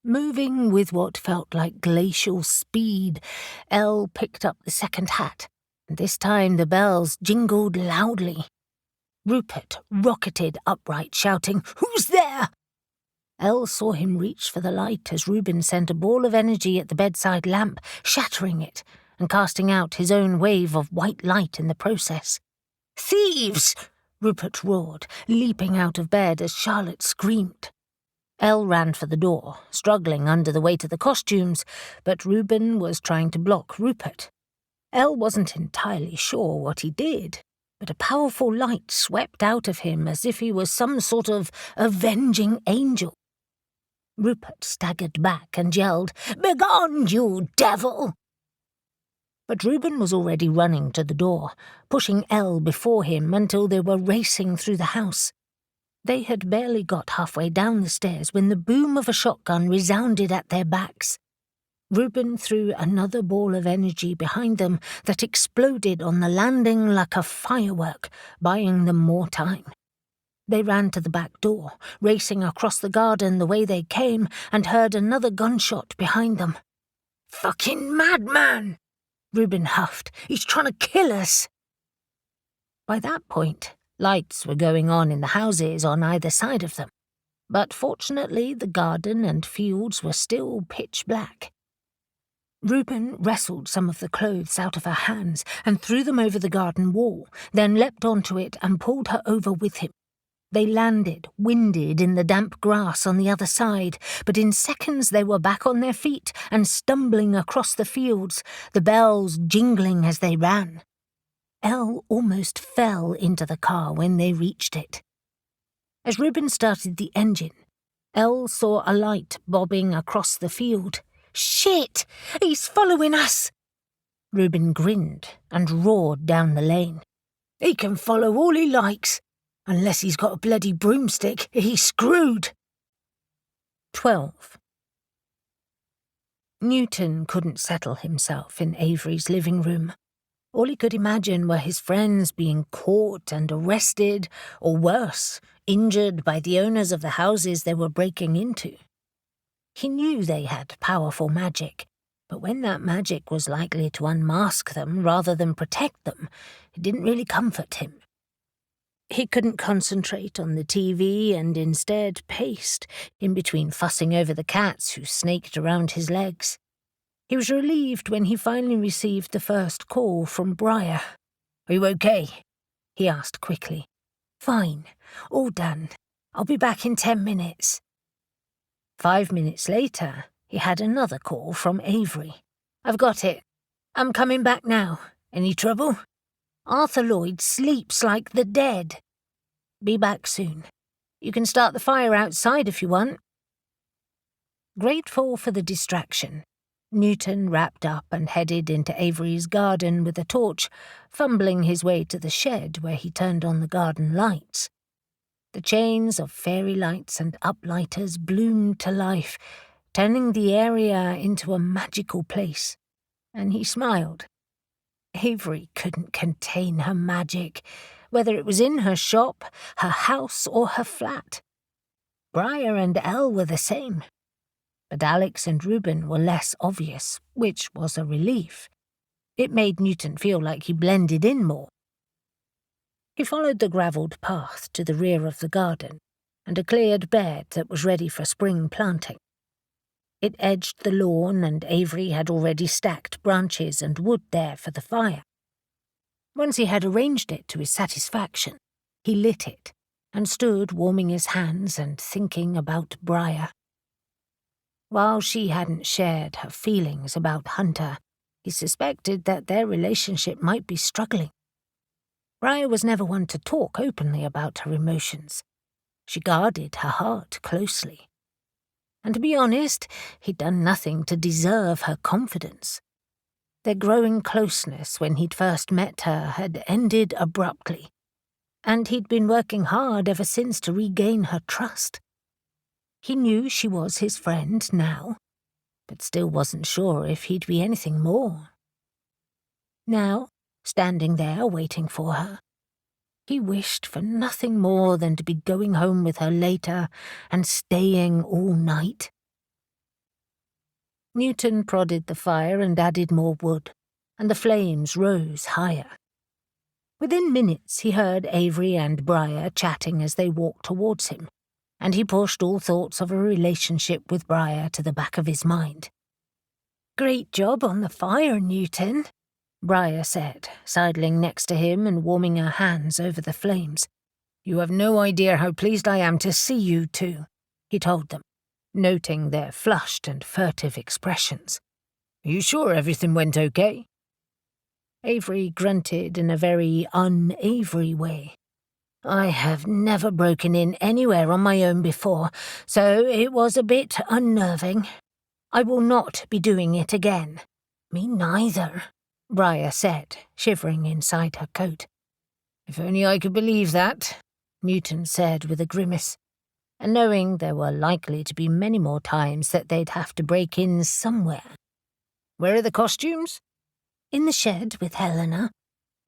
Moving with what felt like glacial speed, Elle picked up the second hat, and this time the bells jingled loudly. Rupert rocketed upright, shouting, "Who's there?" Elle saw him reach for the light as Reuben sent a ball of energy at the bedside lamp, shattering it and casting out his own wave of white light in the process. "Thieves!" Rupert roared, leaping out of bed as Charlotte screamed. Elle ran for the door, struggling under the weight of the costumes, but Reuben was trying to block Rupert. Elle wasn't entirely sure what he did, but a powerful light swept out of him as if he was some sort of avenging angel. Rupert staggered back and yelled, "Begone, you devil!" But Reuben was already running to the door, pushing Elle before him until they were racing through the house. They had barely got halfway down the stairs when the boom of a shotgun resounded at their backs. Reuben threw another ball of energy behind them that exploded on the landing like a firework, buying them more time. They ran to the back door, racing across the garden the way they came, and heard another gunshot behind them. "Fucking madman!" Reuben huffed. "He's trying to kill us!" By that point, lights were going on in the houses on either side of them, but fortunately the garden and fields were still pitch black. Reuben wrestled some of the clothes out of her hands and threw them over the garden wall, then leapt onto it and pulled her over with him. They landed, winded, in the damp grass on the other side, but in seconds they were back on their feet and stumbling across the fields, the bells jingling as they ran. Elle almost fell into the car when they reached it. As Reuben started the engine, Elle saw a light bobbing across the field. "Shit! He's following us!" Reuben grinned and roared down the lane. "He can follow all he likes. Unless he's got a bloody broomstick, he's screwed." 12. Newton couldn't settle himself in Avery's living room. All he could imagine were his friends being caught and arrested, or worse, injured by the owners of the houses they were breaking into. He knew they had powerful magic, but when that magic was likely to unmask them rather than protect them, it didn't really comfort him. He couldn't concentrate on the TV and instead paced, in between fussing over the cats who snaked around his legs. He was relieved when he finally received the first call from Briar. "Are you okay?" he asked quickly. "Fine. All done. I'll be back in 10 minutes. 5 minutes later, he had another call from Avery. "I've got it. I'm coming back now. Any trouble? Arthur Lloyd sleeps like the dead. Be back soon. You can start the fire outside if you want." Grateful for the distraction, Newton wrapped up and headed into Avery's garden with a torch, fumbling his way to the shed where he turned on the garden lights. The chains of fairy lights and uplighters bloomed to life, turning the area into a magical place, and he smiled. Avery couldn't contain her magic, whether it was in her shop, her house, or her flat. Briar and Elle were the same, but Alex and Reuben were less obvious, which was a relief. It made Newton feel like he blended in more. He followed the gravelled path to the rear of the garden and a cleared bed that was ready for spring planting. It edged the lawn, and Avery had already stacked branches and wood there for the fire. Once he had arranged it to his satisfaction, he lit it and stood warming his hands and thinking about Briar. While she hadn't shared her feelings about Hunter, he suspected that their relationship might be struggling. Briar was never one to talk openly about her emotions. She guarded her heart closely. And to be honest, he'd done nothing to deserve her confidence. Their growing closeness when he'd first met her had ended abruptly, and he'd been working hard ever since to regain her trust. He knew she was his friend now, but still wasn't sure if he'd be anything more. Now, standing there waiting for her, he wished for nothing more than to be going home with her later and staying all night. Newton prodded the fire and added more wood, and the flames rose higher. Within minutes he heard Avery and Briar chatting as they walked towards him, and he pushed all thoughts of a relationship with Briar to the back of his mind. "Great job on the fire, Newton," Briar said, sidling next to him and warming her hands over the flames. "You have no idea how pleased I am to see you two," he told them, noting their flushed and furtive expressions. "Are you sure everything went okay?" Avery grunted in a very un-Avery way. "I have never broken in anywhere on my own before, so it was a bit unnerving. I will not be doing it again." "Me neither," Briar said, shivering inside her coat. "If only I could believe that," Newton said with a grimace, and knowing there were likely to be many more times that they'd have to break in somewhere. "Where are the costumes?" "In the shed with Helena,"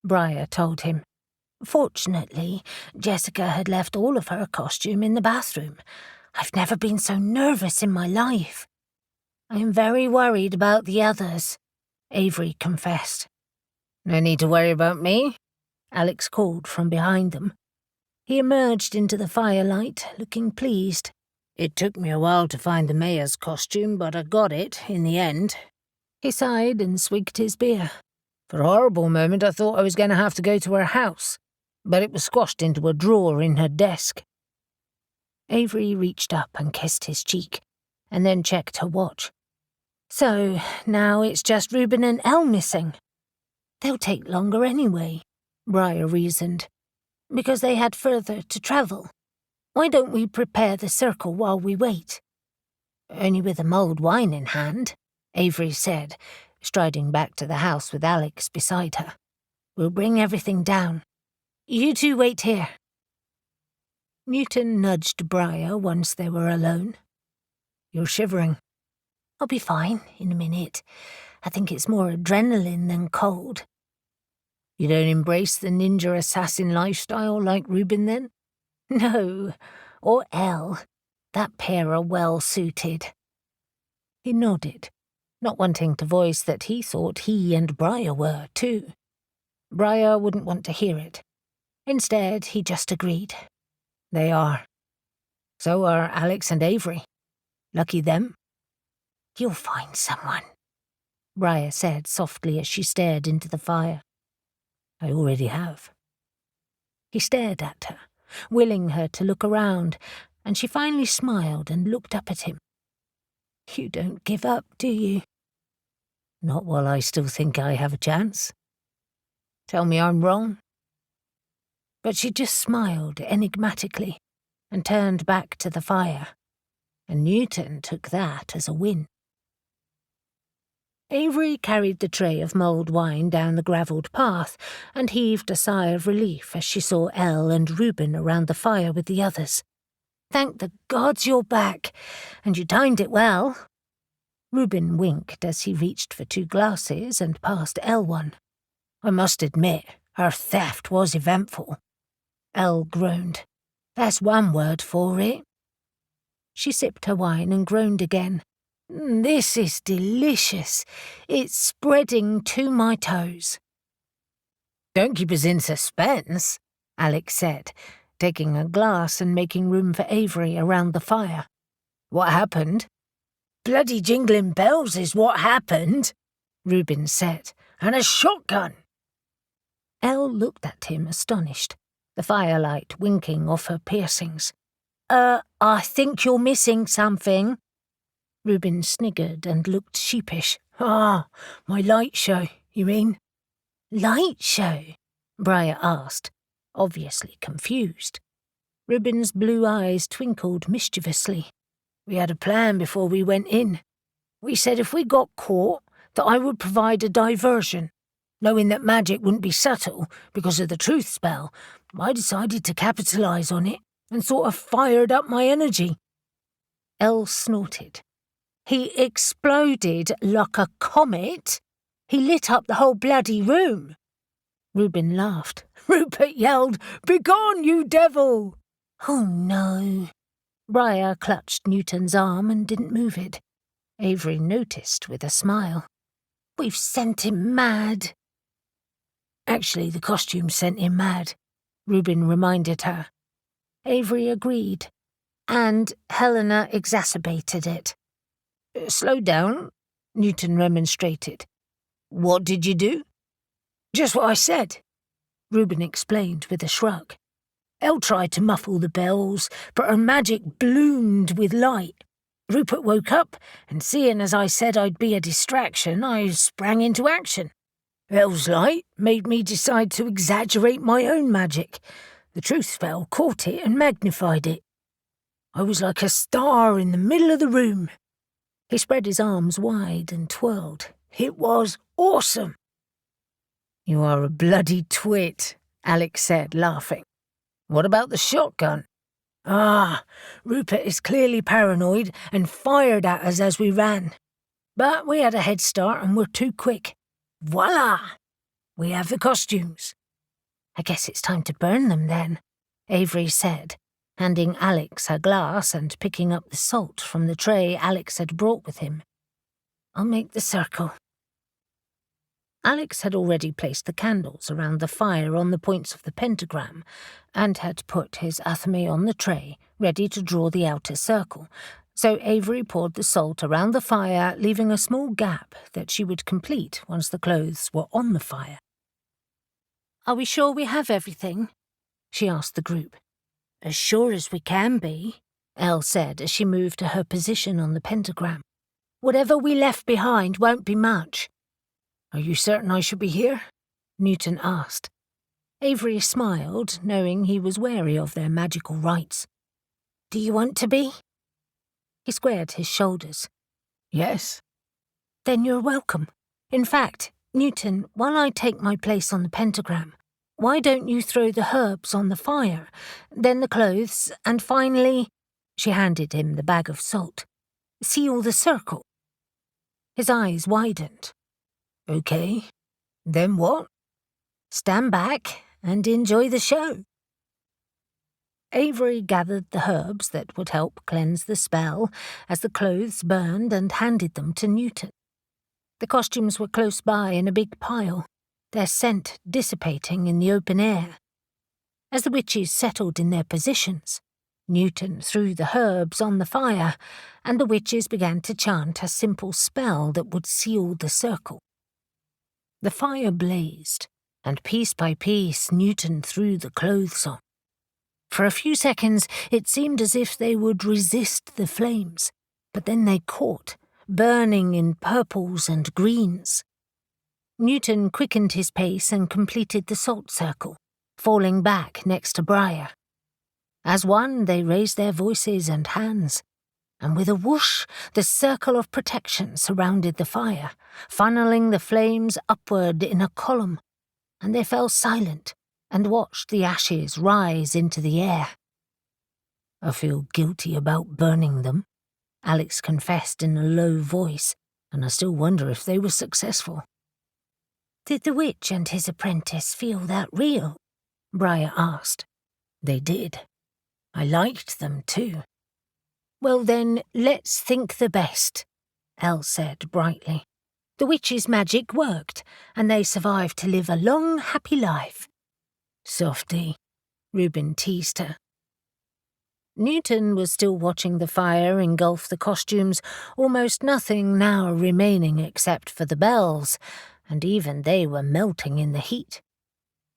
Briar told him. "Fortunately, Jessica had left all of her costume in the bathroom. I've never been so nervous in my life." "I am very worried about the others," Avery confessed. "No need to worry about me," Alex called from behind them. He emerged into the firelight, looking pleased. "It took me a while to find the mayor's costume, but I got it in the end." He sighed and swigged his beer. "For a horrible moment I thought I was going to have to go to her house, but it was squashed into a drawer in her desk." Avery reached up and kissed his cheek, and then checked her watch. "So, now it's just Reuben and Elle missing." "They'll take longer anyway," Briar reasoned, "because they had further to travel. Why don't we prepare the circle while we wait?" "Only with a mulled wine in hand," Avery said, striding back to the house with Alex beside her. "We'll bring everything down. You two wait here." Newton nudged Briar once they were alone. "You're shivering." "I'll be fine in a minute. I think it's more adrenaline than cold." "You don't embrace the ninja assassin lifestyle like Reuben then?" "No, or Elle. That pair are well suited." He nodded, not wanting to voice that he thought he and Briar were, too. Briar wouldn't want to hear it. Instead, he just agreed. "They are. So are Alex and Avery. Lucky them." "You'll find someone," Briar said softly as she stared into the fire. "I already have." He stared at her, willing her to look around, and she finally smiled and looked up at him. "You don't give up, do you?" "Not while I still think I have a chance. Tell me I'm wrong." But she just smiled enigmatically and turned back to the fire, and Newton took that as a win. Avery carried the tray of mulled wine down the gravelled path and heaved a sigh of relief as she saw Elle and Reuben around the fire with the others. "Thank the gods you're back, and you timed it well." Reuben winked as he reached for 2 glasses and passed Elle one. "I must admit, her theft was eventful." Elle groaned. "That's one word for it." She sipped her wine and groaned again. "This is delicious. It's spreading to my toes." "Don't keep us in suspense," Alex said, taking a glass and making room for Avery around the fire. "What happened?" "Bloody jingling bells is what happened," Reuben said, "and a shotgun." Elle looked at him astonished, the firelight winking off her piercings. I think you're missing something." Reuben sniggered and looked sheepish. "Ah, my light show, you mean?" "Light show?" Briar asked, obviously confused. Reuben's blue eyes twinkled mischievously. "We had a plan before we went in. We said if we got caught, that I would provide a diversion. Knowing that magic wouldn't be subtle because of the truth spell, I decided to capitalise on it and sort of fired up my energy." Elle snorted. "He exploded like a comet? He lit up the whole bloody room." Reuben laughed. Rupert yelled, "Begone, you devil!" "Oh no." Briar clutched Newton's arm and didn't move it. Avery noticed with a smile. "We've sent him mad." "Actually, the costume sent him mad," Reuben reminded her. Avery agreed, and Helena exacerbated it. "Slow down," Newton remonstrated. "What did you do?" "Just what I said," Reuben explained with a shrug. "Elle tried to muffle the bells, but her magic bloomed with light. Rupert woke up, and seeing as I said I'd be a distraction, I sprang into action. Elle's light made me decide to exaggerate my own magic. The truth spell caught it and magnified it. I was like a star in the middle of the room." He spread his arms wide and twirled. "It was awesome." "You are a bloody twit," Alex said, laughing. "What about the shotgun?" Rupert is clearly paranoid and fired at us as we ran. But we had a head start and were too quick. Voila! We have the costumes." "I guess it's time to burn them then," Avery said, handing Alex her glass and picking up the salt from the tray Alex had brought with him. "I'll make the circle." Alex had already placed the candles around the fire on the points of the pentagram and had put his athame on the tray, ready to draw the outer circle, so Avery poured the salt around the fire, leaving a small gap that she would complete once the clothes were on the fire. "Are we sure we have everything?" she asked the group. "As sure as we can be," Elle said as she moved to her position on the pentagram. "Whatever we left behind won't be much." "Are you certain I should be here?" Newton asked. Avery smiled, knowing he was wary of their magical rites. "Do you want to be?" He squared his shoulders. "Yes." "Then you're welcome. In fact, Newton, while I take my place on the pentagram, why don't you throw the herbs on the fire, then the clothes, and finally—" She handed him the bag of salt. "Seal the circle." His eyes widened. "Okay, then what?" "Stand back and enjoy the show." Avery gathered the herbs that would help cleanse the spell as the clothes burned and handed them to Newton. The costumes were close by in a big pile, their scent dissipating in the open air. As the witches settled in their positions, Newton threw the herbs on the fire, and the witches began to chant a simple spell that would seal the circle. The fire blazed, and piece by piece Newton threw the clothes on. For a few seconds it seemed as if they would resist the flames, but then they caught, burning in purples and greens. Newton quickened his pace and completed the salt circle, falling back next to Briar. As one, they raised their voices and hands, and with a whoosh, the circle of protection surrounded the fire, funneling the flames upward in a column, and they fell silent and watched the ashes rise into the air. "I feel guilty about burning them," Alex confessed in a low voice, "and I still wonder if they were successful." "Did the witch and his apprentice feel that real?" Briar asked. "They did. I liked them too." "Well then, let's think the best," Elle said brightly. "The witch's magic worked, and they survived to live a long, happy life." "Softy," Reuben teased her. Newton was still watching the fire engulf the costumes, almost nothing now remaining except for the bells, and even they were melting in the heat.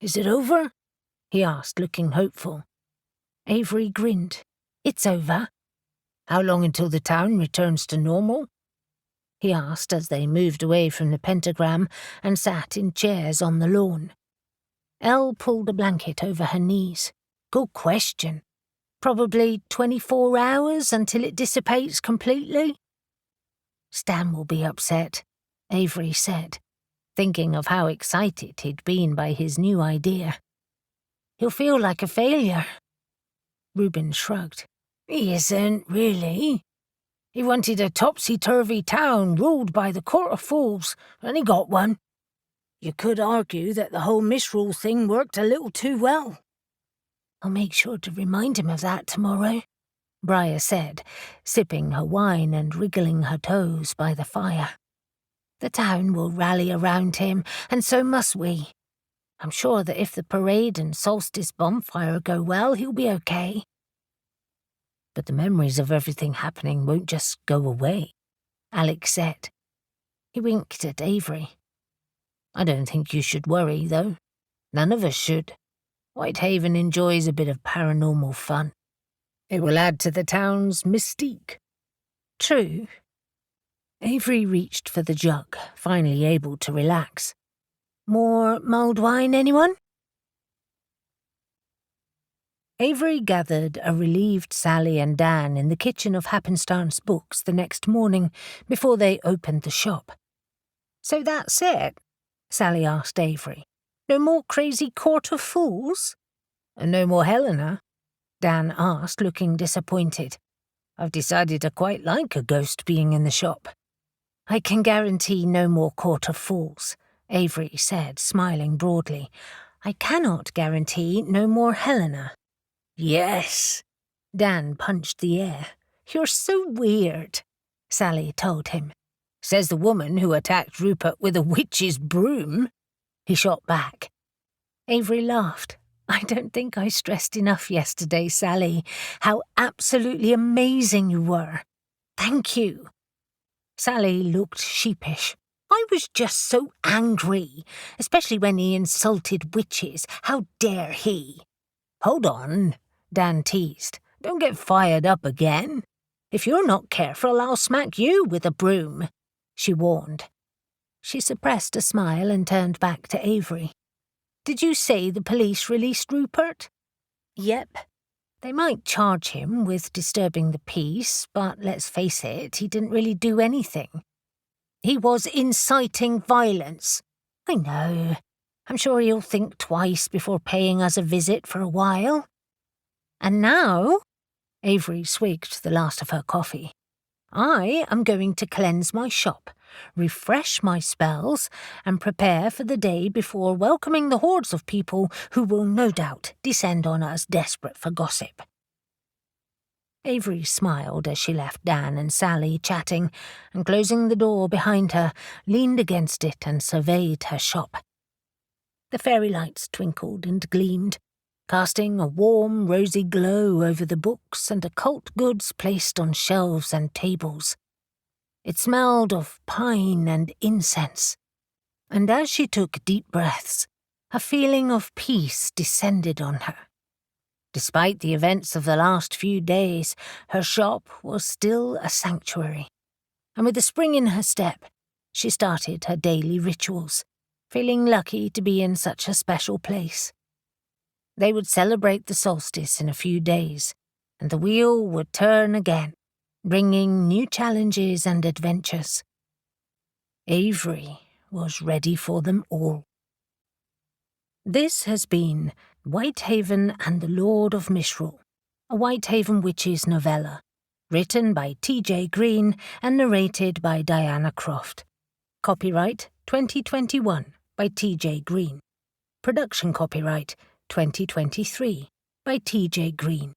"Is it over?" he asked, looking hopeful. Avery grinned. "It's over." "How long until the town returns to normal?" he asked as they moved away from the pentagram and sat in chairs on the lawn. Elle pulled a blanket over her knees. "Good question. Probably 24 hours until it dissipates completely." "Stan will be upset," Avery said, thinking of how excited he'd been by his new idea. "He'll feel like a failure." Reuben shrugged. "He isn't, really. He wanted a topsy-turvy town ruled by the Court of Fools, and he got one. You could argue that the whole Misrule thing worked a little too well." "I'll make sure to remind him of that tomorrow," Briar said, sipping her wine and wriggling her toes by the fire. "The town will rally around him, and so must we. I'm sure that if the parade and solstice bonfire go well, he'll be okay." "But the memories of everything happening won't just go away," Alex said. He winked at Avery. "I don't think you should worry, though. None of us should. Whitehaven enjoys a bit of paranormal fun. It will add to the town's mystique." "True." Avery reached for the jug, finally able to relax. "More mulled wine, anyone?" Avery gathered a relieved Sally and Dan in the kitchen of Happenstance Books the next morning before they opened the shop. "So that's it?" Sally asked Avery. "No more crazy Court of Fools?" "And no more Helena?" Dan asked, looking disappointed. "I've decided I quite like a ghost being in the shop." "I can guarantee no more Court of Fools," Avery said, smiling broadly. "I cannot guarantee no more Helena." "Yes." Dan punched the air. "You're so weird," Sally told him. "Says the woman who attacked Rupert with a witch's broom," he shot back. Avery laughed. "I don't think I stressed enough yesterday, Sally, how absolutely amazing you were. Thank you." Sally looked sheepish. "I was just so angry, especially when he insulted witches. How dare he?" "Hold on," Dan teased. "Don't get fired up again. If you're not careful, I'll smack you with a broom," she warned. She suppressed a smile and turned back to Avery. "Did you say the police released Rupert?" "Yep. They might charge him with disturbing the peace, but let's face it, he didn't really do anything." "He was inciting violence." "I know. I'm sure he'll think twice before paying us a visit for a while." "And now," Avery swigged the last of her coffee, "I am going to cleanse my shop, refresh my spells, and prepare for the day before welcoming the hordes of people who will no doubt descend on us desperate for gossip." Avery smiled as she left Dan and Sally chatting, and closing the door behind her, leaned against it and surveyed her shop. The fairy lights twinkled and gleamed, casting a warm, rosy glow over the books and occult goods placed on shelves and tables. It smelled of pine and incense, and as she took deep breaths, a feeling of peace descended on her. Despite the events of the last few days, her shop was still a sanctuary, and with a spring in her step, she started her daily rituals, feeling lucky to be in such a special place. They would celebrate the solstice in a few days, and the wheel would turn again, bringing new challenges and adventures. Avery was ready for them all. This has been Whitehaven and the Lord of Misrule, a Whitehaven Witches novella, written by T.J. Green and narrated by Diana Croft. Copyright 2021 by T.J. Green. Production copyright 2023 by T.J. Green.